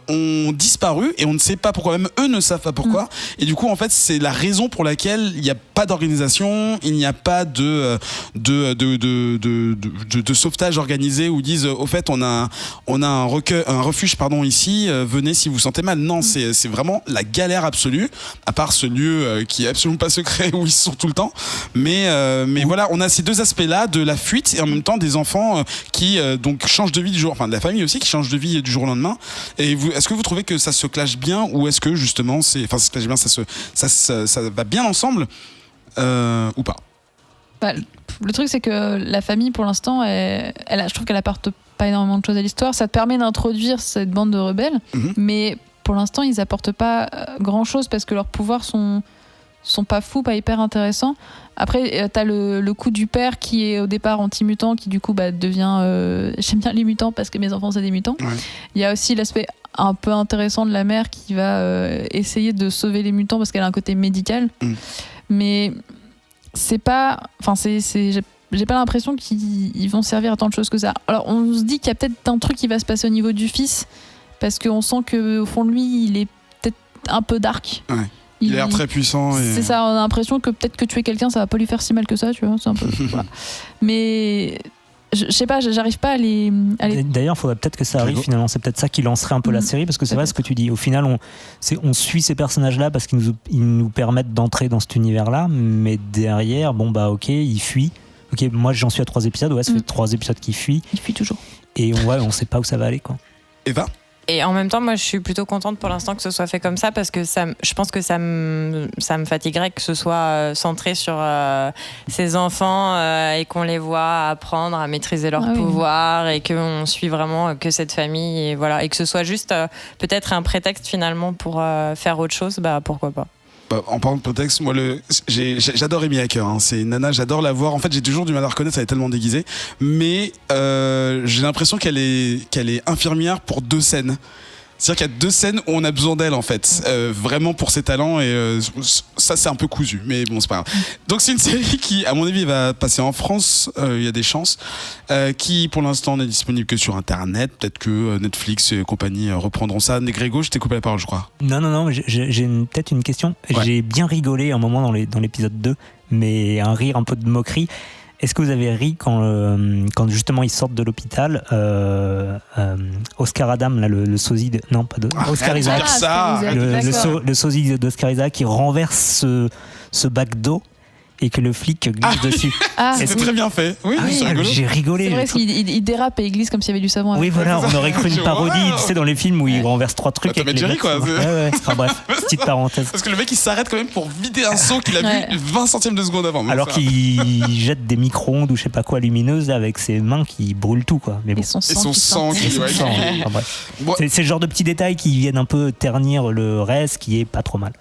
ont disparu et on ne sait pas pourquoi, même eux ne savent pas pourquoi. Et du coup, en fait, c'est la raison pour laquelle il n'y a pas d'organisation, il n'y a pas de sauvetage organisé où ils disent au fait on a un refuge ici, venez si vous vous sentez mal. Non, c'est vraiment la galère absolue, à part ce lieu qui est absolument pas secret où ils sont tout le temps. Mais voilà, on a ces deux aspects-là de la fuite et en même temps des enfants qui donc changent de vie du jour, enfin de la famille aussi qui change de vie du jour au lendemain. Et est-ce que vous trouvez que ça se clash bien ou est-ce que justement ça se clash bien, ça va bien ensemble ou pas? Le truc c'est que la famille pour l'instant, je trouve qu'elle apporte pas énormément de choses à l'histoire. Ça te permet d'introduire cette bande de rebelles, mais pour l'instant ils apportent pas grand chose parce que leurs pouvoirs sont pas fous, pas hyper intéressants. Après, t'as le coup du père qui est au départ anti-mutant, qui du coup devient... j'aime bien les mutants parce que mes enfants c'est des mutants. Ouais. Il y a aussi l'aspect un peu intéressant de la mère qui va essayer de sauver les mutants parce qu'elle a un côté médical. Mais c'est pas... Enfin, j'ai pas l'impression qu'ils vont servir à tant de choses que ça. Alors, on se dit qu'il y a peut-être un truc qui va se passer au niveau du fils parce qu'on sent qu'au fond de lui, il est peut-être un peu dark. Ouais. Il a l'air très puissant. C'est ça, on a l'impression que peut-être que tuer quelqu'un, ça va pas lui faire si mal que ça, tu vois. C'est un peu. Voilà. Mais je sais pas, j'arrive pas à les. D'ailleurs, il faudrait peut-être que ça arrive finalement. C'est peut-être ça qui lancerait un peu la série, parce que c'est vrai ce que tu dis. Au final, on suit ces personnages-là parce qu'ils nous permettent d'entrer dans cet univers-là, mais derrière, ok, ils fuient. Ok, moi j'en suis à 3 épisodes, ouais, ça fait 3 épisodes qu'ils fuient. Ils fuient toujours. Et on sait pas où ça va aller, quoi. Eva ? Et en même temps, moi, je suis plutôt contente pour l'instant que ce soit fait comme ça parce que je pense que ça me fatiguerait que ce soit centré sur ces enfants et qu'on les voit apprendre à maîtriser leur pouvoir et qu'on suit vraiment que cette famille et voilà, et que ce soit juste peut-être un prétexte finalement pour faire autre chose, pourquoi pas. En parlant de prétexte, moi j'adore Amy Hacker, c'est une nana, j'adore la voir. En fait, j'ai toujours du mal à reconnaître, elle est tellement déguisée. Mais j'ai l'impression qu'elle est infirmière pour 2 scènes. C'est-à-dire qu'il y a 2 scènes où on a besoin d'elle en fait, vraiment pour ses talents et ça c'est un peu cousu, mais bon c'est pas grave. Donc c'est une série qui, à mon avis, va passer en France, il y a des chances, qui pour l'instant n'est disponible que sur internet. Peut-être que Netflix et compagnie reprendront ça. Grégo, je t'ai coupé la parole, je crois. Non, j'ai peut-être une question. Ouais. J'ai bien rigolé un moment dans l'épisode 2, mais un rire un peu de moquerie. Est-ce que vous avez ri quand justement ils sortent de l'hôpital, Oscar Adam, là, le sosie de... Non, pas de... Oscar Isaac. Le sosie d'Oscar Isaac qui renverse ce bac d'eau et que le flic glisse dessus. C'est très bien fait. Oui, c'est rigolo. J'ai rigolé. C'est vrai qu'il dérape et il glisse comme s'il y avait du savon. Oui, voilà, on aurait cru une parodie, tu sais, dans les films où il renverse 3 trucs. Tom et Jerry, quoi. Ouais. Enfin, bref, petite parenthèse. Parce que le mec, il s'arrête quand même pour vider un seau qu'il a vu 20 centièmes de seconde avant. Alors qu'il jette des micro-ondes ou je sais pas quoi lumineuses avec ses mains qui brûlent tout, quoi. Mais bon. Et son sang qui Enfin, bref. C'est le genre de petits détails qui viennent un peu ternir le reste, qui est pas trop mal.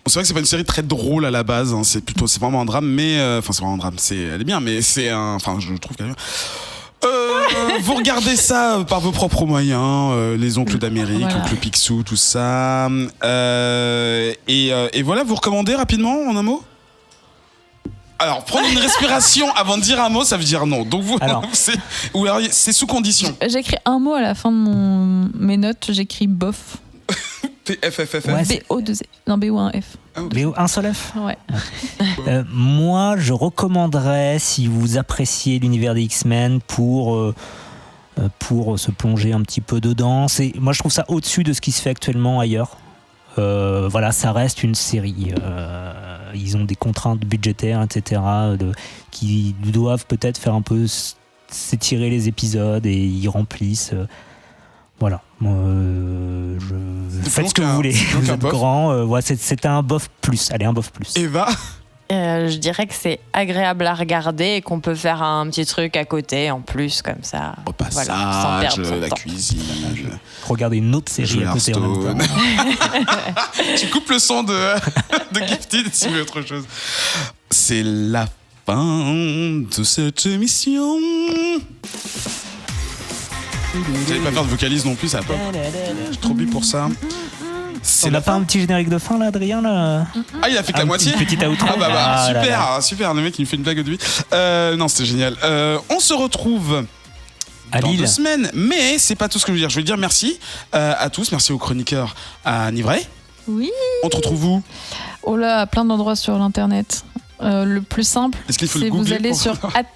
C'est vrai que c'est pas une série très drôle à la base, c'est vraiment un drame, mais c'est vraiment un drame, elle est bien, mais je trouve qu'elle est bien. Vous regardez ça par vos propres moyens, les oncles d'Amérique, Oncle Picsou, tout ça, et voilà, vous recommandez rapidement en un mot. Alors, prendre une respiration avant de dire un mot, ça veut dire non. Donc c'est sous condition. J'écris un mot à la fin de mes notes, j'écris bof. B-O-2-F. Non, B-O-1-F. B-O, un seul F. Ouais. Moi, je recommanderais, si vous appréciez l'univers des X-Men, pour se plonger un petit peu dedans. Moi, je trouve ça au-dessus de ce qui se fait actuellement ailleurs. Voilà, ça reste une série. Ils ont des contraintes budgétaires, etc., qui doivent peut-être faire un peu s'étirer les épisodes et ils remplissent. Voilà. Faites ce que vous voulez. Vous êtes grand. C'était un bof plus. Allez, un bof plus. Eva ? Je dirais que c'est agréable à regarder et qu'on peut faire un petit truc à côté en plus, comme ça. Au passage, sans perdre son la temps. cuisine. Regarder une autre série à côté en même temps. Tu coupes le son de Gifted et tu mets autre chose. C'est la fin de cette émission. J'allais pas faire de vocalise non plus, ça va pas. J'ai trop bu pour ça. On n'a pas un petit générique de fin là, Adrien là. Ah, il a fait que la moitié. Une petite outro. Ah bah, Ah là super, là. super, le mec il me fait une blague de lui. Non, c'était génial. On se retrouve À dans Lille. 2 semaines, mais c'est pas tout ce que je veux dire. Je veux dire merci à tous, merci aux chroniqueurs, à Nivray. Oui. On te retrouve où? Oh là, à plein d'endroits sur l'internet. Le plus simple, Est-ce qu'il faut le c'est vous googler allez pour- sur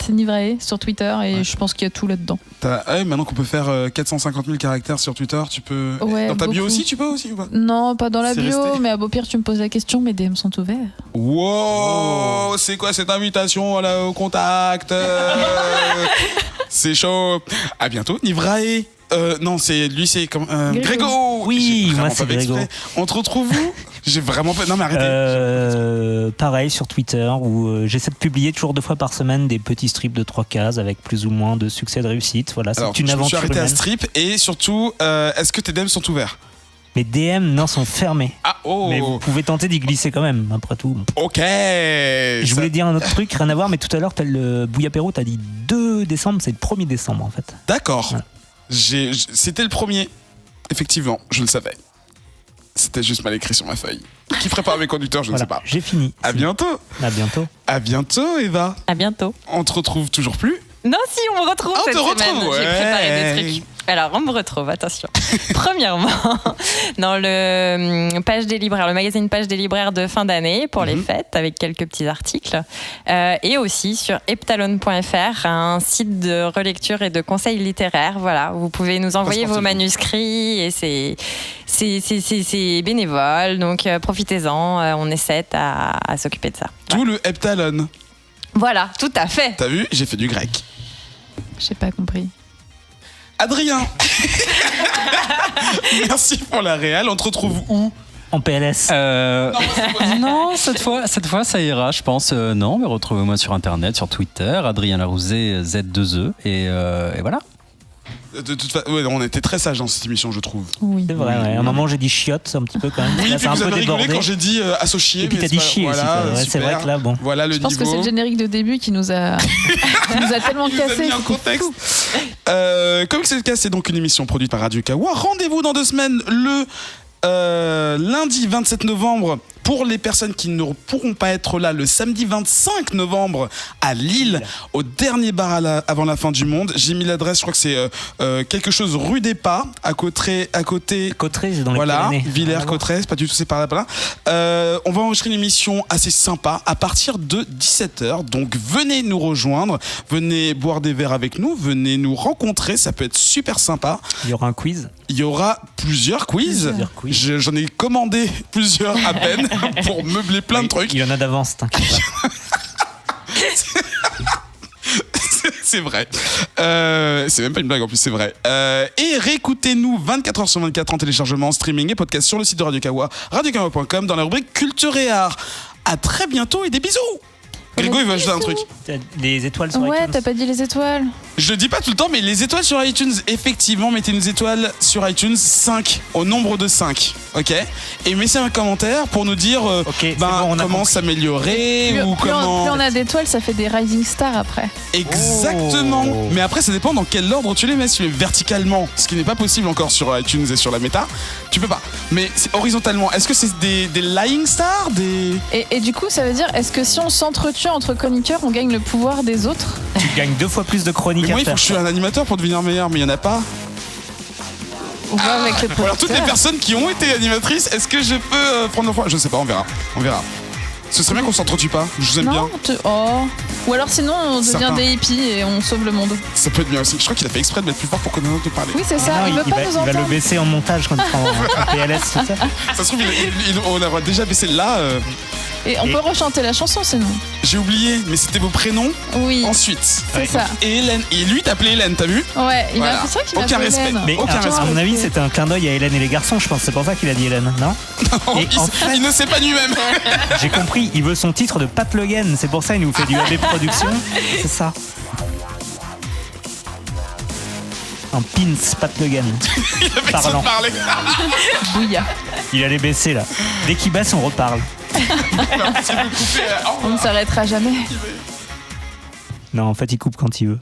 @nivrae sur Twitter et je pense qu'il y a tout là-dedans. Maintenant qu'on peut faire 450 000 caractères sur Twitter, tu peux. Ouais, dans ta bio beaucoup. aussi, tu peux aussi ou pas? Non, pas dans la C'est bio, resté. mais à beau pire, tu me poses la question, mes DM sont ouverts. Wow, c'est quoi cette invitation au contact? C'est chaud. À bientôt, Nivrae. Non, c'est lui, c'est comme Grégo. Oui, J'ai moi, vraiment c'est pas fait Grégo. exprès. On te retrouve où? J'ai vraiment pas. Non mais arrêtez. Pareil sur Twitter où j'essaie de publier toujours 2 fois par semaine des petits strips de 3 cases avec plus ou moins de succès de réussite. Voilà, c'est Alors, une je me suis aventure arrêté à humaine. strip et surtout, est-ce que tes DM sont ouverts? Mes DM non sont fermés. Ah oh. Mais vous pouvez tenter d'y glisser quand même, après tout. Ok. Je voulais dire un autre truc, rien à voir, mais tout à l'heure, t'as le Bouillapéro, t'as dit 2 décembre, c'est le 1er décembre en fait. D'accord. Voilà. C'était le premier. Effectivement, je le savais. C'était juste mal écrit sur ma feuille. Qui prépare mes conducteurs, je ne sais pas. J'ai fini. À bientôt. À bientôt. À bientôt, Eva. À bientôt. On te retrouve toujours plus. Non, si, on me retrouve Ah, on cette te retrouve, semaine. ouais. J'ai préparé des trucs. Alors, on me retrouve, attention. Premièrement, dans le Page des libraires, le magazine Page des libraires de fin d'année pour les fêtes, avec quelques petits articles. Et aussi sur eptalon.fr, un site de relecture et de conseils littéraires. Voilà, vous pouvez nous envoyer vos manuscrits et c'est bénévole. Donc, profitez-en. On essaie à s'occuper de ça. Tout le heptalon. Voilà, tout à fait. T'as vu, j'ai fait du grec. J'ai pas compris. Adrien. Merci pour la réal. On te retrouve où? En PLS. Non, cette fois, ça ira, je pense. Non, mais retrouvez-moi sur Internet, sur Twitter, Adrien Larouzet, Z2E, et voilà. De toute façon, ouais, on était très sages dans cette émission, je trouve. Oui. C'est vrai, ouais. À un moment, j'ai dit chiotte, un petit peu quand même. Oui, Là, puis c'est un vous peu avez rigolé débordé. quand j'ai dit associé. Et puis mais t'as dit c'est pas- chier aussi. voilà, quoi. Ouais, c'est super. vrai que là, bon. Voilà le Je pense niveau. que c'est le générique de début qui nous a tellement Il nous a cassé. mis en contexte. Comme c'est le cas, c'est donc une émission produite par Radio Kawa. Rendez-vous dans 2 semaines, le lundi 27 novembre, pour les personnes qui ne pourront pas être là, le samedi 25 novembre à Lille, au dernier bar avant la fin du monde. J'ai mis l'adresse, je crois que c'est quelque chose rue des Pas, à côté. Cotterêts, c'est dans les Voilà, Pyrénées. Villers-Cotterêts, c'est pas du tout, c'est par là. On va enregistrer une émission assez sympa à partir de 17h. Donc venez nous rejoindre, venez boire des verres avec nous, venez nous rencontrer, ça peut être super sympa. Il y aura un quiz. Il y aura plusieurs quiz. J'en ai commandé plusieurs à peine pour meubler plein de trucs. Il y en a d'avance, t'inquiète pas. C'est vrai. C'est même pas une blague en plus, c'est vrai. Et réécoutez-nous 24h sur 24 en téléchargement, en streaming et podcast sur le site de Radio Kawa, radiokawa.com, dans la rubrique Culture et Art. À très bientôt et des bisous. Grégo, il va ajouter un truc. Les étoiles sur Ouais, iTunes. t'as pas dit les étoiles. Je le dis pas tout le temps, mais les étoiles sur iTunes, effectivement, mettez une étoile sur iTunes, 5, au nombre de 5, ok? Et mettez un commentaire pour nous dire c'est bon, on a comment compris. s'améliorer ou Plus comment... on a d'étoiles, ça fait des rising stars après. Exactement. Oh. Mais après, ça dépend dans quel ordre tu les mets. Si tu les mets verticalement, ce qui n'est pas possible encore sur iTunes et sur la méta, tu peux pas. Mais c'est horizontalement. Est-ce que c'est des lying stars, des... Et du coup, ça veut dire, est-ce que si on s'entretue entre chroniqueurs, on gagne le pouvoir des autres? Tu gagnes 2 fois plus de chroniques Mais moi, à il faut faire. que je sois un animateur pour devenir meilleur, mais il y en a pas. On va avec les Ou alors toutes les producteurs. personnes qui ont été animatrices, est-ce que je peux prendre leur fois? Je sais pas, on verra. On verra. Ce serait bien qu'on s'entretue pas. Je vous aime bien. Non, oh. Ou alors sinon, on devient Certain. des hippies et on sauve le monde. Ça peut être bien aussi. Je crois qu'il a fait exprès de mettre plus fort pour qu'on ait envie de parler. Oui, c'est ça. Non, il veut pas nous va entendre. le baisser en montage quand il prend en PLS, tout ça. Ça se trouve, on a déjà baissé là. Et on peut rechanter la chanson sinon. J'ai oublié, mais c'était vos prénoms Oui, ensuite. c'est ça. Et Hélène. Et lui t'appelait Hélène, t'as vu? Ouais, Voilà. c'est vrai qu'il m'a Aucun appelé respect. Hélène. Mais Aucun à respect. mon avis, c'était un clin d'œil à Hélène et les garçons, je pense. C'est pour ça qu'il a dit Hélène, non? Et en fait, Il ne sait pas lui-même. j'ai compris, il veut son titre de Pat Le Guen. C'est pour ça qu'il nous fait du AB Production. C'est ça. Un pins Pat Le Guen. Il avait besoin Parlant. de parler. Bouilla. Il allait baisser là. Dès qu'il baisse, on reparle. Si vous coupez, On ne s'arrêtera jamais. Non, en fait, il coupe quand il veut.